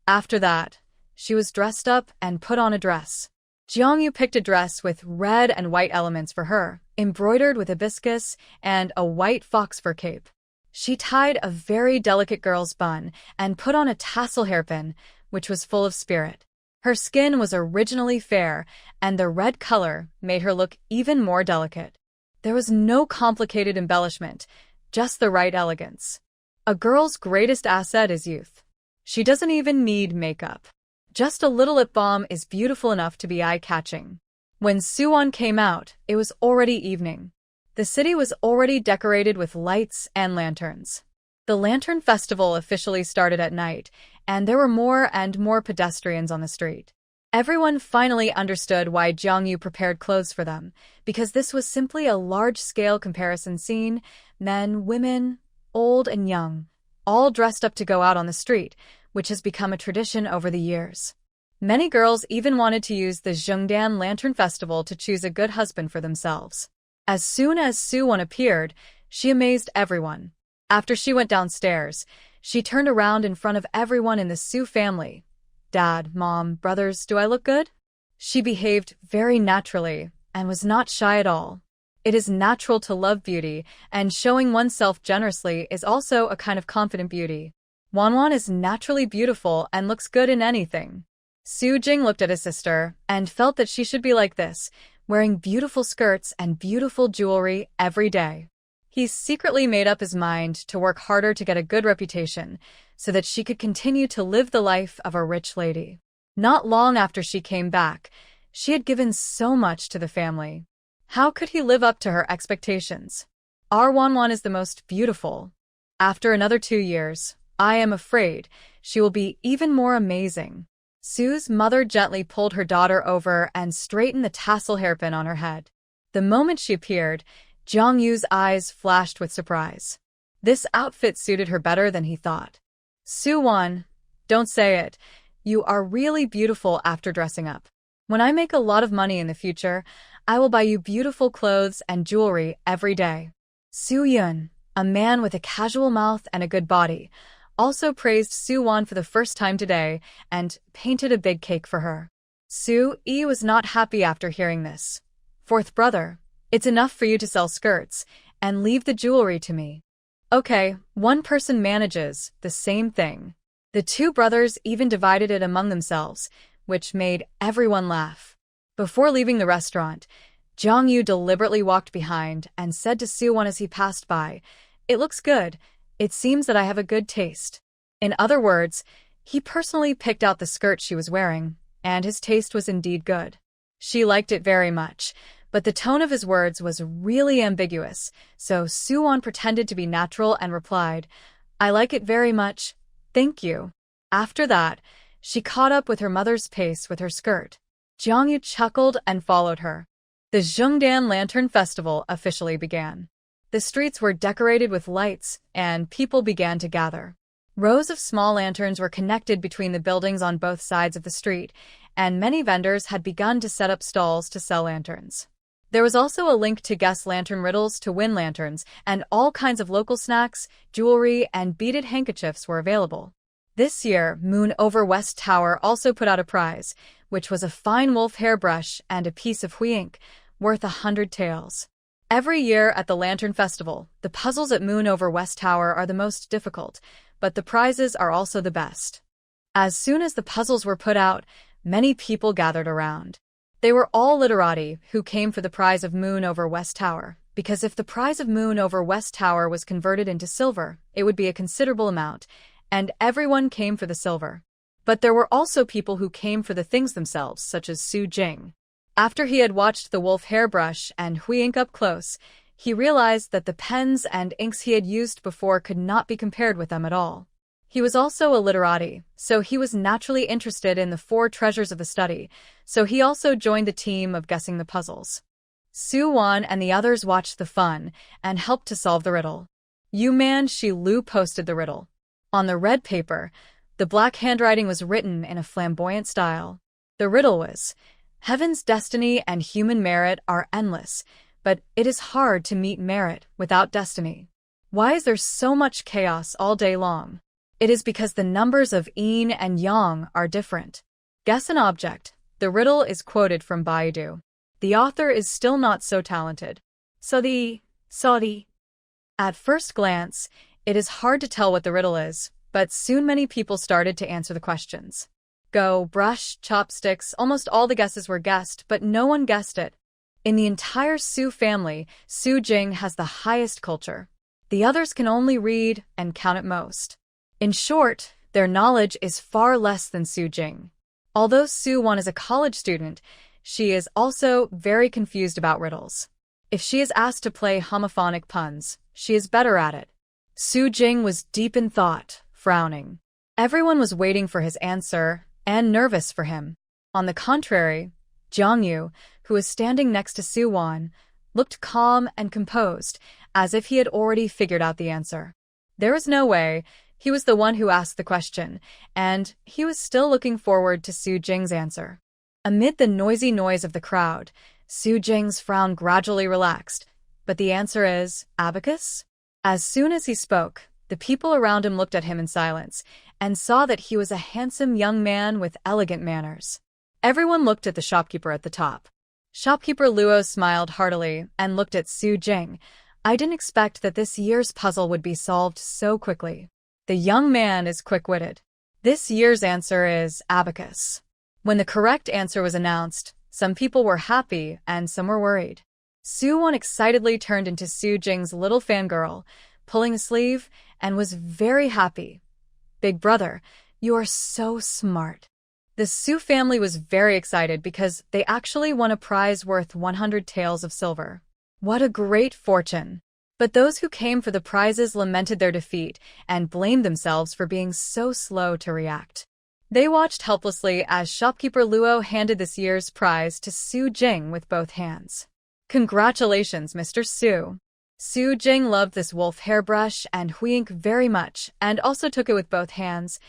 After that, she was dressed up and put on a dress. Jiangyu picked a dress with red and white elements for her, embroidered with hibiscus and a white fox fur cape. She tied a very delicate girl's bun and put on a tassel hairpin, which was full of spirit. Her skin was originally fair, and the red color made her look even more delicate. There was no complicated embellishment, just the right elegance. A girl's greatest asset is youth. She doesn't even need makeup. Just a little lip balm is beautiful enough to be eye-catching. When Su-won came out, it was already evening. The city was already decorated with lights and lanterns. The Lantern Festival officially started at night, and there were more and more pedestrians on the street. Everyone finally understood why Jiangyu prepared clothes for them, because this was simply a large-scale comparison scene, men, women, old and young, all dressed up to go out on the street, which has become a tradition over the years. Many girls even wanted to use the Zhengdan Lantern Festival to choose a good husband for themselves. As soon as Su-won appeared, she amazed everyone. After she went downstairs, she turned around in front of everyone in the Su family. Dad, Mom, brothers, do I look good? She behaved very naturally and was not shy at all. It is natural to love beauty, and showing oneself generously is also a kind of confident beauty. Wanwan is naturally beautiful and looks good in anything. Su Jing looked at his sister and felt that she should be like this, wearing beautiful skirts and beautiful jewelry every day. He secretly made up his mind to work harder to get a good reputation so that she could continue to live the life of a rich lady. Not long after she came back, she had given so much to the family. How could he live up to her expectations? Our Wanwan is the most beautiful. After another 2 years, I am afraid she will be even more amazing. Sue's mother gently pulled her daughter over and straightened the tassel hairpin on her head. The moment she appeared, Jiangyu's eyes flashed with surprise. This outfit suited her better than he thought. Su-won, don't say it. You are really beautiful after dressing up. When I make a lot of money in the future, I will buy you beautiful clothes and jewelry every day. Su-yun, a man with a casual mouth and a good body, also praised Su-won for the first time today and painted a big cake for her. Su-yi was not happy after hearing this. Fourth brother, it's enough for you to sell skirts and leave the jewelry to me. Okay, one person manages the same thing. The two brothers even divided it among themselves, which made everyone laugh. Before leaving the restaurant, Jiangyu deliberately walked behind and said to Su-won as he passed by, "It looks good. It seems that I have a good taste. In other words, he personally picked out the skirt she was wearing, and his taste was indeed good. She liked it very much, but the tone of his words was really ambiguous, so Suwon pretended to be natural and replied, I like it very much, thank you. After that, she caught up with her mother's pace with her skirt. Jiangyu chuckled and followed her. The Zhongdan Lantern Festival officially began. The streets were decorated with lights, and people began to gather. Rows of small lanterns were connected between the buildings on both sides of the street, and many vendors had begun to set up stalls to sell lanterns. There was also a link to guess lantern riddles to win lanterns, and all kinds of local snacks, jewelry, and beaded handkerchiefs were available. This year, Moon over West Tower also put out a prize, which was a fine wolf hairbrush and a piece of hui ink, worth 100 taels. Every year at the Lantern Festival, the puzzles at Moon over West Tower are the most difficult, but the prizes are also the best. As soon as the puzzles were put out, many people gathered around. They were all literati who came for the prize of Moon over West Tower, because if the prize of Moon over West Tower was converted into silver, it would be a considerable amount, and everyone came for the silver. But there were also people who came for the things themselves, such as Su Jing. After he had watched the wolf hairbrush and hui ink up close, he realized that the pens and inks he had used before could not be compared with them at all. He was also a literati, so he was naturally interested in the 4 treasures of the study, so he also joined the team of guessing the puzzles. Suwon and the others watched the fun and helped to solve the riddle. Yuman Shi Lu posted the riddle. On the red paper, the black handwriting was written in a flamboyant style. The riddle was, Heaven's destiny and human merit are endless, but it is hard to meet merit without destiny. Why is there so much chaos all day long? It is because the numbers of yin and yang are different. Guess an object. The riddle is quoted from Baidu. The author is still not so talented. Saudi. At first glance, it is hard to tell what the riddle is, but soon many people started to answer the questions. Go, brush, chopsticks, almost all the guesses were guessed, but no one guessed it. In the entire Su family, Su Jing has the highest culture. The others can only read and count at most. In short, their knowledge is far less than Su Jing. Although Suwon is a college student, she is also very confused about riddles. If she is asked to play homophonic puns, she is better at it. Su Jing was deep in thought, frowning. Everyone was waiting for his answer and nervous for him. On the contrary, Jiangyu, who was standing next to Suwon, looked calm and composed, as if he had already figured out the answer. There was no way. He was the one who asked the question, and he was still looking forward to Su Jing's answer. Amid the noisy noise of the crowd, Su Jing's frown gradually relaxed. But the answer is, abacus? As soon as he spoke, the people around him looked at him in silence, and saw that he was a handsome young man with elegant manners. Everyone looked at the shopkeeper at the top. Shopkeeper Luo smiled heartily and looked at Su Jing. I didn't expect that this year's puzzle would be solved so quickly. The young man is quick-witted. This year's answer is abacus. When the correct answer was announced, some people were happy and some were worried. Suwon excitedly turned into Su Jing's little fangirl, pulling a sleeve, and was very happy. Big brother, you are so smart. The Su family was very excited because they actually won a prize worth 100 taels of silver. What a great fortune! But those who came for the prizes lamented their defeat and blamed themselves for being so slow to react. They watched helplessly as shopkeeper Luo handed this year's prize to Su Jing with both hands. Congratulations, Mr. Su. Su Jing loved this wolf hairbrush and hui ink very much and also took it with both hands.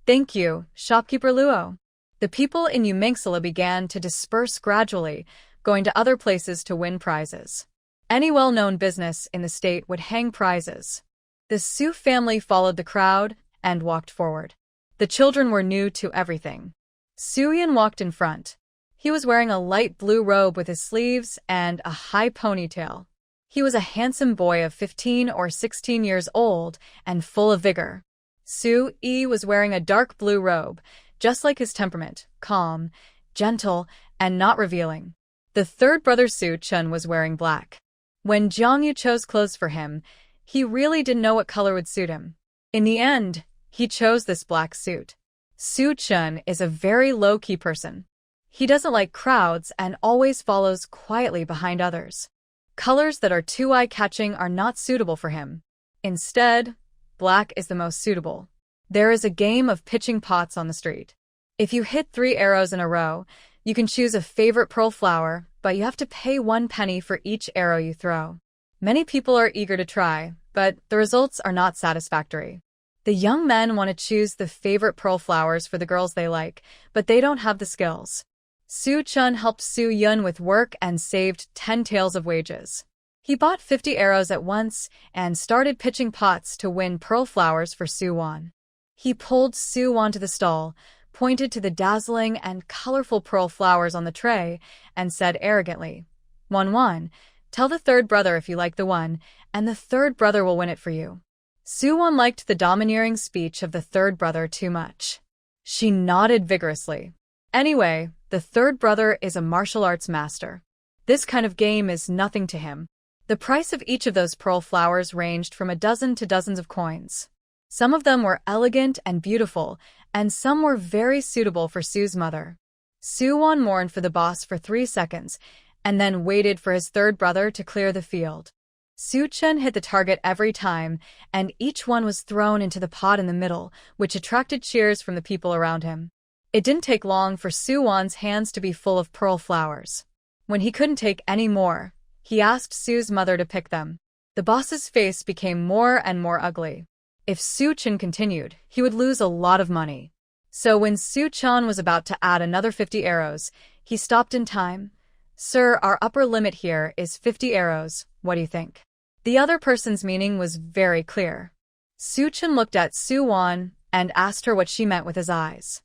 Thank you, shopkeeper Luo. The people in Yumengsala began to disperse gradually, going to other places to win prizes. Any well-known business in the state would hang prizes. The Su family followed the crowd and walked forward. The children were new to everything. Suyin walked in front. He was wearing a light blue robe with his sleeves and a high ponytail. He was a handsome boy of 15 or 16 years old and full of vigor. Su-yi was wearing a dark blue robe, just like his temperament, calm, gentle, and not revealing. The third brother Su-chun was wearing black. When Jiangyu chose clothes for him, He really didn't know what color would suit him. In the end, he chose this black suit. Soo-chun is a very low-key person. He doesn't like crowds and always follows quietly behind others. Colors that are too eye-catching are not suitable for him. Instead, black is the most suitable. There is a game of pitching pots on the street. If you hit 3 arrows in a row, you can choose a favorite pearl flower, but you have to pay 1 penny for each arrow you throw. Many people are eager to try, but the results are not satisfactory. The young men want to choose the favorite pearl flowers for the girls they like, but they don't have the skills. Soo-chun helped Soo-yun with work and saved 10 taels of wages. He bought 50 arrows at once and started pitching pots to win pearl flowers for Soo-won. He pulled Soo-won to the stall, pointed to the dazzling and colorful pearl flowers on the tray, and said arrogantly, "Won-won, tell the third brother if you like the one, and the third brother will win it for you." Soo-won liked the domineering speech of the third brother too much. She nodded vigorously. Anyway, the third brother is a martial arts master. This kind of game is nothing to him. The price of each of those pearl flowers ranged from a dozen to dozens of coins. Some of them were elegant and beautiful, and some were very suitable for Soo's mother. Soo-won mourned for the boss for 3 seconds, and then waited for his third brother to clear the field. Soo-chun hit the target every time, and each one was thrown into the pot in the middle, which attracted cheers from the people around him. It didn't take long for Soo-won's hands to be full of pearl flowers. When he couldn't take any more, he asked Soo's mother to pick them. The boss's face became more and more ugly. If Soo-chun continued, he would lose a lot of money. So when Soo-chun was about to add another 50 arrows, he stopped in time. "Sir, our upper limit here is 50 arrows. What do you think?" The other person's meaning was very clear. Soo-chun looked at Soo-won and asked her what she meant with his eyes.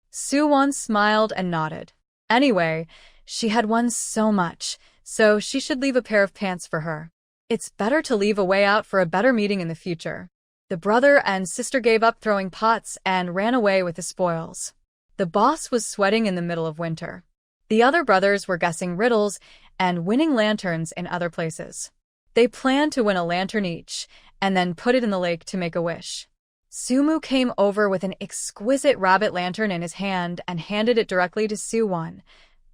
Soo-won smiled and nodded. Anyway, she had won so much, so she should leave a pair of pants for her. It's better to leave a way out for a better meeting in the future. The brother and sister gave up throwing pots and ran away with the spoils. The boss was sweating in the middle of winter. The other brothers were guessing riddles and winning lanterns in other places. They planned to win a lantern each, and then put it in the lake to make a wish. Sumu came over with an exquisite rabbit lantern in his hand and handed it directly to Soo-won.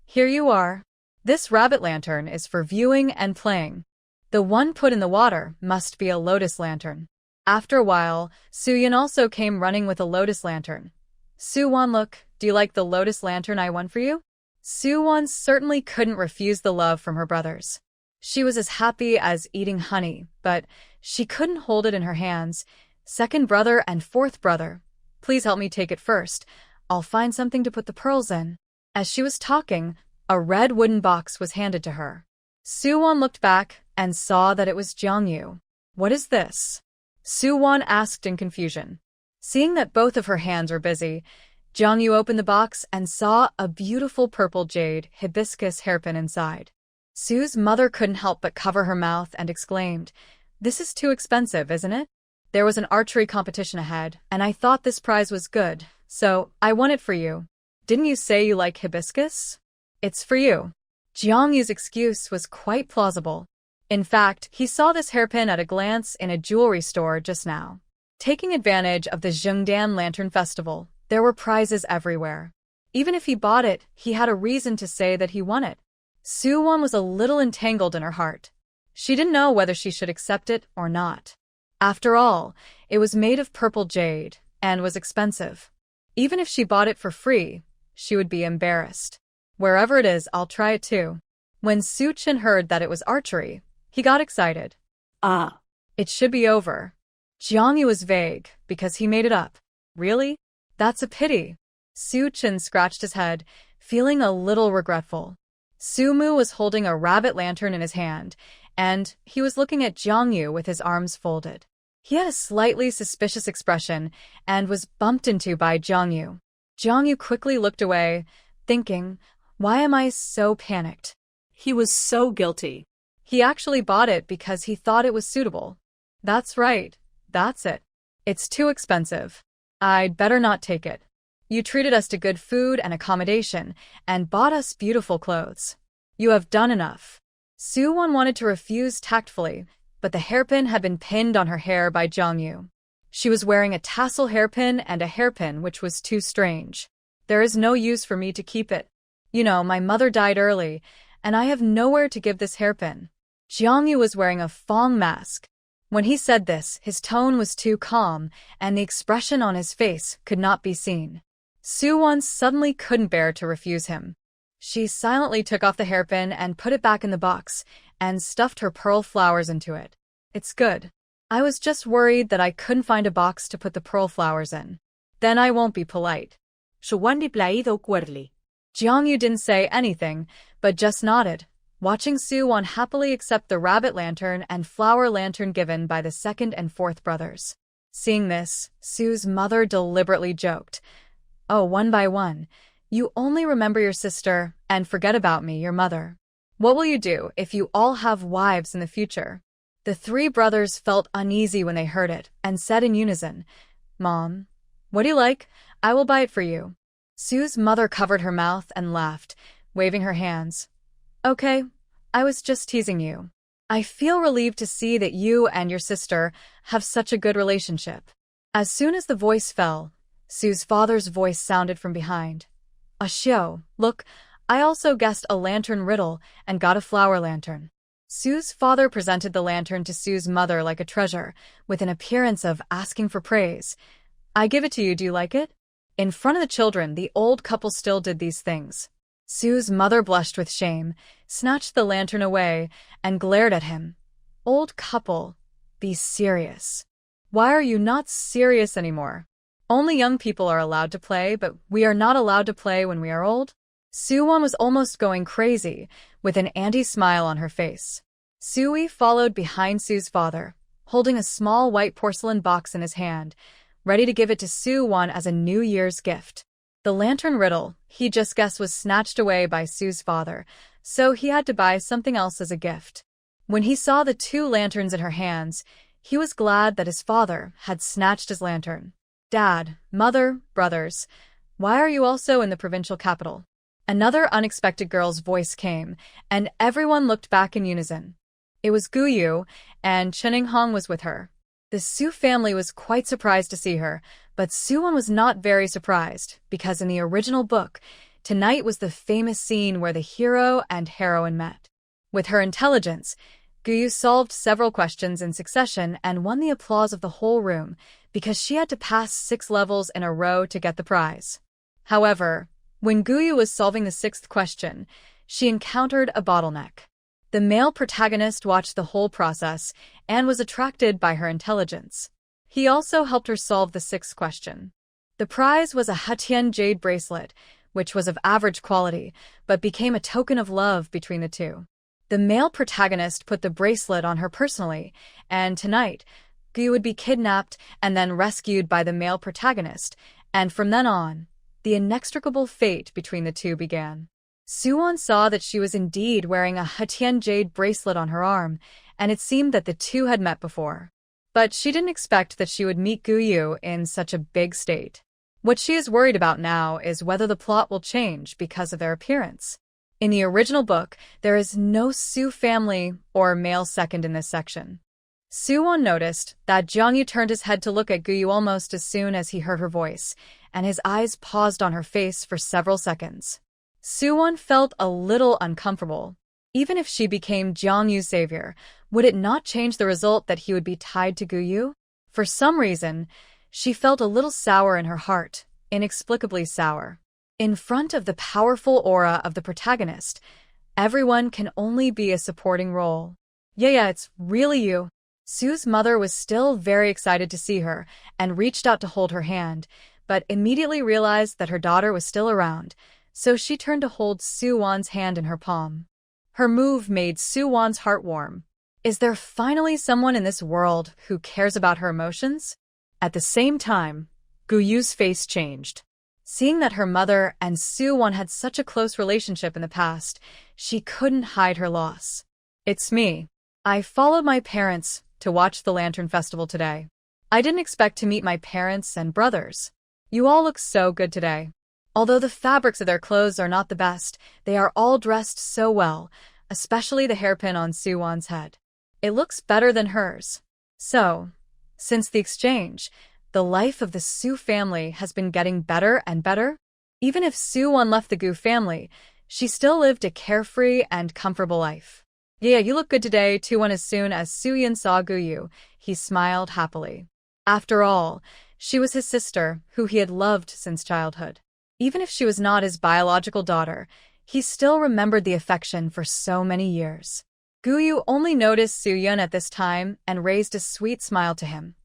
"Here you are. This rabbit lantern is for viewing and playing. The one put in the water must be a lotus lantern." After a while, Soo-yun also came running with a lotus lantern. "Soo-won, look, do you like the lotus lantern I won for you?" Soo-won certainly couldn't refuse the love from her brothers. She was as happy as eating honey, but she couldn't hold it in her hands. "Second brother and fourth brother, please help me take it first. I'll find something to put the pearls in." As she was talking, a red wooden box was handed to her. Soo-won looked back and saw that it was Jongyu. "What is this?" Soo-won asked in confusion. Seeing that both of her hands were busy, Jongyu opened the box and saw a beautiful purple jade hibiscus hairpin inside. Soo's mother couldn't help but cover her mouth and exclaimed, "This is too expensive, isn't it? There was an archery competition ahead, and I thought this prize was good, so I won it for you. Didn't you say you like hibiscus? It's for you." Jongyu's excuse was quite plausible. In fact, he saw this hairpin at a glance in a jewelry store just now. Taking advantage of the Zhengdan Lantern Festival, there were prizes everywhere. Even if he bought it, he had a reason to say that he won it. Soo-won was a little entangled in her heart. She didn't know whether she should accept it or not. After all, it was made of purple jade and was expensive. Even if she bought it for free, she would be embarrassed. "Wherever it is, I'll try it too." When Soo-chun heard that it was archery, he got excited. Ah. It should be over. Jongyu was vague because he made it up. Really? That's a pity. Soo-chun scratched his head, feeling a little regretful. Sumu was holding a rabbit lantern in his hand, and he was looking at Jongyu with his arms folded. He had a slightly suspicious expression and was bumped into by Jongyu. Jongyu quickly looked away, thinking, "Why am I so panicked?" He was so guilty. He actually bought it because he thought it was suitable. "That's right. That's it. It's too expensive. I'd better not take it. You treated us to good food and accommodation, and bought us beautiful clothes. You have done enough." Soo-won wanted to refuse tactfully, but the hairpin had been pinned on her hair by Jiangyu. She was wearing a tassel hairpin and a hairpin, which was too strange. There is no use for me to keep it. You know, my mother died early, and I have nowhere to give this hairpin. Jiangyu was wearing a Fong mask. When he said this, his tone was too calm, and the expression on his face could not be seen. Su-won suddenly couldn't bear to refuse him. She silently took off the hairpin and put it back in the box, and stuffed her pearl flowers into it. It's good. I was just worried that I couldn't find a box to put the pearl flowers in. Then I won't be polite. Su-won replied awkwardly. Jiangyu didn't say anything, but just nodded, watching Su-won happily accept the rabbit lantern and flower lantern given by the second and fourth brothers. Seeing this, Su's mother deliberately joked, "Oh, one by one. You only remember your sister and forget about me, your mother. What will you do if you all have wives in the future?" The three brothers felt uneasy when they heard it and said in unison, "Mom, what do you like? I will buy it for you." Su's mother covered her mouth and laughed, waving her hands. "Okay, I was just teasing you. I feel relieved to see that you and your sister have such a good relationship." As soon as the voice fell, Su's father's voice sounded from behind. "Ashio, look, I also guessed a lantern riddle and got a flower lantern." Su's father presented the lantern to Su's mother like a treasure, with an appearance of asking for praise. "I give it to you, do you like it?" In front of the children, the old couple still did these things. Su's mother blushed with shame, snatched the lantern away, and glared at him. "Old couple, be serious. Why are you not serious anymore? Only young people are allowed to play, but we are not allowed to play when we are old?" Su-won was almost going crazy, with an anti-smile on her face. Sui followed behind Su's father, holding a small white porcelain box in his hand, ready to give it to Su-won as a New Year's gift. The lantern riddle, he just guessed, was snatched away by Su's father, so he had to buy something else as a gift. When he saw the two lanterns in her hands, he was glad that his father had snatched his lantern. "Dad, Mother, brothers, why are you also in the provincial capital?" Another unexpected girl's voice came, and everyone looked back in unison. It was Guyu, and Chening-hong was with her. The Su family was quite surprised to see her, but Su-won was not very surprised, because in the original book, tonight was the famous scene where the hero and heroine met. With her intelligence, Guyu solved several questions in succession and won the applause of the whole room, because she had to pass 6 levels in a row to get the prize. However, when Guyu was solving the 6th question, she encountered a bottleneck. The male protagonist watched the whole process and was attracted by her intelligence. He also helped her solve the 6th question. The prize was a Hatian jade bracelet, which was of average quality, but became a token of love between the two. The male protagonist put the bracelet on her personally, and tonight, Guyu would be kidnapped and then rescued by the male protagonist, and from then on, the inextricable fate between the two began. Su-won saw that she was indeed wearing a Hatian jade bracelet on her arm, and it seemed that the two had met before. But she didn't expect that she would meet Guyu in such a big state. What she is worried about now is whether the plot will change because of their appearance. In the original book, there is no Su family or male second in this section. Su-won noticed that Jiangyu turned his head to look at Guyu almost as soon as he heard her voice, and his eyes paused on her face for several seconds. Su-won felt a little uncomfortable. Even if she became Jiangyu's savior, would it not change the result that he would be tied to Guyu? For some reason, she felt a little sour in her heart, inexplicably sour. In front of the powerful aura of the protagonist, everyone can only be a supporting role. Yeah, it's really you. Su's mother was still very excited to see her and reached out to hold her hand, but immediately realized that her daughter was still around, so she turned to hold Su-won's hand in her palm. Her move made Su-won's heart warm. Is there finally someone in this world who cares about her emotions? At the same time, Guyu's face changed. Seeing that her mother and Su-won had such a close relationship in the past, she couldn't hide her loss. "It's me. I followed my parents to watch the Lantern Festival today. I didn't expect to meet my parents and brothers. You all look so good today. Although the fabrics of their clothes are not the best, they are all dressed so well, especially the hairpin on Su-won's head. It looks better than hers. So, since the exchange, the life of the Su family has been getting better and better. Even if Su-won left the Gu family, she still lived a carefree and comfortable life. Yeah, you look good today, Tu-won. As soon as Su-yun saw Gu-yu, he smiled happily. After all, she was his sister, who he had loved since childhood. Even if she was not his biological daughter, he still remembered the affection for so many years. Gu-yu only noticed Su-yun at this time and raised a sweet smile to him.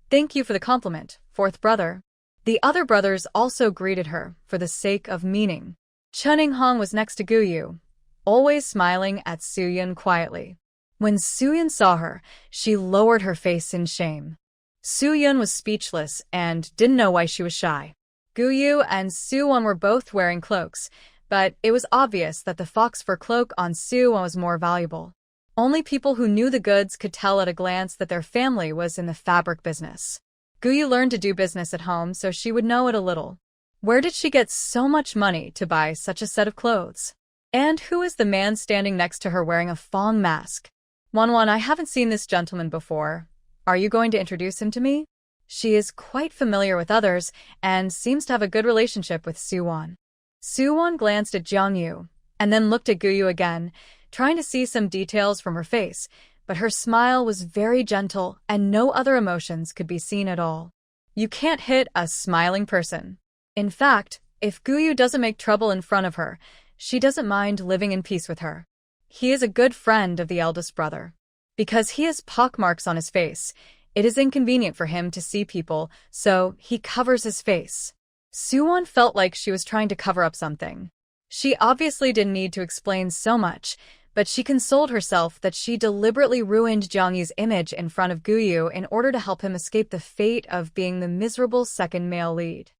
Thank you for the compliment, fourth brother. The other brothers also greeted her, for the sake of meaning. Chun-ing-hong was next to Gu-yu, always smiling at Su-yun quietly. When Su-yun saw her, she lowered her face in shame. Su-yun was speechless and didn't know why she was shy. Gu-yu and Su-won were both wearing cloaks, but it was obvious that the fox fur cloak on Su-won was more valuable. Only people who knew the goods could tell at a glance that their family was in the fabric business. Gu-yu learned to do business at home, so she would know it a little. Where did she get so much money to buy such a set of clothes? And who is the man standing next to her wearing a Fong mask? Won-won, I haven't seen this gentleman before. Are you going to introduce him to me? She is quite familiar with others and seems to have a good relationship with Su-won. Su-won glanced at Jiang-yu and then looked at Gu-yu again, trying to see some details from her face, but her smile was very gentle and no other emotions could be seen at all. You can't hit a smiling person. In fact, if Gu-yu doesn't make trouble in front of her, she doesn't mind living in peace with her. He is a good friend of the eldest brother. Because he has pockmarks on his face, it is inconvenient for him to see people, so he covers his face. Su-won felt like she was trying to cover up something. She obviously didn't need to explain so much, but she consoled herself that she deliberately ruined Jiang-yu's image in front of Gu-yu in order to help him escape the fate of being the miserable second male lead.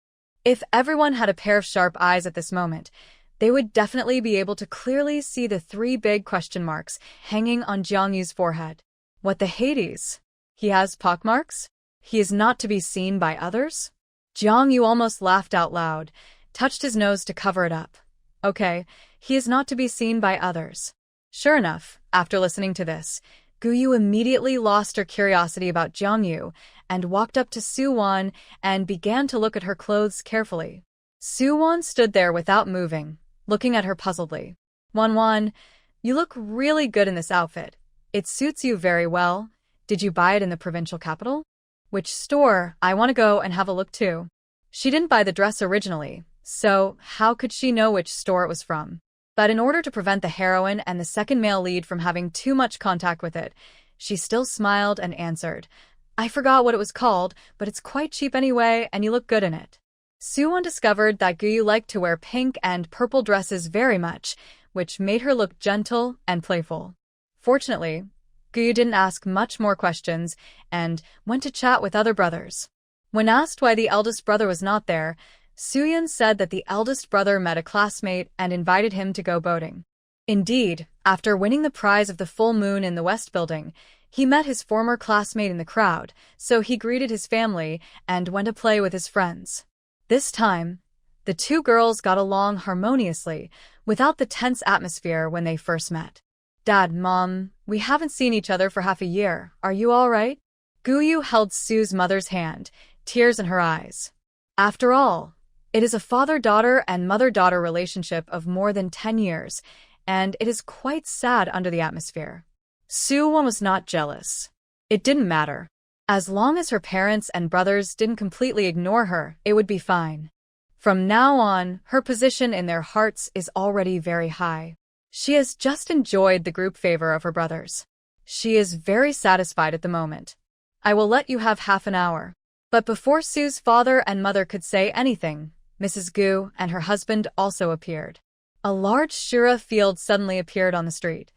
If everyone had a pair of sharp eyes at this moment, they would definitely be able to clearly see the 3 big question marks hanging on Jiang-yu's forehead. What the Hades? He has pockmarks? He is not to be seen by others? Jiang-yu almost laughed out loud, touched his nose to cover it up. Okay, he is not to be seen by others. Sure enough, after listening to this, Gu-yu immediately lost her curiosity about Jiang-yu and walked up to Su-won and began to look at her clothes carefully. Su-won stood there without moving, looking at her puzzledly. Won-won, you look really good in this outfit. It suits you very well. Did you buy it in the provincial capital? Which store? I want to go and have a look too. She didn't buy the dress originally, so how could she know which store it was from? But in order to prevent the heroine and the second male lead from having too much contact with it, she still smiled and answered, I forgot what it was called, but it's quite cheap anyway, and you look good in it. Su-won discovered that Gu-yu liked to wear pink and purple dresses very much, which made her look gentle and playful. Fortunately, Gu-yu didn't ask much more questions and went to chat with other brothers. When asked why the eldest brother was not there, Su-yun said that the eldest brother met a classmate and invited him to go boating. Indeed, after winning the prize of the full moon in the West Building, he met his former classmate in the crowd, so he greeted his family and went to play with his friends. This time, the 2 girls got along harmoniously, without the tense atmosphere when they first met. Dad, Mom, we haven't seen each other for half a year. Are you all right? Gu-yu held Su's mother's hand, tears in her eyes. After all, it is a father-daughter and mother-daughter relationship of more than 10 years, and it is quite sad under the atmosphere. Su-won was not jealous. It didn't matter. As long as her parents and brothers didn't completely ignore her, it would be fine. From now on, her position in their hearts is already very high. She has just enjoyed the group favor of her brothers. She is very satisfied at the moment. I will let you have half an hour. But before Su's father and mother could say anything, Mrs. Gu and her husband also appeared. A large shura field suddenly appeared on the street.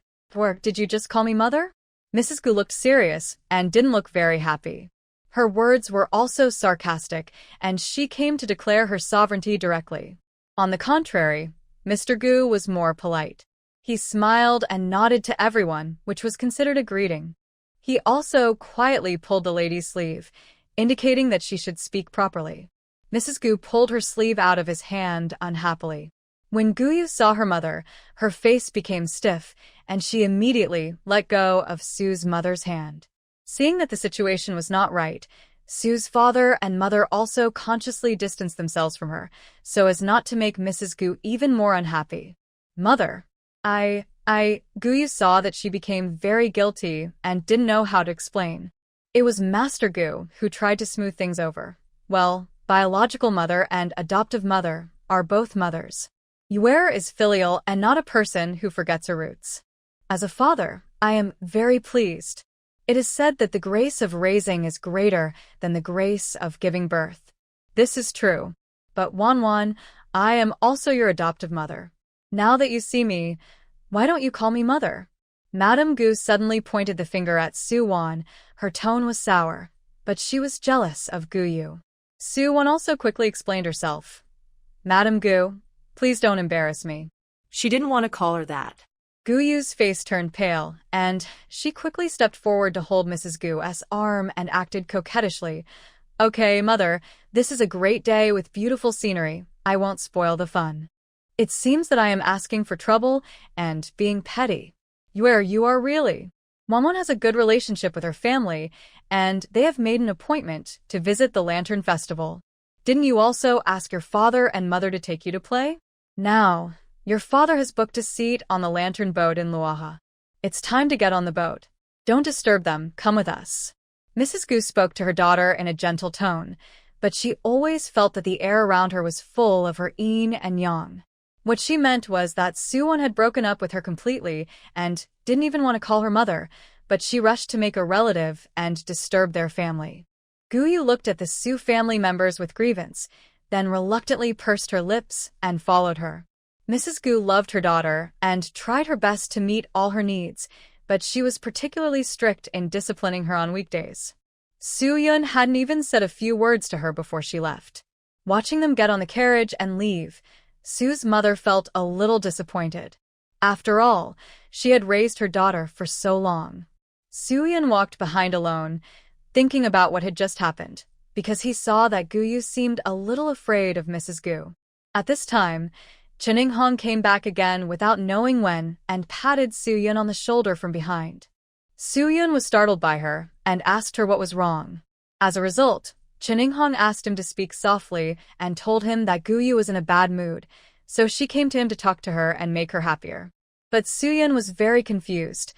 Did you just call me mother? Mrs. Gu looked serious and didn't look very happy. Her words were also sarcastic, and she came to declare her sovereignty directly. On the contrary, Mr. Gu was more polite. He smiled and nodded to everyone, which was considered a greeting. He also quietly pulled the lady's sleeve, indicating that she should speak properly. Mrs. Gu pulled her sleeve out of his hand unhappily. When Guyu saw her mother, her face became stiff, and she immediately let go of Sue's mother's hand. Seeing that the situation was not right, Sue's father and mother also consciously distanced themselves from her, so as not to make Mrs. Gu even more unhappy. Mother, Guyu saw that she became very guilty and didn't know how to explain. It was Master Gu who tried to smooth things over. Well, biological mother and adoptive mother are both mothers. Yuer is filial and not a person who forgets her roots. As a father, I am very pleased. It is said that the grace of raising is greater than the grace of giving birth. This is true. But Wanwan, I am also your adoptive mother. Now that you see me, why don't you call me mother? Madame Gu suddenly pointed the finger at Su Wan. Her tone was sour, but she was jealous of Guyu. Su Wan also quickly explained herself. Madame Gu, please don't embarrass me. She didn't want to call her that. Guyu's face turned pale, and she quickly stepped forward to hold Mrs. Gu's arm and acted coquettishly. Okay, mother, this is a great day with beautiful scenery. I won't spoil the fun. It seems that I am asking for trouble and being petty. Where you are really. Wanwan has a good relationship with her family, and they have made an appointment to visit the Lantern Festival. Didn't you also ask your father and mother to take you to play? Now, your father has booked a seat on the lantern boat in Luaha. It's time to get on the boat. Don't disturb them, come with us. Mrs. Gu spoke to her daughter in a gentle tone, but she always felt that the air around her was full of her yin and yang. What she meant was that Suwon had broken up with her completely and didn't even want to call her mother, but she rushed to make a relative and disturb their family. Guyu looked at the Su family members with grievance, then reluctantly pursed her lips and followed her. Mrs. Gu loved her daughter and tried her best to meet all her needs, but she was particularly strict in disciplining her on weekdays. Su-yun hadn't even said a few words to her before she left. Watching them get on the carriage and leave, Su's mother felt a little disappointed. After all, she had raised her daughter for so long. Su-yun walked behind alone, thinking about what had just happened, because he saw that Guyu seemed a little afraid of Mrs. Gu. At this time, Chen Hong came back again without knowing when and patted Su-yun on the shoulder from behind. Su-yun was startled by her and asked her what was wrong. As a result, Chen Hong asked him to speak softly and told him that Guyu was in a bad mood, so she came to him to talk to her and make her happier. But Su-yun was very confused.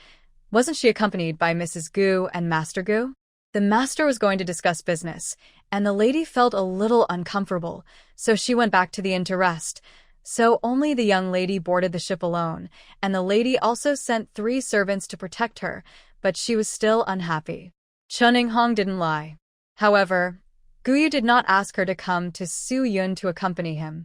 Wasn't she accompanied by Mrs. Gu and Master Gu? The master was going to discuss business, and the lady felt a little uncomfortable, so she went back to the inn to rest. So only the young lady boarded the ship alone, and the lady also sent 3 servants to protect her, but she was still unhappy. Chen Hong didn't lie. However, Guyu did not ask her to come to Su-yun to accompany him.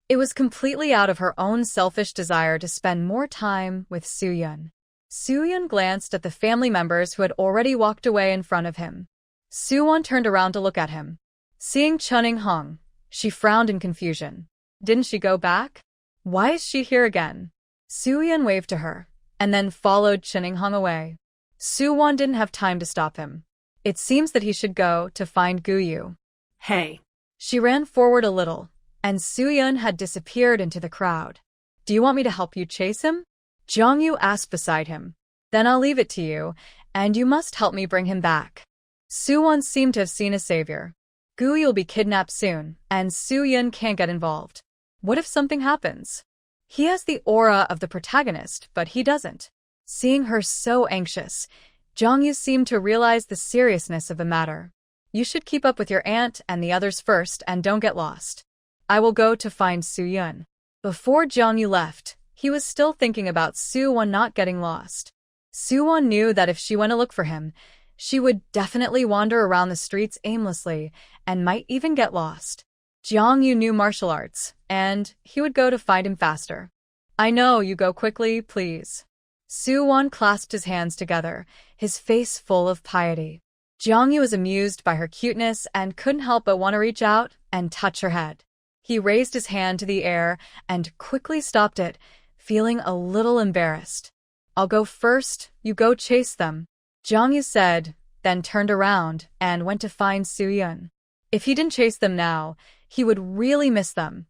It was completely out of her own selfish desire to spend more time with Su-yun. Su-yun glanced at the family members who had already walked away in front of him. Su-won turned around to look at him. Seeing Chen Hong, she frowned in confusion. Didn't she go back? Why is she here again? Su-yun waved to her, and then followed Chen Hong away. Su-won didn't have time to stop him. It seems that he should go to find Guyu. Hey. She ran forward a little, and Su-yun had disappeared into the crowd. Do you want me to help you chase him? Jong-yu asked beside him. Then I'll leave it to you, and you must help me bring him back. Su-won seemed to have seen a savior. Guyu will be kidnapped soon, and Su-yun can't get involved. What if something happens? He has the aura of the protagonist, but he doesn't. Seeing her so anxious, Jong-yu seemed to realize the seriousness of the matter. You should keep up with your aunt and the others first and don't get lost. I will go to find Su-yun. Before Jong-yu left, he was still thinking about Su-won not getting lost. Su-won knew that if she went to look for him, she would definitely wander around the streets aimlessly and might even get lost. Jong-yu knew martial arts, and he would go to find him faster. I know, you go quickly, please. Su-won clasped his hands together, his face full of piety. Jong-yu was amused by her cuteness and couldn't help but want to reach out and touch her head. He raised his hand to the air and quickly stopped it, feeling a little embarrassed. I'll go first, you go chase them, Jong-yu said, then turned around and went to find Su-yun. If he didn't chase them now, he would really miss them.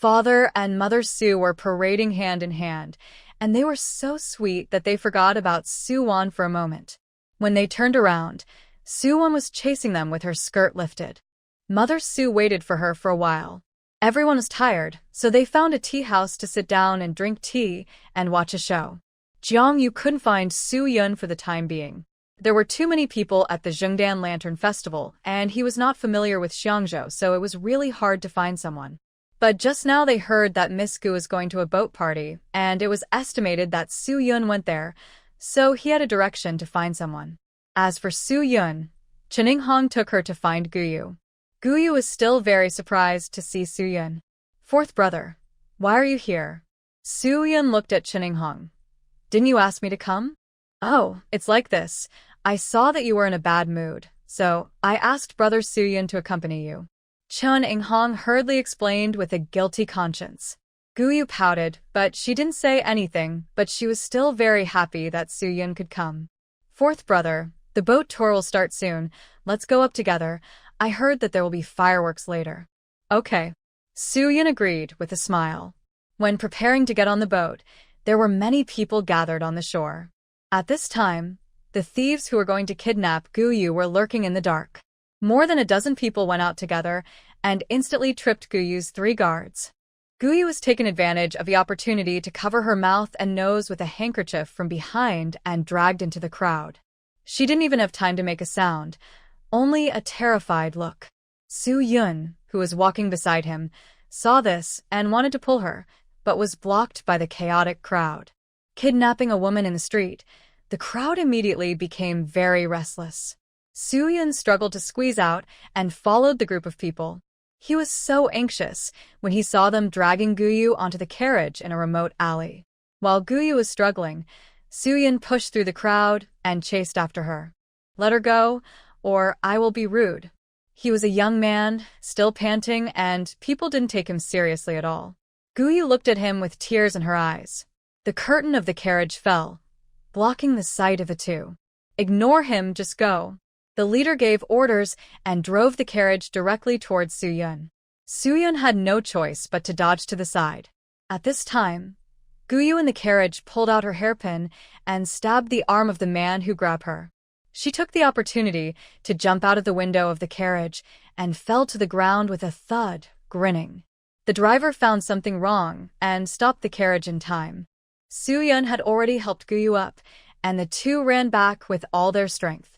Father and Mother Su were parading hand in hand, and they were so sweet that they forgot about Su-won for a moment. When they turned around, Su-won was chasing them with her skirt lifted. Mother Su waited for her for a while. Everyone was tired, so they found a tea house to sit down and drink tea and watch a show. Jiang Yu couldn't find Su-yun for the time being. There were too many people at the Zhengdan Lantern Festival, and he was not familiar with Xiangzhou, so it was really hard to find someone. But just now they heard that Miss Gu was going to a boat party, and it was estimated that Su-yun went there, so he had a direction to find someone. As for Su-yun, Chen Hong took her to find Guyu. Guyu was still very surprised to see Su-yun. Fourth brother, why are you here? Su-yun looked at Chen Hong. Didn't you ask me to come? Oh, it's like this. I saw that you were in a bad mood, so I asked Brother Su-yun to accompany you. Chen Hong hurriedly explained with a guilty conscience. Guyu pouted, but she didn't say anything, but she was still very happy that Su-yun could come. Fourth brother, the boat tour will start soon. Let's go up together. I heard that there will be fireworks later. Okay. Su-yun agreed with a smile. When preparing to get on the boat, there were many people gathered on the shore. At this time, the thieves who were going to kidnap Guyu were lurking in the dark. More than a dozen people went out together and instantly tripped Guyu's 3 guards. Guyu was taken advantage of the opportunity to cover her mouth and nose with a handkerchief from behind and dragged into the crowd. She didn't even have time to make a sound, only a terrified look. Su-yun, who was walking beside him, saw this and wanted to pull her, but was blocked by the chaotic crowd. Kidnapping a woman in the street, the crowd immediately became very restless. Su-yun struggled to squeeze out and followed the group of people. He was so anxious when he saw them dragging Guyu onto the carriage in a remote alley. While Guyu was struggling, Su-yun pushed through the crowd and chased after her. Let her go, or I will be rude. He was a young man, still panting, and people didn't take him seriously at all. Guyu looked at him with tears in her eyes. The curtain of the carriage fell, blocking the sight of the two. Ignore him, just go. The leader gave orders and drove the carriage directly towards Su-yun. Su-yun had no choice but to dodge to the side. At this time, Guyu in the carriage pulled out her hairpin and stabbed the arm of the man who grabbed her. She took the opportunity to jump out of the window of the carriage and fell to the ground with a thud, grinning. The driver found something wrong and stopped the carriage in time. Su-yun had already helped Guyu up, and the two ran back with all their strength.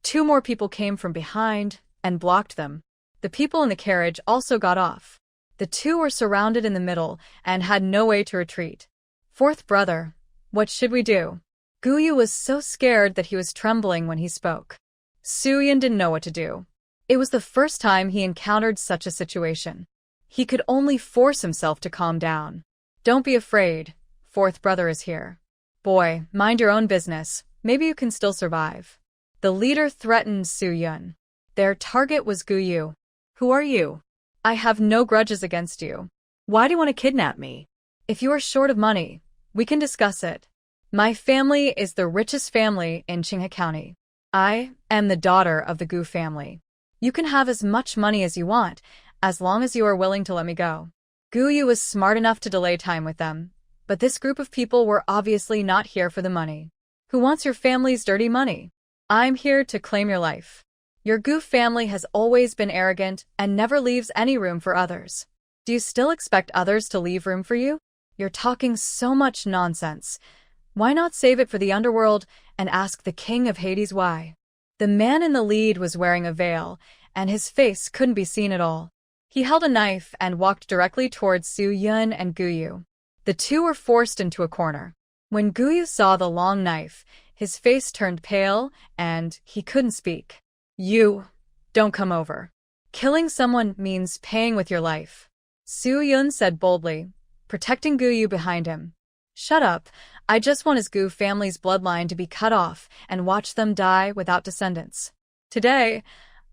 2 more people came from behind and blocked them. The people in the carriage also got off. The 2 were surrounded in the middle and had no way to retreat. Fourth brother, what should we do? Guyu was so scared that he was trembling when he spoke. Su-yun didn't know what to do. It was the first time he encountered such a situation. He could only force himself to calm down. Don't be afraid. Fourth brother is here. Boy, mind your own business. Maybe you can still survive. The leader threatened Su-yun. Their target was Guyu. Who are you? I have no grudges against you. Why do you want to kidnap me? If you are short of money, we can discuss it. My family is the richest family in Qinghe County. I am the daughter of the Gu family. You can have as much money as you want, as long as you are willing to let me go. Guyu was smart enough to delay time with them, but this group of people were obviously not here for the money. Who wants your family's dirty money? I'm here to claim your life. Your Gu family has always been arrogant and never leaves any room for others. Do you still expect others to leave room for you? You're talking so much nonsense. Why not save it for the underworld and ask the king of Hades why? The man in the lead was wearing a veil, and his face couldn't be seen at all. He held a knife and walked directly towards Su-yun and Guyu. The 2 were forced into a corner. When Guyu saw the long knife, his face turned pale and he couldn't speak. You, don't come over. Killing someone means paying with your life. Su-yun said boldly, protecting Guyu behind him. Shut up. I just want his Gu family's bloodline to be cut off and watch them die without descendants. Today,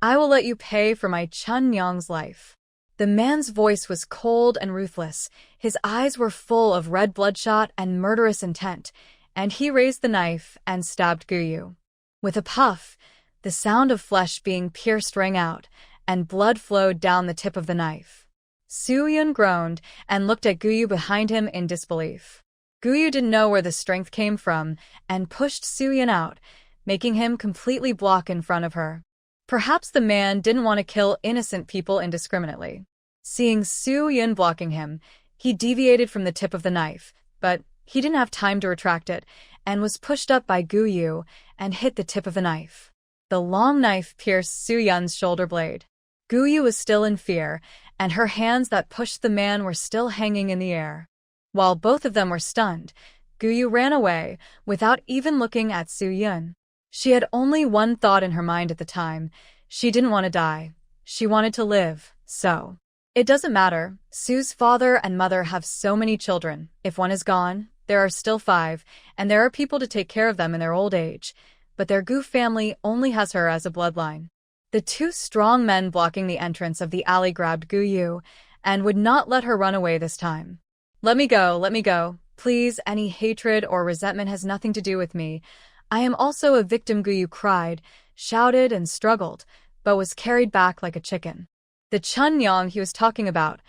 I will let you pay for my Chun Yang's life. The man's voice was cold and ruthless. His eyes were full of red bloodshot and murderous intent, and he raised the knife and stabbed Guyu. With a puff, the sound of flesh being pierced rang out, and blood flowed down the tip of the knife. Su Yun groaned and looked at Guyu behind him in disbelief. Guyu didn't know where the strength came from and pushed Su Yun out, making him completely block in front of her. Perhaps the man didn't want to kill innocent people indiscriminately. Seeing Su Yun blocking him, he deviated from the tip of the knife, but he didn't have time to retract it and was pushed up by Guyu and hit the tip of the knife. The long knife pierced Su Yun's shoulder blade. Guyu was still in fear, and her hands that pushed the man were still hanging in the air. While both of them were stunned, Guyu ran away without even looking at Su Yun. She had only one thought in her mind at the time. She didn't want to die. She wanted to live, so. It doesn't matter. Su's father and mother have so many children. If one is gone, there are still 5, and there are people to take care of them in their old age. But their Gu family only has her as a bloodline. The 2 strong men blocking the entrance of the alley grabbed Guyu and would not let her run away this time. Let me go. Please, any hatred or resentment has nothing to do with me. I am also a victim, Guyu cried, shouted and struggled, but was carried back like a chicken. The Chun Yang he was talking about,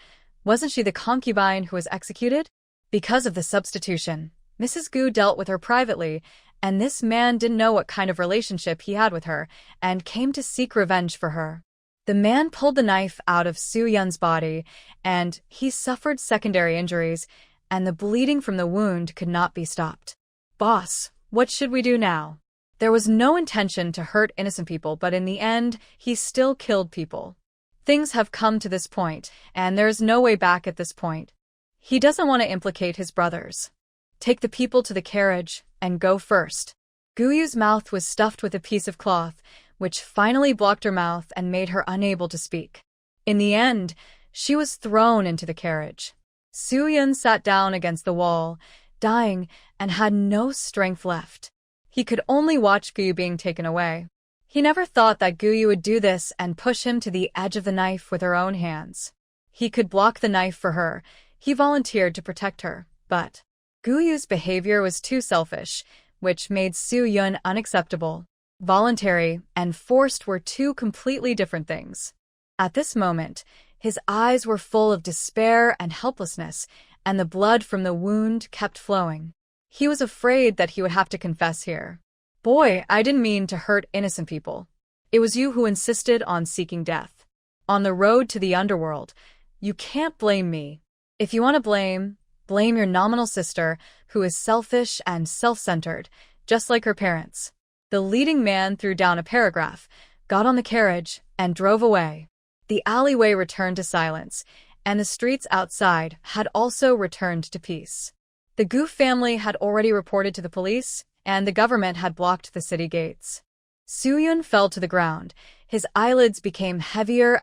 wasn't she the concubine who was executed? Because of the substitution, Mrs. Gu dealt with her privately, and this man didn't know what kind of relationship he had with her and came to seek revenge for her. The man pulled the knife out of Su Yun's body, and he suffered secondary injuries, and the bleeding from the wound could not be stopped. Boss, what should we do now? There was no intention to hurt innocent people, but in the end, he still killed people. Things have come to this point, and there's no way back at this point. He doesn't want to implicate his brothers. Take the people to the carriage and go first. Guyu's mouth was stuffed with a piece of cloth, which finally blocked her mouth and made her unable to speak. In the end, she was thrown into the carriage. Su Yun sat down against the wall, dying, and had no strength left. He could only watch Guyu being taken away. He never thought that Guyu would do this and push him to the edge of the knife with her own hands. He could block the knife for her. He volunteered to protect her, but Guyu's behavior was too selfish, which made Su Yun unacceptable. Voluntary and forced were 2 completely different things. At this moment, his eyes were full of despair and helplessness, and the blood from the wound kept flowing. He was afraid that he would have to confess here. Boy, I didn't mean to hurt innocent people. It was you who insisted on seeking death. On the road to the underworld, you can't blame me. If you want to blame your nominal sister, who is selfish and self-centered, just like her parents. The leading man threw down a paragraph, got on the carriage, and drove away. The alleyway returned to silence, and the streets outside had also returned to peace. The Gu family had already reported to the police, and the government had blocked the city gates. Su Yun fell to the ground. His eyelids became heavier,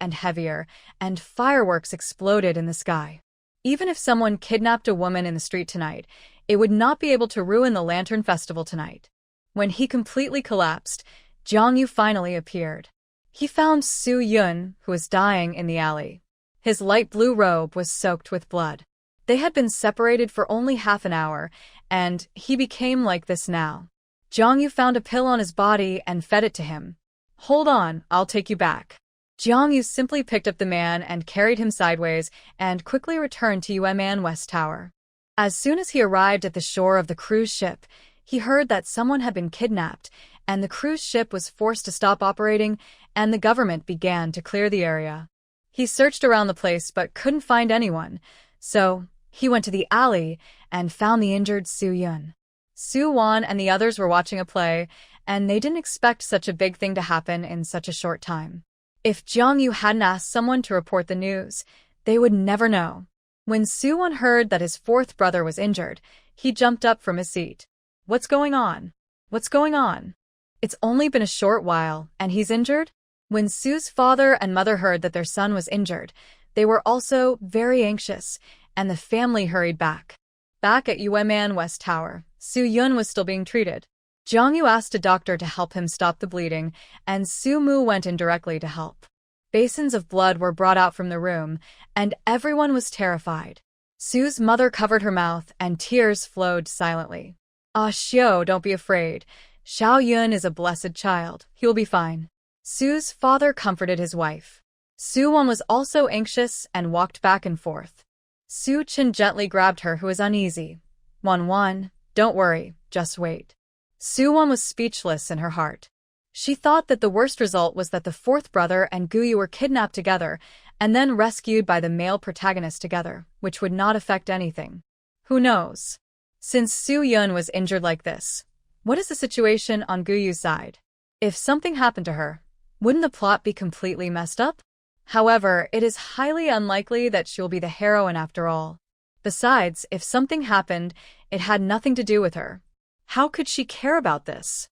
and fireworks exploded in the sky. Even if someone kidnapped a woman in the street tonight, it would not be able to ruin the Lantern Festival tonight. When he completely collapsed, Jiang Yu finally appeared. He found Su Yun, who was dying in the alley. His light blue robe was soaked with blood. They had been separated for only half an hour, and he became like this now. Jiang Yu found a pill on his body and fed it to him. Hold on, I'll take you back. Jiang Yu simply picked up the man and carried him sideways and quickly returned to Yueman West Tower. As soon as he arrived at the shore of the cruise ship, he heard that someone had been kidnapped, and the cruise ship was forced to stop operating, and the government began to clear the area. He searched around the place but couldn't find anyone, so he went to the alley and found the injured Su Yun. Su Wan and the others were watching a play, and they didn't expect such a big thing to happen in such a short time. If Jiang Yu hadn't asked someone to report the news, they would never know. When Su Wan heard that his 4th brother was injured, he jumped up from his seat. What's going on? What's going on? It's only been a short while, and he's injured? When Su's father and mother heard that their son was injured, they were also very anxious, and the family hurried back. Back at Yueman West Tower, Su Yun was still being treated. Jiang Yu asked a doctor to help him stop the bleeding, and Su Mu went in directly to help. Basins of blood were brought out from the room, and everyone was terrified. Su's mother covered her mouth, and tears flowed silently. Ah, Xiao, don't be afraid. Xiao Yun is a blessed child. He will be fine. Su's father comforted his wife. Soo-won was also anxious and walked back and forth. Soo-chin gently grabbed her, who was uneasy. Won-won, don't worry, just wait. Soo-won was speechless in her heart. She thought that the worst result was that the fourth brother and Guyu were kidnapped together and then rescued by the male protagonist together, which would not affect anything. Who knows? Since Soo-yun was injured like this, what is the situation on Guyu's side? If something happened to her, wouldn't the plot be completely messed up? However, it is highly unlikely that she'll be the heroine after all. Besides, if something happened, it had nothing to do with her. How could she care about this?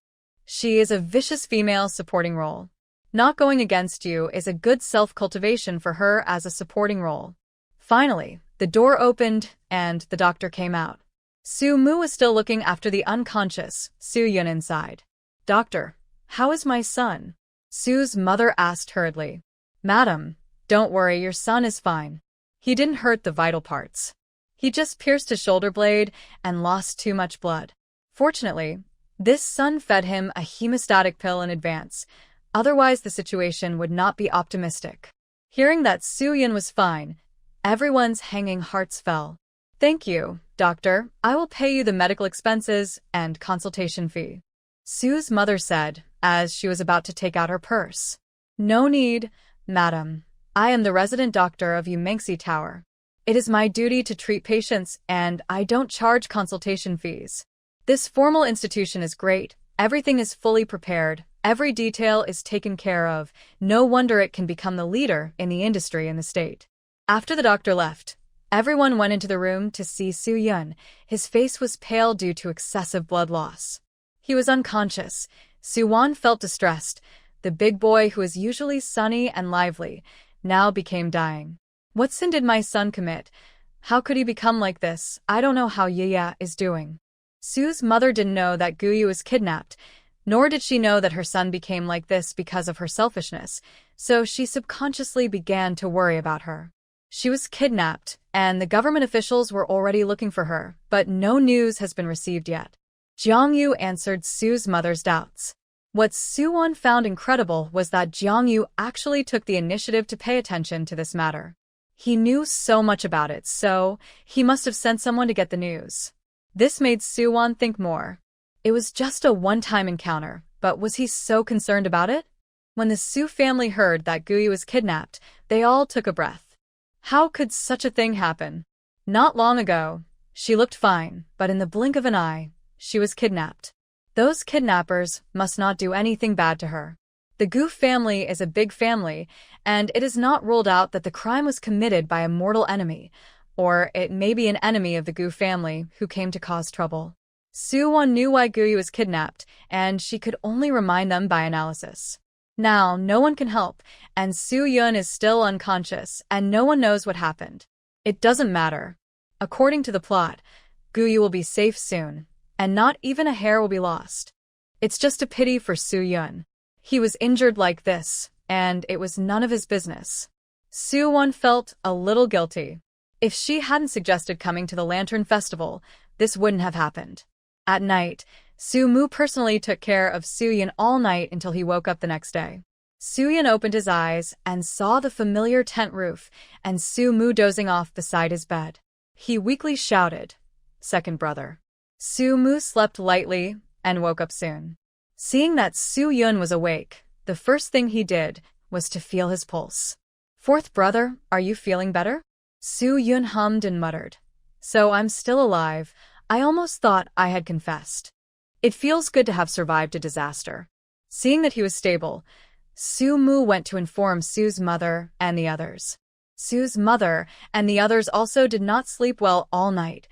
She is a vicious female supporting role. Not going against you is a good self-cultivation for her as a supporting role. Finally, the door opened and the doctor came out. Soo-mu was still looking after the unconscious Soo-yun inside. Doctor, how is my son? Sue's mother asked hurriedly. Madam, don't worry, your son is fine. He didn't hurt the vital parts. He just pierced his shoulder blade and lost too much blood. Fortunately, this son fed him a hemostatic pill in advance, otherwise the situation would not be optimistic. Hearing that Soo-yun was fine, everyone's hanging hearts fell. Thank you, doctor. I will pay you the medical expenses and consultation fee. Sue's mother said, as she was about to take out her purse. No need, madam. I am the resident doctor of Umengsi Tower. It is my duty to treat patients, and I don't charge consultation fees. This formal institution is great. Everything is fully prepared. Every detail is taken care of. No wonder it can become the leader in the industry in the state. After the doctor left, everyone went into the room to see Soo-yun. His face was pale due to excessive blood loss. He was unconscious. Soo-won felt distressed. The big boy, who is usually sunny and lively, now became dying. What sin did my son commit? How could he become like this? I don't know how Yiya is doing. Sue's mother didn't know that Guyu was kidnapped, nor did she know that her son became like this because of her selfishness, so she subconsciously began to worry about her. She was kidnapped, and the government officials were already looking for her, but no news has been received yet. Jiangyu answered Sue's mother's doubts. What Soo-won found incredible was that Jiangyu actually took the initiative to pay attention to this matter. He knew so much about it, so he must have sent someone to get the news. This made Soo-won think more. It was just a one-time encounter, but was he so concerned about it? When the Soo family heard that Guyu was kidnapped, they all took a breath. How could such a thing happen? Not long ago, she looked fine, but in the blink of an eye, she was kidnapped. Those kidnappers must not do anything bad to her. The Gu family is a big family, and it is not ruled out that the crime was committed by a mortal enemy, or it may be an enemy of the Gu family who came to cause trouble. Soo-won knew why Guyu was kidnapped, and she could only remind them by analysis. Now, no one can help, and Soo-yun is still unconscious, and no one knows what happened. It doesn't matter. According to the plot, Guyu will be safe soon, and not even a hair will be lost. It's just a pity for Soo-yun. He was injured like this, and it was none of his business. Soo-won felt a little guilty. If she hadn't suggested coming to the Lantern Festival, this wouldn't have happened. At night, Soo-mu personally took care of Soo-yun all night until he woke up the next day. Soo-yun opened his eyes and saw the familiar tent roof and Soo-mu dozing off beside his bed. He weakly shouted, "Second brother." Soo-mu slept lightly and woke up soon. Seeing that Soo-yun was awake, the first thing he did was to feel his pulse. "Fourth brother, are you feeling better?" Soo-yun hummed and muttered. "So I'm still alive. I almost thought I had confessed. It feels good to have survived a disaster." Seeing that he was stable, Soo-mu went to inform Sue's mother and the others. Sue's mother and the others also did not sleep well all night,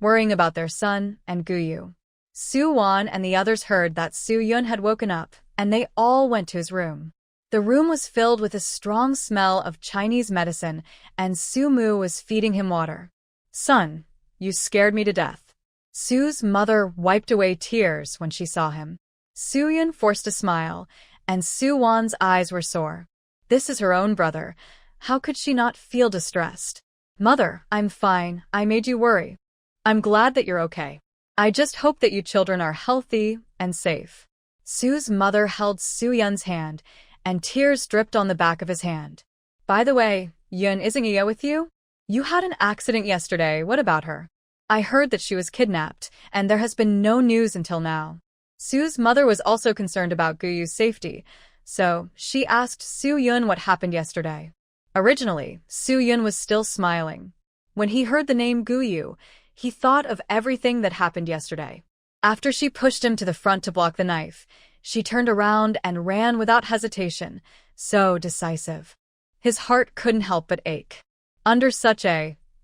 worrying about their son and Guyu. Soo-won and the others heard that Soo-yun had woken up, and they all went to his room. The room was filled with a strong smell of Chinese medicine, and Soo-mu was feeding him water. "Son, you scared me to death." Sue's mother wiped away tears when she saw him. Soo-yun forced a smile, and Soo-won's eyes were sore. This is her own brother. How could she not feel distressed? "Mother, I'm fine. I made you worry. I'm glad that you're okay. I just hope that you children are healthy and safe." Sue's mother held Soo-yun's hand, and tears dripped on the back of his hand. By the way, Yun, isn't Iya with you? You had an accident yesterday, what about her? I heard that she was kidnapped, and there has been no news until now. Sue's mother was also concerned about Guyu's safety, so she asked Su Yun what happened yesterday. Originally, Su Yun was still smiling. When he heard the name Guyu, he thought of everything that happened yesterday. After she pushed him to the front to block the knife, she turned around and ran without hesitation, so decisive. His heart couldn't help but ache. Under such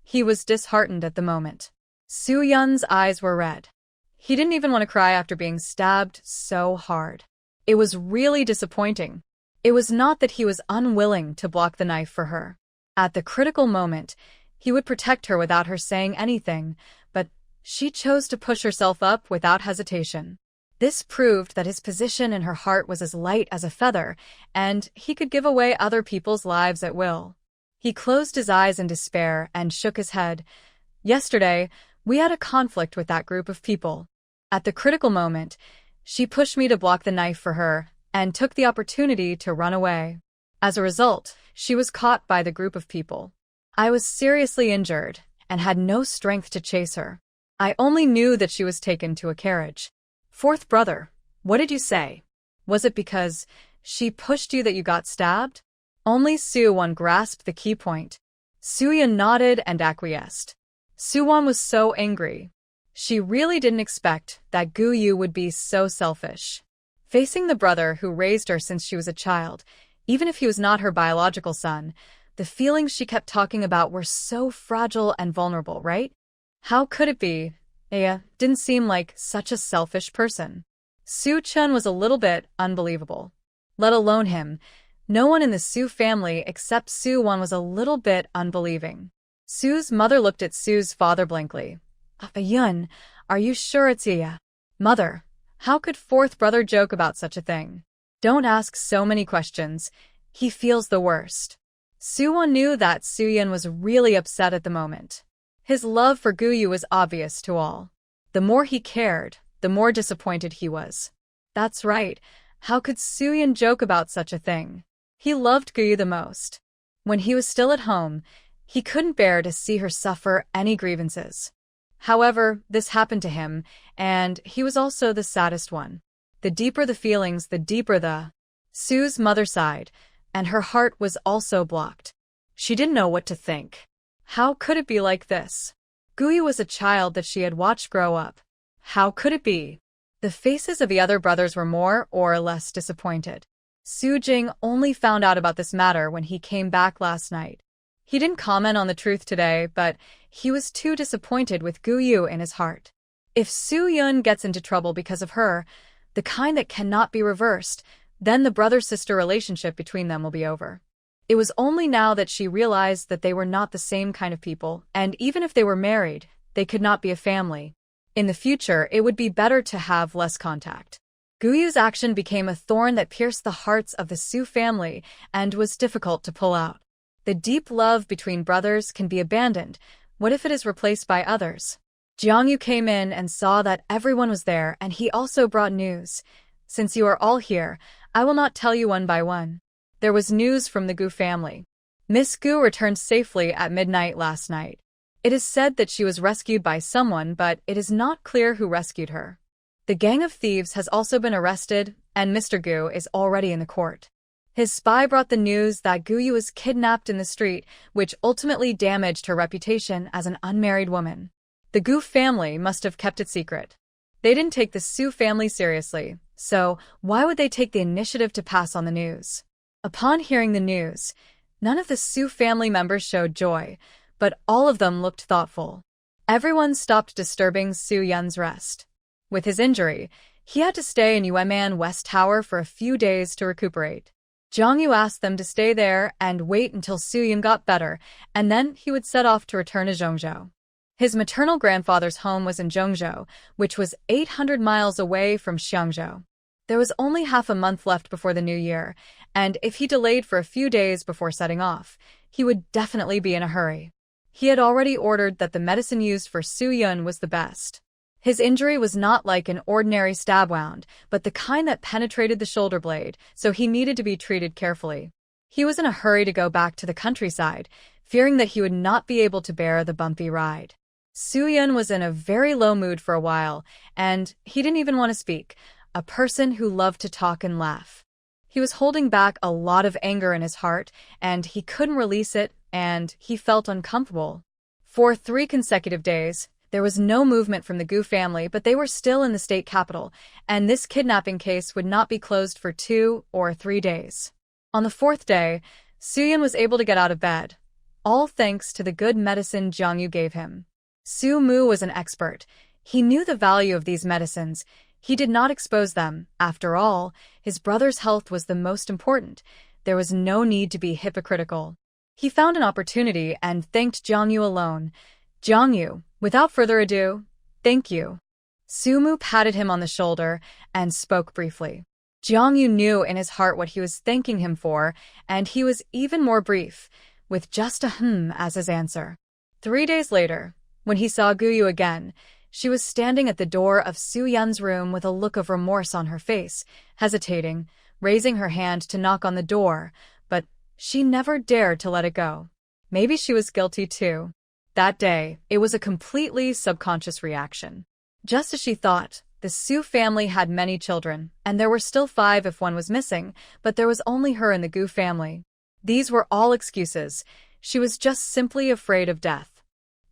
he was disheartened at the moment. Su Yun's eyes were red. He didn't even want to cry after being stabbed so hard. It was really disappointing. It was not that he was unwilling to block the knife for her. At the critical moment, he would protect her without her saying anything, but she chose to push herself up without hesitation. This proved that his position in her heart was as light as a feather, and he could give away other people's lives at will. He closed his eyes in despair and shook his head. Yesterday, we had a conflict with that group of people. At the critical moment, she pushed me to block the knife for her and took the opportunity to run away. As a result, she was caught by the group of people. I was seriously injured and had no strength to chase her. I only knew that she was taken to a carriage. Fourth brother, what did you say? Was it because she pushed you that you got stabbed? Only Su-won grasped the key point. Su-yun nodded and acquiesced. Su-won was so angry. She really didn't expect that Gu-yu would be so selfish. Facing the brother who raised her since she was a child, even if he was not her biological son, the feelings she kept talking about were so fragile and vulnerable, right? How could it be? Aya didn't seem like such a selfish person. Su-chun was a little bit unbelievable. Let alone him. No one in the Su family except Su-won was a little bit unbelieving. Su's mother looked at Su's father blankly. Papa Yun, are you sure it's Iya? Mother, how could fourth brother joke about such a thing? Don't ask so many questions. He feels the worst. Su-won knew that Su-yun was really upset at the moment. His love for Guyu was obvious to all. The more he cared, the more disappointed he was. That's right. How could Su-yun joke about such a thing? He loved Guyu the most. When he was still at home, he couldn't bear to see her suffer any grievances. However, this happened to him, and he was also the saddest one. The deeper the feelings, the deeper the... Su's mother sighed, and her heart was also blocked. She didn't know what to think. How could it be like this? Guyu was a child that she had watched grow up. How could it be? The faces of the other brothers were more or less disappointed. Su Jing only found out about this matter when he came back last night. He didn't comment on the truth today, but he was too disappointed with Guyu in his heart. If Su-yun gets into trouble because of her, the kind that cannot be reversed, then the brother-sister relationship between them will be over. It was only now that she realized that they were not the same kind of people, and even if they were married, they could not be a family. In the future, it would be better to have less contact. Guyu's action became a thorn that pierced the hearts of the Su family and was difficult to pull out. The deep love between brothers can be abandoned. What if it is replaced by others? Jiangyu came in and saw that everyone was there, and he also brought news. Since you are all here, I will not tell you one by one. There was news from the Gu family. Miss Gu returned safely at midnight last night. It is said that she was rescued by someone, but it is not clear who rescued her. The gang of thieves has also been arrested, and Mr. Gu is already in the court. His spy brought the news that Guyu was kidnapped in the street, which ultimately damaged her reputation as an unmarried woman. The Gu family must have kept it secret. They didn't take the Su family seriously, so why would they take the initiative to pass on the news? Upon hearing the news, none of the Su family members showed joy, but all of them looked thoughtful. Everyone stopped disturbing Su-yun's rest. With his injury, he had to stay in Yueman West Tower for a few days to recuperate. Jiangyu asked them to stay there and wait until Su-yun got better, and then he would set off to return to Zhongzhou. His maternal grandfather's home was in Zhongzhou, which was 800 miles away from Xiangzhou. There was only half a month left before the new year, and if he delayed for a few days before setting off, he would definitely be in a hurry. He had already ordered that the medicine used for Su-yun was the best. His injury was not like an ordinary stab wound, but the kind that penetrated the shoulder blade, so he needed to be treated carefully. He was in a hurry to go back to the countryside, fearing that he would not be able to bear the bumpy ride. Soo-yun was in a very low mood for a while, and he didn't even want to speak, a person who loved to talk and laugh. He was holding back a lot of anger in his heart, and he couldn't release it, and he felt uncomfortable. For 3 consecutive days, there was no movement from the Gu family, but they were still in the state capital, and this kidnapping case would not be closed for 2 or 3 days. On the 4th day, Soo-yun was able to get out of bed, all thanks to the good medicine Jong-yu gave him. Soo-mu was an expert. He knew the value of these medicines. He did not expose them. After all, his brother's health was the most important. There was no need to be hypocritical. He found an opportunity and thanked Jong-yu alone. Jong-yu, without further ado, thank you. Soo-mu patted him on the shoulder and spoke briefly. Jong-yu knew in his heart what he was thanking him for, and he was even more brief, with just a as his answer. 3 days later, when he saw Gu-yu again, she was standing at the door of Soo-yun's room with a look of remorse on her face, hesitating, raising her hand to knock on the door, but she never dared to let it go. Maybe she was guilty too. That day, it was a completely subconscious reaction. Just as she thought, the Soo family had many children, and there were still 5 if one was missing, but there was only her in the Gu family. These were all excuses. She was just simply afraid of death.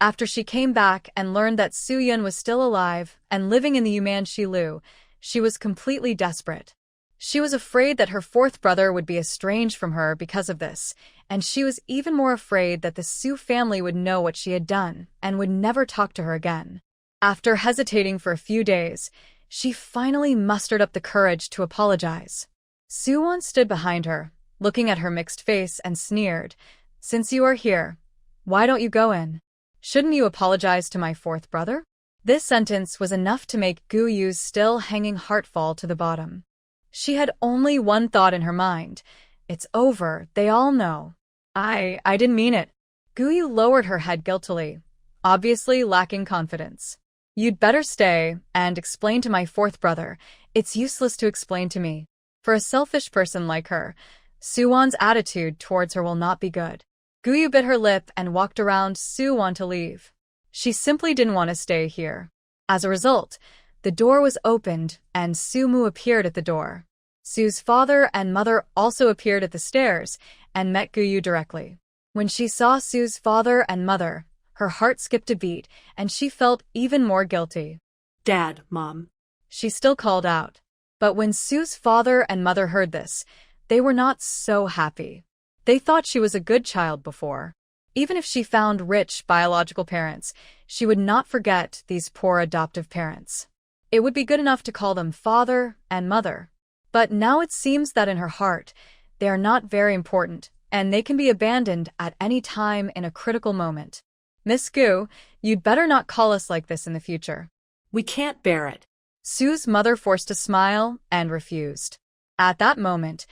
After she came back and learned that Soo-yun was still alive and living in the Umanshi-lu, she was completely desperate. She was afraid that her 4th brother would be estranged from her because of this, and she was even more afraid that the Soo family would know what she had done and would never talk to her again. After hesitating for a few days, she finally mustered up the courage to apologize. Soo-won stood behind her, looking at her mixed face, and sneered, "Since you are here, why don't you go in? Shouldn't you apologize to my 4th brother?" This sentence was enough to make Gu-yu's still hanging heart fall to the bottom. She had only one thought in her mind. It's over, they all know. I didn't mean it. Gu-yu lowered her head guiltily, obviously lacking confidence. You'd better stay and explain to my 4th brother. It's useless to explain to me. For a selfish person like her, Soo-won's attitude towards her will not be good. Gu-yu bit her lip and walked around Soo-won to leave. She simply didn't want to stay here. As a result, the door was opened and Soo-mu appeared at the door. Soo's father and mother also appeared at the stairs and met Gu-yu directly. When she saw Soo's father and mother, her heart skipped a beat and she felt even more guilty. Dad, Mom. She still called out. But when Soo's father and mother heard this, they were not so happy. They thought she was a good child before. Even if she found rich biological parents, she would not forget these poor adoptive parents. It would be good enough to call them father and mother. But now it seems that in her heart, they are not very important, and they can be abandoned at any time in a critical moment. Miss Gu, you'd better not call us like this in the future. We can't bear it. Soo's mother forced a smile and refused. At that moment,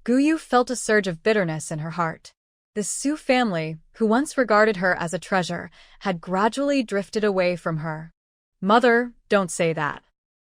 Gu-yu felt a surge of bitterness in her heart. The Soo family, who once regarded her as a treasure, had gradually drifted away from her. Mother, don't say that.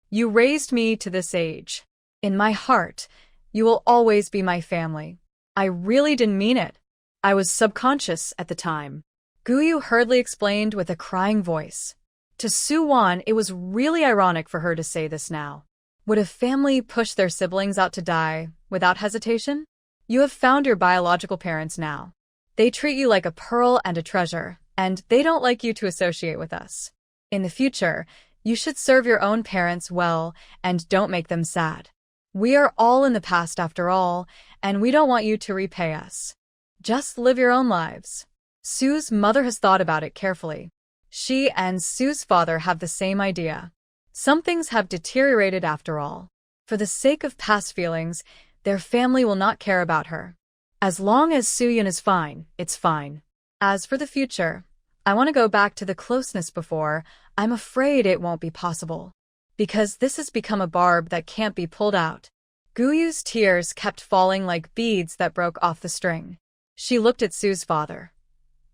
You raised me to this age. In my heart, you will always be my family. I really didn't mean it. I was subconscious at the time. Gu-yu hurriedly explained with a crying voice. To Soo-won, it was really ironic for her to say this now. Would a family push their siblings out to die without hesitation? You have found your biological parents now. They treat you like a pearl and a treasure, and they don't like you to associate with us. In the future, you should serve your own parents well and don't make them sad. We are all in the past after all, and we don't want you to repay us. Just live your own lives. Soo's mother has thought about it carefully. She and Soo's father have the same idea. Some things have deteriorated after all. For the sake of past feelings, their family will not care about her. As long as Soo-yun is fine, it's fine. As for the future, I want to go back to the closeness before. I'm afraid it won't be possible. Because this has become a barb that can't be pulled out. Gu-yu's tears kept falling like beads that broke off the string. She looked at Soo's father.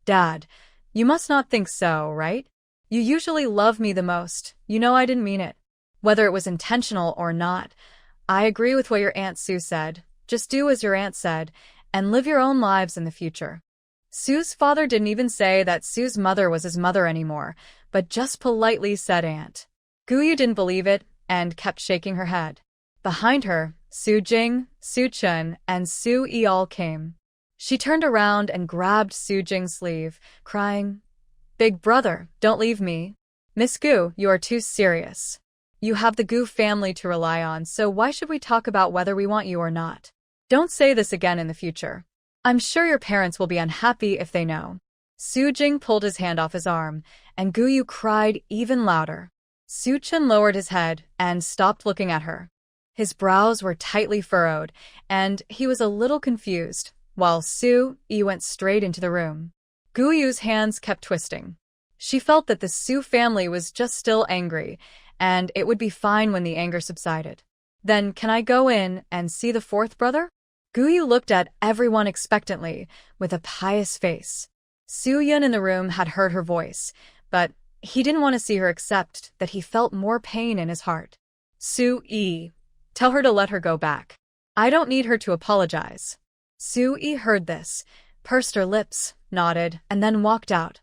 Dad, you must not think so, right? You usually love me the most. You know I didn't mean it. Whether it was intentional or not, I agree with what your Aunt Soo said. Just do as your aunt said, and live your own lives in the future. Sue's father didn't even say that Sue's mother was his mother anymore, but just politely said aunt. Guyu didn't believe it and kept shaking her head. Behind her, Su Jing, Su Chun, and Su Yi all came. She turned around and grabbed Su Jing's sleeve, crying, "Big brother, don't leave me. Miss Gu, you are too serious. You have the Gu family to rely on, so why should we talk about whether we want you or not? Don't say this again in the future. I'm sure your parents will be unhappy if they know." Su Jing pulled his hand off his arm, and Guyu cried even louder. Su Chun lowered his head and stopped looking at her. His brows were tightly furrowed, and he was a little confused, while Su Yi went straight into the room. Guyu's hands kept twisting. She felt that the Su family was just still angry, and it would be fine when the anger subsided. "Then can I go in and see the fourth brother?" Guyu looked at everyone expectantly, with a pious face. Su Yun in the room had heard her voice, but he didn't want to see her except that he felt more pain in his heart. "Su Yi, tell her to let her go back. I don't need her to apologize." Su Yi heard this, pursed her lips, nodded, and then walked out.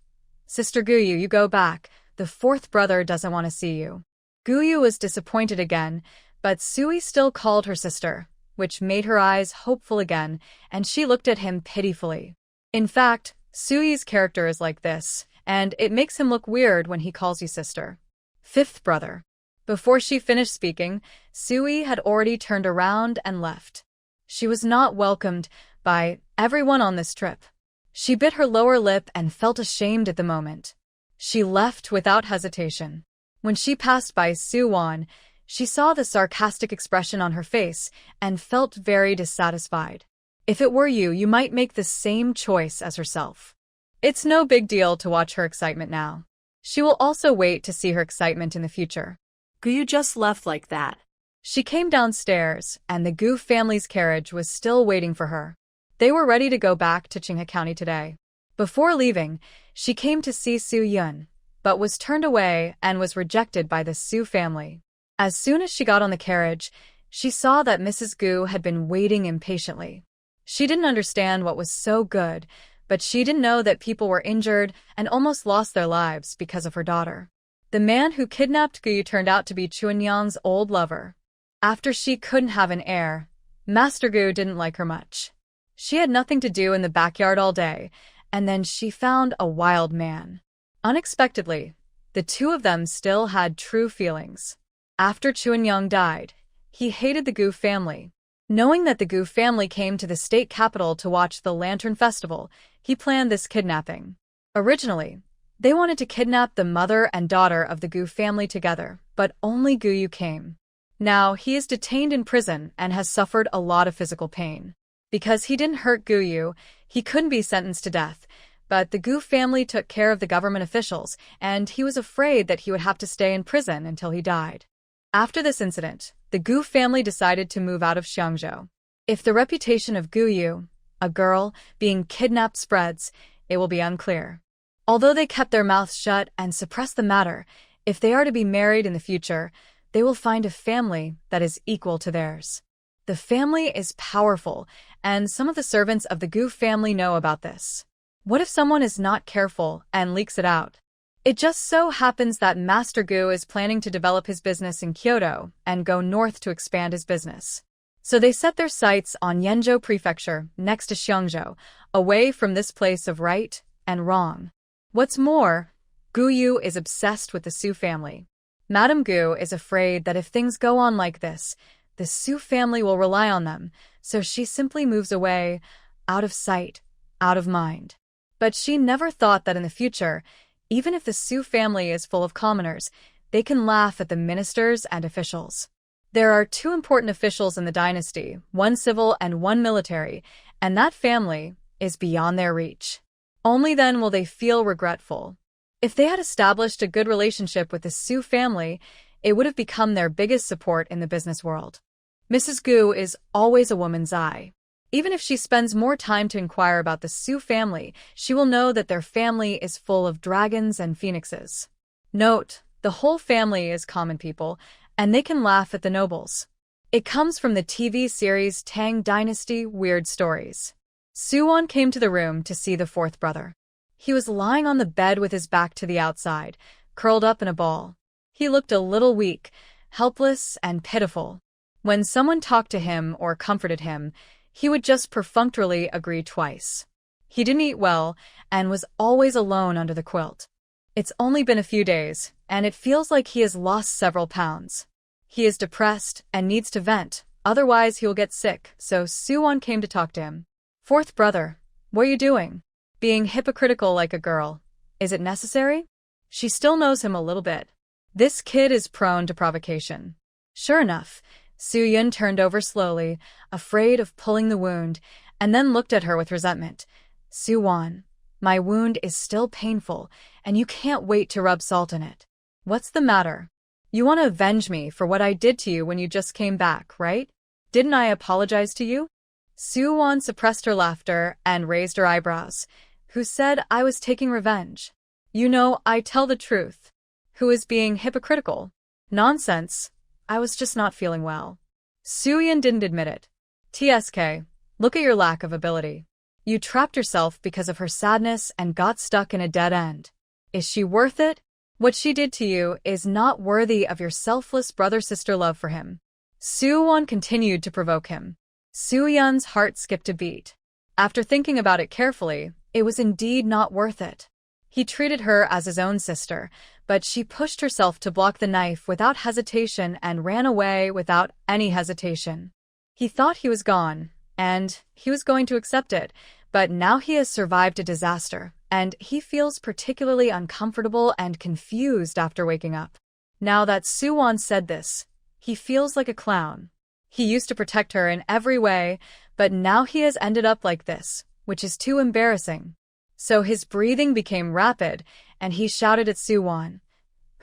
"Sister Guyu, you go back. The fourth brother doesn't want to see you." Guyu was disappointed again, but Sui still called her sister, which made her eyes hopeful again, and she looked at him pitifully. In fact, Sui's character is like this, and it makes him look weird when he calls you sister. "Fifth brother." Before she finished speaking, Sui had already turned around and left. She was not welcomed by everyone on this trip. She bit her lower lip and felt ashamed at the moment. She left without hesitation. When she passed by Su Wan, she saw the sarcastic expression on her face and felt very dissatisfied. If it were you, you might make the same choice as herself. It's no big deal to watch her excitement now. She will also wait to see her excitement in the future. Guyu just left like that. She came downstairs, and the Gu family's carriage was still waiting for her. They were ready to go back to Qinghe County today. Before leaving, she came to see Su Yun, but was turned away and was rejected by the Su family. As soon as she got on the carriage, she saw that Mrs. Gu had been waiting impatiently. She didn't understand what was so good, but she didn't know that people were injured and almost lost their lives because of her daughter. The man who kidnapped Gu turned out to be Chuanyang's old lover. After she couldn't have an heir, Master Gu didn't like her much. She had nothing to do in the backyard all day, and then she found a wild man. Unexpectedly, the two of them still had true feelings. After Chuanyang died, he hated the Gu family. Knowing that the Gu family came to the state capital to watch the Lantern Festival, he planned this kidnapping. Originally, they wanted to kidnap the mother and daughter of the Gu family together, but only Guyu came. Now, he is detained in prison and has suffered a lot of physical pain. Because he didn't hurt Guyu, he couldn't be sentenced to death, but the Gu family took care of the government officials, and he was afraid that he would have to stay in prison until he died. After this incident, the Gu family decided to move out of Xiangzhou. If the reputation of Guyu, a girl, being kidnapped spreads, it will be unclear. Although they kept their mouths shut and suppressed the matter, if they are to be married in the future, they will find a family that is equal to theirs. The family is powerful, and some of the servants of the Gu family know about this. What if someone is not careful and leaks it out? It just so happens that Master Gu is planning to develop his business in Kyoto and go north to expand his business. So they set their sights on Yenzhou Prefecture, next to Xiangzhou, away from this place of right and wrong. What's more, Guyu is obsessed with the Su family. Madame Gu is afraid that if things go on like this, the Su family will rely on them, so she simply moves away, out of sight, out of mind. But she never thought that in the future, even if the Su family is full of commoners, they can laugh at the ministers and officials. There are two important officials in the dynasty, one civil and one military, and that family is beyond their reach. Only then will they feel regretful. If they had established a good relationship with the Su family, it would have become their biggest support in the business world. Mrs. Gu is always a woman's eye. Even if she spends more time to inquire about the Su family, she will know that their family is full of dragons and phoenixes. Note, the whole family is common people, and they can laugh at the nobles. It comes from the TV series Tang Dynasty Weird Stories. Suwon came to the room to see the fourth brother. He was lying on the bed with his back to the outside, curled up in a ball. He looked a little weak, helpless, and pitiful. When someone talked to him or comforted him, he would just perfunctorily agree twice. He didn't eat well and was always alone under the quilt. It's only been a few days, and it feels like he has lost several pounds. He is depressed and needs to vent, otherwise he will get sick, so Suwon came to talk to him. Fourth brother, what are you doing? Being hypocritical like a girl. Is it necessary? She still knows him a little bit. This kid is prone to provocation. Sure enough, Soo-yun turned over slowly, afraid of pulling the wound, and then looked at her with resentment. Suwon, my wound is still painful, and you can't wait to rub salt in it. What's the matter? You want to avenge me for what I did to you when you just came back, right? Didn't I apologize to you? Suwon suppressed her laughter and raised her eyebrows. Who said I was taking revenge? You know, I tell the truth. Who is being hypocritical? Nonsense. I was just not feeling well. Soo-yun didn't admit it. TSK, look at your lack of ability. You trapped yourself because of her sadness and got stuck in a dead end. Is she worth it? What she did to you is not worthy of your selfless brother-sister love for him. Soo-won continued to provoke him. Soo-yun's heart skipped a beat. After thinking about it carefully, it was indeed not worth it. He treated her as his own sister, but she pushed herself to block the knife without hesitation and ran away without any hesitation. He thought he was gone, and he was going to accept it, but now he has survived a disaster, and he feels particularly uncomfortable and confused after waking up. Now that Suwon said this, he feels like a clown. He used to protect her in every way, but now he has ended up like this, which is too embarrassing. So his breathing became rapid, and he shouted at Suwon,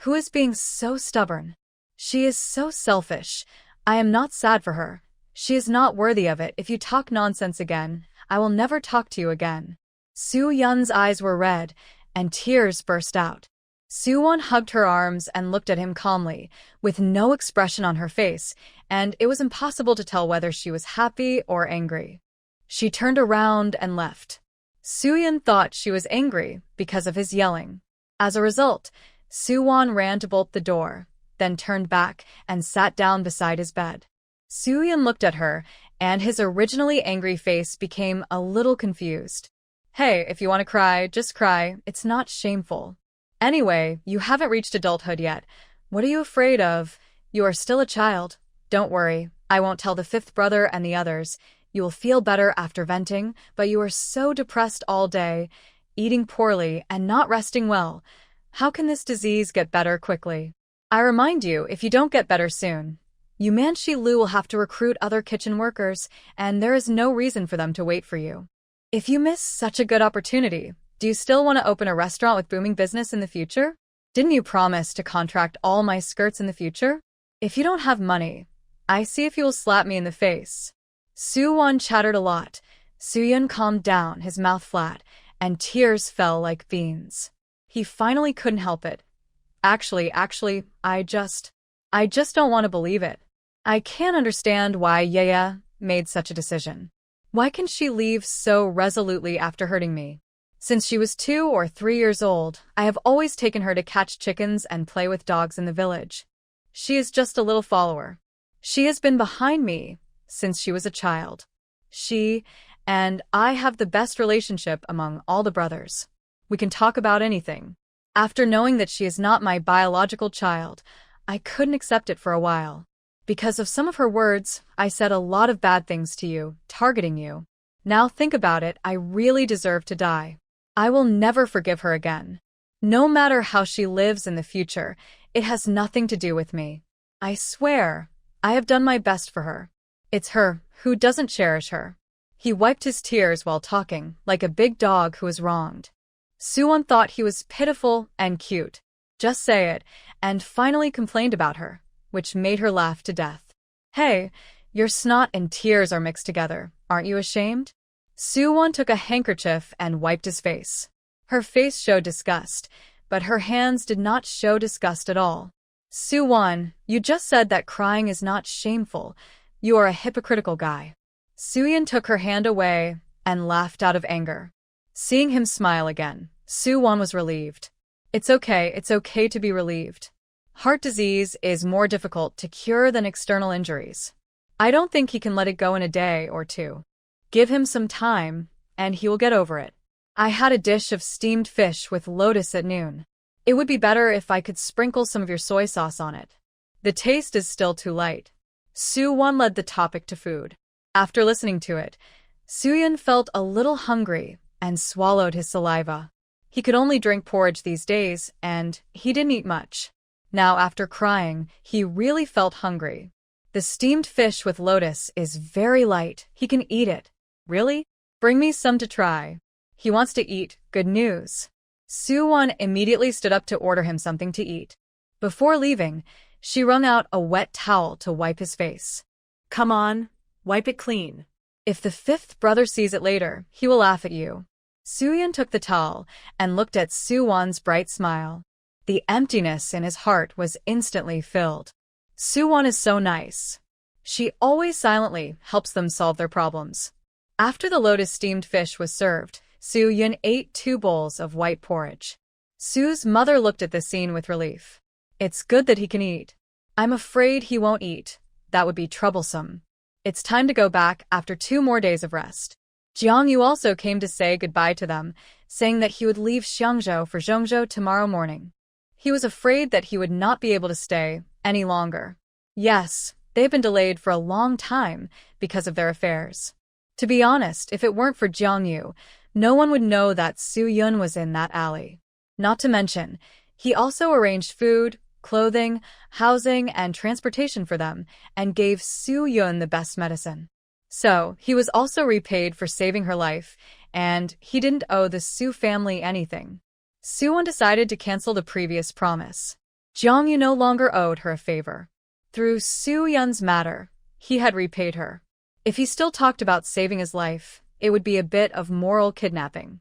who is being so stubborn. She is so selfish. I am not sad for her. She is not worthy of it. If you talk nonsense again, I will never talk to you again. Soo-yun's eyes were red, and tears burst out. Suwon hugged her arms and looked at him calmly, with no expression on her face, and it was impossible to tell whether she was happy or angry. She turned around and left. Soo-yun thought she was angry because of his yelling. As a result, Suwon ran to bolt the door, then turned back and sat down beside his bed. Soo-yun looked at her, and his originally angry face became a little confused. Hey, if you want to cry, just cry. It's not shameful. Anyway, you haven't reached adulthood yet. What are you afraid of? You are still a child. Don't worry, I won't tell the fifth brother and the others. You will feel better after venting, but you are so depressed all day, eating poorly and not resting well. How can this disease get better quickly? I remind you, if you don't get better soon, Yumanshi Lu will have to recruit other kitchen workers, and there is no reason for them to wait for you. If you miss such a good opportunity, do you still want to open a restaurant with booming business in the future? Didn't you promise to contract all my skirts in the future? If you don't have money, I see if you will slap me in the face. Suwon chattered a lot. Soo-yun calmed down, his mouth flat, and tears fell like beans. He finally couldn't help it. Actually, I just don't want to believe it. I can't understand why Yaya made such a decision. Why can she leave so resolutely after hurting me? Since she was 2 or 3 years old, I have always taken her to catch chickens and play with dogs in the village. She is just a little follower. She has been behind me since she was a child. She and I have the best relationship among all the brothers. We can talk about anything. After knowing that she is not my biological child, I couldn't accept it for a while. Because of some of her words, I said a lot of bad things to you, targeting you. Now think about it, I really deserve to die. I will never forgive her again. No matter how she lives in the future, it has nothing to do with me. I swear, I have done my best for her. It's her who doesn't cherish her. He wiped his tears while talking, like a big dog who is wronged. Suwon thought he was pitiful and cute. Just say it, and finally complained about her, which made her laugh to death. Hey, your snot and tears are mixed together. Aren't you ashamed? Suwon took a handkerchief and wiped his face. Her face showed disgust, but her hands did not show disgust at all. Suwon, you just said that crying is not shameful. You are a hypocritical guy. Soo-yun took her hand away and laughed out of anger. Seeing him smile again, Soo-won was relieved. It's okay to be relieved. Heart disease is more difficult to cure than external injuries. I don't think he can let it go in a day or two. Give him some time, and he will get over it. I had a dish of steamed fish with lotus at noon. It would be better if I could sprinkle some of your soy sauce on it. The taste is still too light. Soo-won led the topic to food. After listening to it, Soo-yun felt a little hungry and swallowed his saliva. He could only drink porridge these days, and he didn't eat much. Now, after crying, he really felt hungry. The steamed fish with lotus is very light. He can eat it. Really? Bring me some to try. He wants to eat. Good news. Soo-won immediately stood up to order him something to eat. Before leaving, she wrung out a wet towel to wipe his face. Come on, wipe it clean. If the fifth brother sees it later, he will laugh at you. Soo-yun took the towel and looked at Soo-won's bright smile. The emptiness in his heart was instantly filled. Soo-won is so nice. She always silently helps them solve their problems. After the lotus steamed fish was served, Soo-yun ate 2 bowls of white porridge. Soo's mother looked at the scene with relief. It's good that he can eat. I'm afraid he won't eat. That would be troublesome. It's time to go back after 2 more days of rest. Jiang-yu also came to say goodbye to them, saying that he would leave Xiangzhou for Zhongzhou tomorrow morning. He was afraid that he would not be able to stay any longer. Yes, they've been delayed for a long time because of their affairs. To be honest, if it weren't for Jiang-yu, no one would know that Soo-yun was in that alley. Not to mention, he also arranged food, clothing, housing, and transportation for them, and gave Soo-yun the best medicine. So, he was also repaid for saving her life, and he didn't owe the Soo family anything. Soo-won decided to cancel the previous promise. Jiang-yu no longer owed her a favor. Through Soo-yun's matter, he had repaid her. If he still talked about saving his life, it would be a bit of moral kidnapping.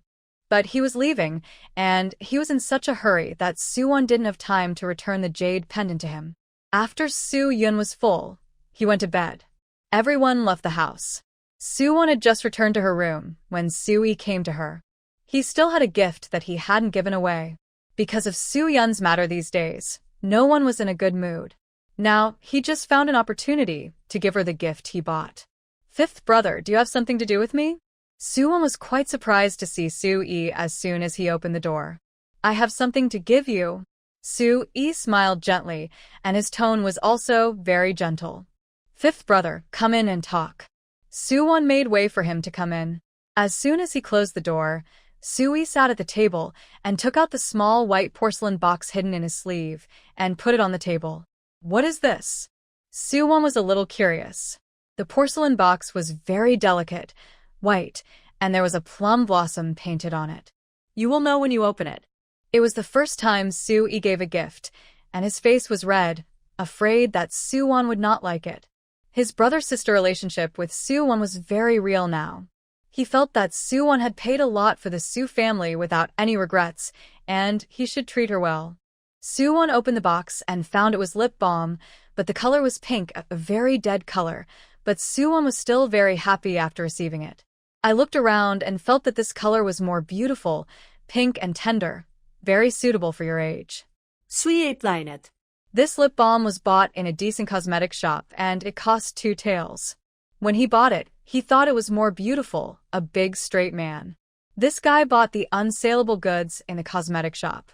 But he was leaving, and he was in such a hurry that Soo-won didn't have time to return the jade pendant to him. After Soo-yun was full, he went to bed. Everyone left the house. Soo-won had just returned to her room when Soo-yi came to her. He still had a gift that he hadn't given away. Because of Soo-yun's matter these days, no one was in a good mood. Now, he just found an opportunity to give her the gift he bought. Fifth brother, do you have something to do with me? Soo-won was quite surprised to see Soo-yi as soon as he opened the door. I have something to give you. Soo-yi smiled gently, and his tone was also very gentle. Fifth brother, come in and talk. Soo-won made way for him to come in. As soon as he closed the door, Soo-yi sat at the table and took out the small white porcelain box hidden in his sleeve and put it on the table. What is this? Soo-won was a little curious. The porcelain box was very delicate, white, and there was a plum blossom painted on it. You will know when you open it. It was the first time Soo-yi gave a gift, and his face was red, afraid that Soo-won would not like it. His brother-sister relationship with Soo-won was very real now. He felt that Soo-won had paid a lot for the Soo family without any regrets, and he should treat her well. Soo-won opened the box and found it was lip balm, but the color was pink, a very dead color, but Soo-won was still very happy after receiving it. I looked around and felt that this color was more beautiful, pink and tender, very suitable for your age. 수입 라인ет. This lip balm was bought in a decent cosmetic shop and it cost 2 taels. When he bought it, he thought it was more beautiful, a big straight man. This guy bought the unsaleable goods in the cosmetic shop.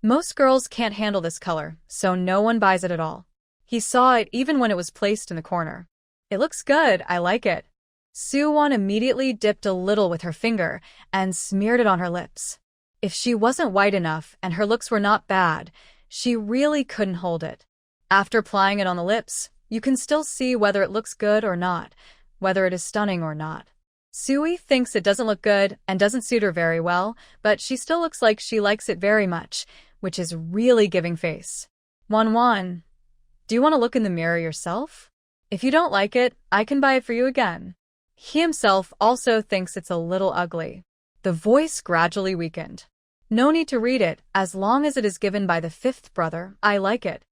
Most girls can't handle this color, so no one buys it at all. He saw it even when it was placed in the corner. It looks good, I like it. Soo-won immediately dipped a little with her finger and smeared it on her lips. If she wasn't white enough and her looks were not bad, she really couldn't hold it. After applying it on the lips, you can still see whether it looks good or not, whether it is stunning or not. Soo-yi thinks it doesn't look good and doesn't suit her very well, but she still looks like she likes it very much, which is really giving face. Wan, do you want to look in the mirror yourself? If you don't like it, I can buy it for you again. He himself also thinks it's a little ugly. The voice gradually weakened. No need to read it, as long as it is given by the fifth brother, I like it.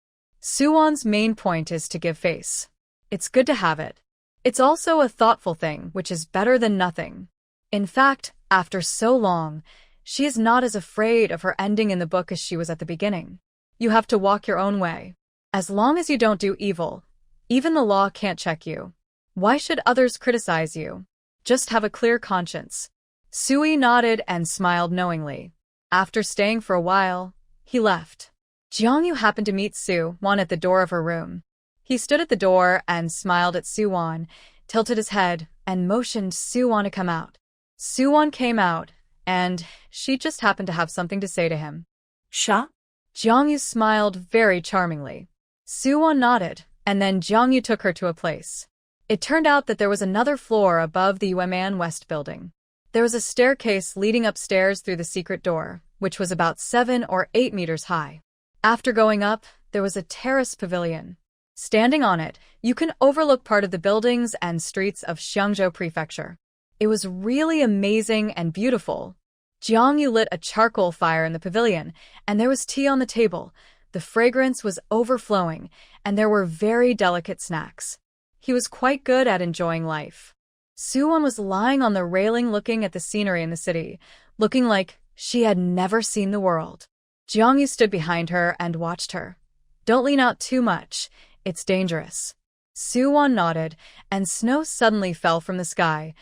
Soo-won's main point is to give face. It's good to have it. It's also a thoughtful thing, which is better than nothing. In fact, after so long, she is not as afraid of her ending in the book as she was at the beginning. You have to walk your own way. As long as you don't do evil, even the law can't check you. Why should others criticize you? Just have a clear conscience. Sui nodded and smiled knowingly. After staying for a while, he left. Jiangyu happened to meet Su-won at the door of her room. He stood at the door and smiled at Su-won, tilted his head, and motioned Su-won to come out. Su-won came out, and she just happened to have something to say to him. Sha? Jiangyu smiled very charmingly. Su-won nodded, and then Jiangyu took her to a place. It turned out that there was another floor above the Yueman West building. There was a staircase leading upstairs through the secret door, which was about 7 or 8 meters high. After going up, there was a terrace pavilion. Standing on it, you can overlook part of the buildings and streets of Xiangzhou Prefecture. It was really amazing and beautiful. Jiangyu lit a charcoal fire in the pavilion, and there was tea on the table. The fragrance was overflowing, and there were very delicate snacks. He was quite good at enjoying life. Su-won was lying on the railing looking at the scenery in the city, looking like she had never seen the world. Jiangyu stood behind her and watched her. Don't lean out too much. It's dangerous. Su-won nodded, and snow suddenly fell from the sky,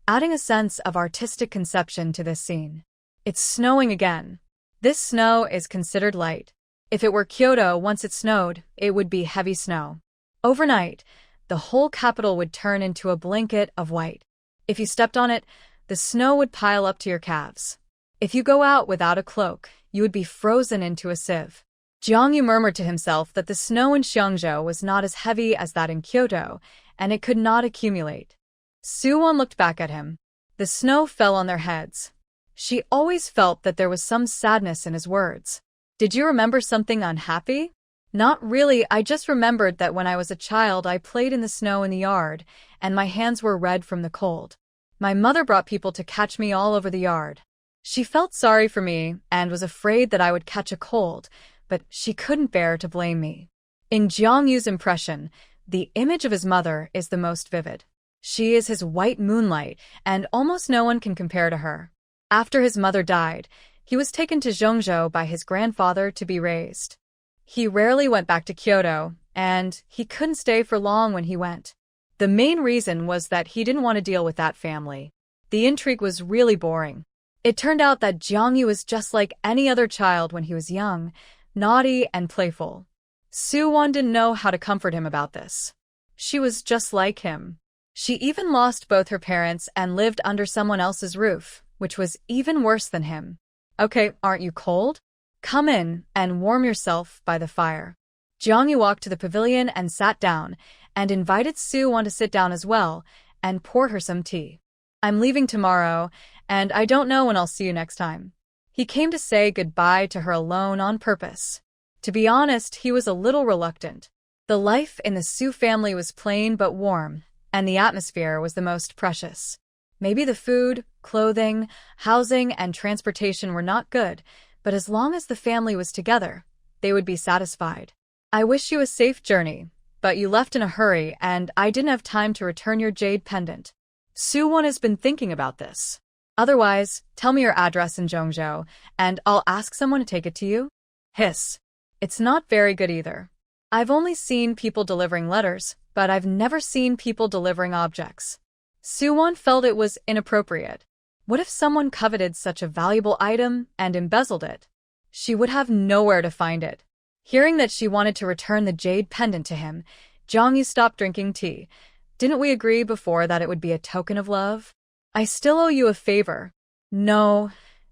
adding a sense of artistic conception to this scene. It's snowing again. This snow is considered light. If it were Kyoto once it snowed, it would be heavy snow. Overnight, the whole capital would turn into a blanket of white. If you stepped on it, the snow would pile up to your calves. If you go out without a cloak, you would be frozen into a sieve. Jiangyu murmured to himself that the snow in Xiangzhou was not as heavy as that in Kyoto, and it could not accumulate. Su-won looked back at him. The snow fell on their heads. She always felt that there was some sadness in his words. Did you remember something unhappy? Not really, I just remembered that when I was a child I played in the snow in the yard, and my hands were red from the cold. My mother brought people to catch me all over the yard. She felt sorry for me and was afraid that I would catch a cold, but she couldn't bear to blame me. In Jiangyu's impression, the image of his mother is the most vivid. She is his white moonlight, and almost no one can compare to her. After his mother died, he was taken to Zhongzhou by his grandfather to be raised. He rarely went back to Kyoto, and he couldn't stay for long when he went. The main reason was that he didn't want to deal with that family. The intrigue was really boring. It turned out that Jiangyu was just like any other child when he was young, naughty and playful. Su-won didn't know how to comfort him about this. She was just like him. She even lost both her parents and lived under someone else's roof, which was even worse than him. Okay, aren't you cold? Come in and warm yourself by the fire. Jiangyu walked to the pavilion and sat down, and invited Su-won to sit down as well, and pour her some tea. I'm leaving tomorrow, and I don't know when I'll see you next time. He came to say goodbye to her alone on purpose. To be honest, he was a little reluctant. The life in the Su family was plain but warm, and the atmosphere was the most precious. Maybe the food, clothing, housing, and transportation were not good, but as long as the family was together, they would be satisfied. I wish you a safe journey, but you left in a hurry and I didn't have time to return your jade pendant. Su-won has been thinking about this. Otherwise, tell me your address in Zhongzhou, and I'll ask someone to take it to you. Hiss. It's not very good either. I've only seen people delivering letters, but I've never seen people delivering objects. Su-won felt it was inappropriate. What if someone coveted such a valuable item and embezzled it? She would have nowhere to find it. Hearing that she wanted to return the jade pendant to him, Jiangyu stopped drinking tea. Didn't we agree before that it would be a token of love? I still owe you a favor. No,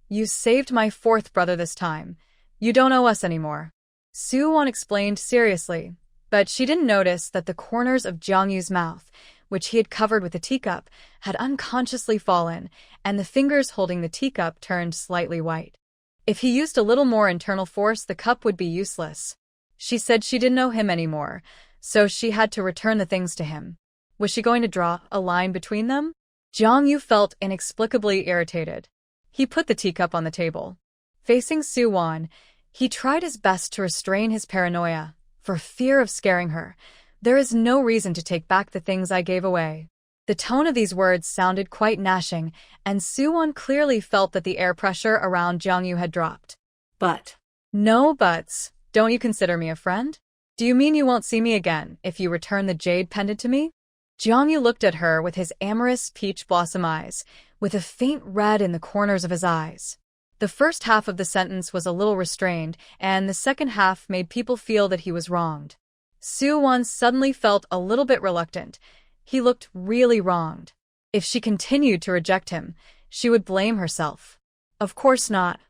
you saved my fourth brother this time. You don't owe us anymore. Su-won explained seriously, but she didn't notice that the corners of Jiangyu's mouth, which he had covered with a teacup, had unconsciously fallen, and the fingers holding the teacup turned slightly white. If he used a little more internal force, the cup would be useless. She said she didn't know him anymore, so she had to return the things to him. Was she going to draw a line between them? Jiangyu felt inexplicably irritated. He put the teacup on the table. Facing Su-won, he tried his best to restrain his paranoia, for fear of scaring her. There is no reason to take back the things I gave away. The tone of these words sounded quite gnashing, and Soo-won clearly felt that the air pressure around Jongyu had dropped. But, No buts. Don't you consider me a friend? Do you mean you won't see me again if you return the jade pendant to me? Jongyu looked at her with his amorous peach blossom eyes, with a faint red in the corners of his eyes. The first half of the sentence was a little restrained, and the second half made people feel that he was wronged. Soo-won suddenly felt a little bit reluctant. He looked really wronged. If she continued to reject him, she would blame herself. of course not.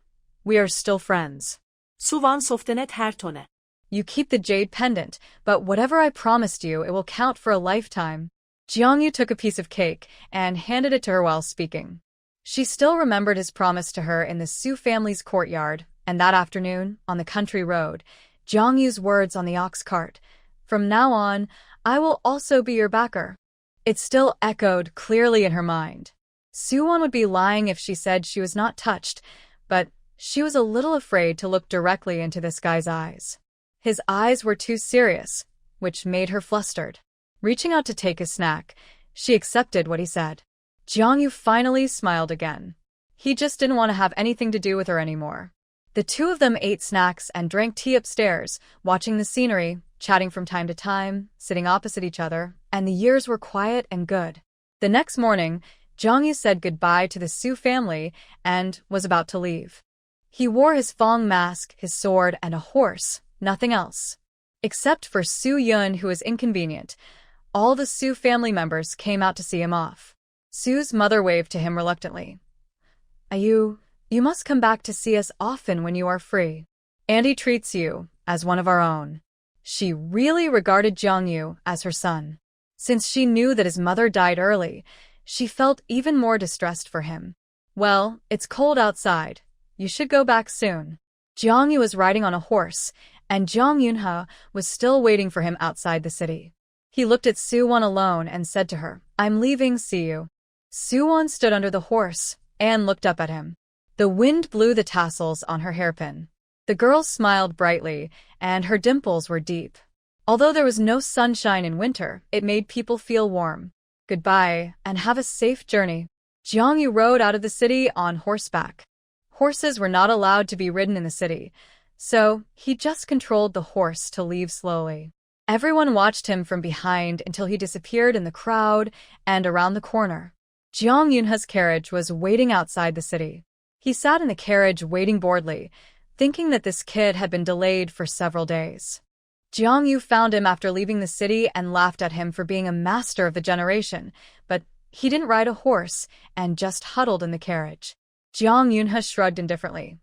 We are still friends. 수완 소프트넷 헬톤에. You keep the jade pendant, but whatever I promised you, it will count for a lifetime. Jiangyu took a piece of cake and handed it to her while speaking. She still remembered his promise to her in the Su family's courtyard, and that afternoon, on the country road, Jiangyu's words on the ox cart. From now on, I will also be your backer. It still echoed clearly in her mind. Soo-won would be lying if she said she was not touched, but she was a little afraid to look directly into this guy's eyes. His eyes were too serious, which made her flustered. Reaching out to take his snack, she accepted what he said. Jiangyu finally smiled again. He just didn't want to have anything to do with her anymore. The two of them ate snacks and drank tea upstairs, watching the scenery, chatting from time to time, sitting opposite each other, and the years were quiet and good. The next morning, Jiangyu said goodbye to the Su family and was about to leave. He wore his Fong mask, his sword, and a horse, nothing else. Except for Su Yun, who was inconvenient, all the Su family members came out to see him off. Su's mother waved to him reluctantly. You must come back to see us often when you are free. Andy treats you as one of our own. She really regarded Jiangyu as her son. Since she knew that his mother died early, she felt even more distressed for him. Well, it's cold outside. You should go back soon. Jiangyu was riding on a horse, and Jong Yunha was still waiting for him outside the city. He looked at Soo-won alone and said to her, I'm leaving, see you. Soo-won stood under the horse and looked up at him. The wind blew the tassels on her hairpin. The girl smiled brightly, and her dimples were deep. Although there was no sunshine in winter, it made people feel warm. Goodbye, and have a safe journey. Jiangyu rode out of the city on horseback. Horses were not allowed to be ridden in the city, so he just controlled the horse to leave slowly. Everyone watched him from behind until he disappeared in the crowd and around the corner. Jiang Yunha's carriage was waiting outside the city. He sat in the carriage waiting boredly, thinking that this kid had been delayed for several days. Jiang Yu found him after leaving the city and laughed at him for being a master of the generation, but he didn't ride a horse and just huddled in the carriage. Jiang Yunha shrugged indifferently.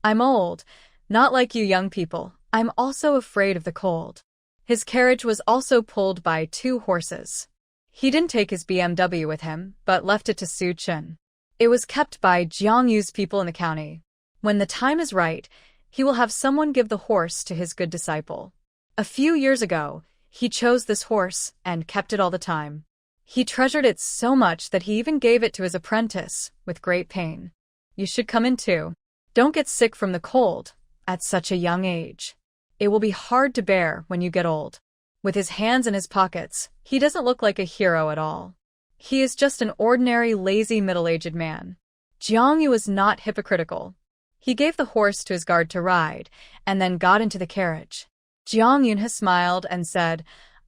I'm old, not like you young people. I'm also afraid of the cold. His carriage was also pulled by 2 horses. He didn't take his BMW with him, but left it to Su Chen. It was kept by Jiang Yu's people in the county. When the time is right, he will have someone give the horse to his good disciple. A few years ago, he chose this horse and kept it all the time. He treasured it so much that he even gave it to his apprentice, with great pain. You should come in too. Don't get sick from the cold at such a young age. It will be hard to bear when you get old. With his hands in his pockets, he doesn't look like a hero at all. He is just an ordinary, lazy, middle-aged man. Jiang Yu was not hypocritical. He gave the horse to his guard to ride, and then got into the carriage. Jiang Yunha smiled and said,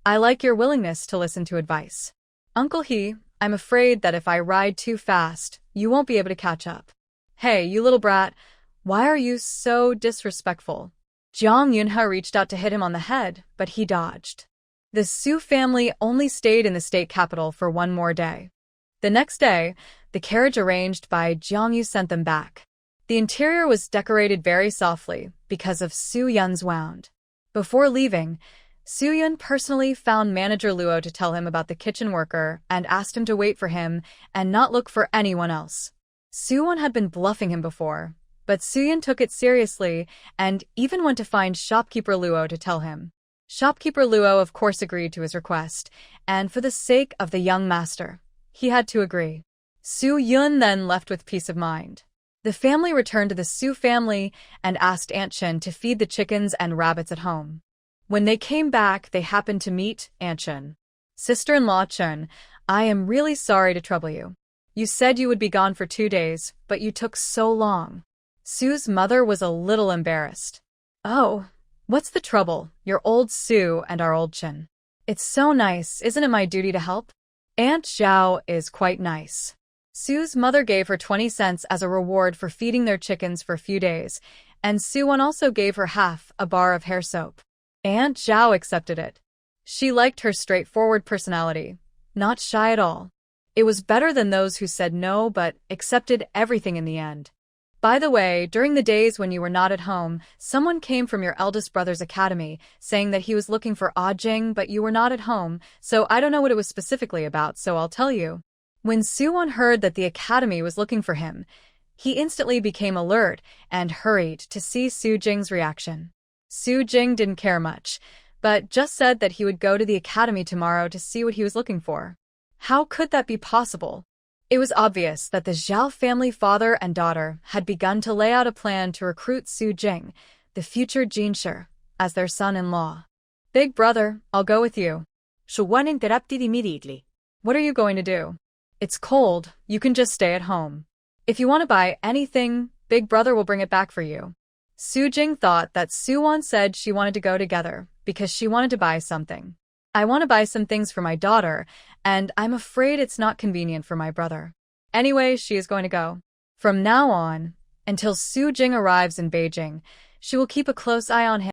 I like your willingness to listen to advice. Uncle He, I'm afraid that if I ride too fast, you won't be able to catch up. Hey, you little brat, why are you so disrespectful? Jiang Yunha reached out to hit him on the head, but he dodged. The Su family only stayed in the state capital for one more day. The next day, the carriage arranged by Jiang Yu sent them back. The interior was decorated very softly because of Su Yun's wound. Before leaving, Su Yun personally found Manager Luo to tell him about the kitchen worker and asked him to wait for him and not look for anyone else. Su-won had been bluffing him before, but Su-yun took it seriously and even went to find shopkeeper Luo to tell him. Shopkeeper Luo of course agreed to his request, and for the sake of the young master, he had to agree. Su-yun then left with peace of mind. The family returned to the Su family and asked Aunt Chen to feed the chickens and rabbits at home. When they came back, they happened to meet Aunt Chen. Sister-in-law Chen, I am really sorry to trouble you. You said you would be gone for 2 days, but you took so long. Sue's mother was a little embarrassed. Oh, what's the trouble, your old Sue and our old Chen? It's so nice, isn't it my duty to help? Aunt Zhao is quite nice. Sue's mother gave her 20 cents as a reward for feeding their chickens for a few days, and Suwon also gave her half a bar of hair soap. Aunt Zhao accepted it. She liked her straightforward personality, not shy at all. It was better than those who said no but accepted everything in the end. By the way, during the days when you were not at home, someone came from your eldest brother's academy, saying that he was looking for Ah Jing but you were not at home, so I don't know what it was specifically about, so I'll tell you. When Suwon heard that the academy was looking for him, he instantly became alert and hurried to see Su Jing's reaction. Su Jing didn't care much, but just said that he would go to the academy tomorrow to see what he was looking for. How could that be possible? It was obvious that the Zhao family father and daughter had begun to lay out a plan to recruit Su Jing, the future Jinshi, as their son-in-law. Big brother, I'll go with you. Suwon interrupted immediately. What are you going to do? It's cold, you can just stay at home. If you want to buy anything, Big Brother will bring it back for you. Su Jing thought that Suwon said she wanted to go together because she wanted to buy something. I want to buy some things for my daughter, and I'm afraid it's not convenient for my brother. Anyway, she is going to go. From now on, until Su Jing arrives in Beijing, she will keep a close eye on him.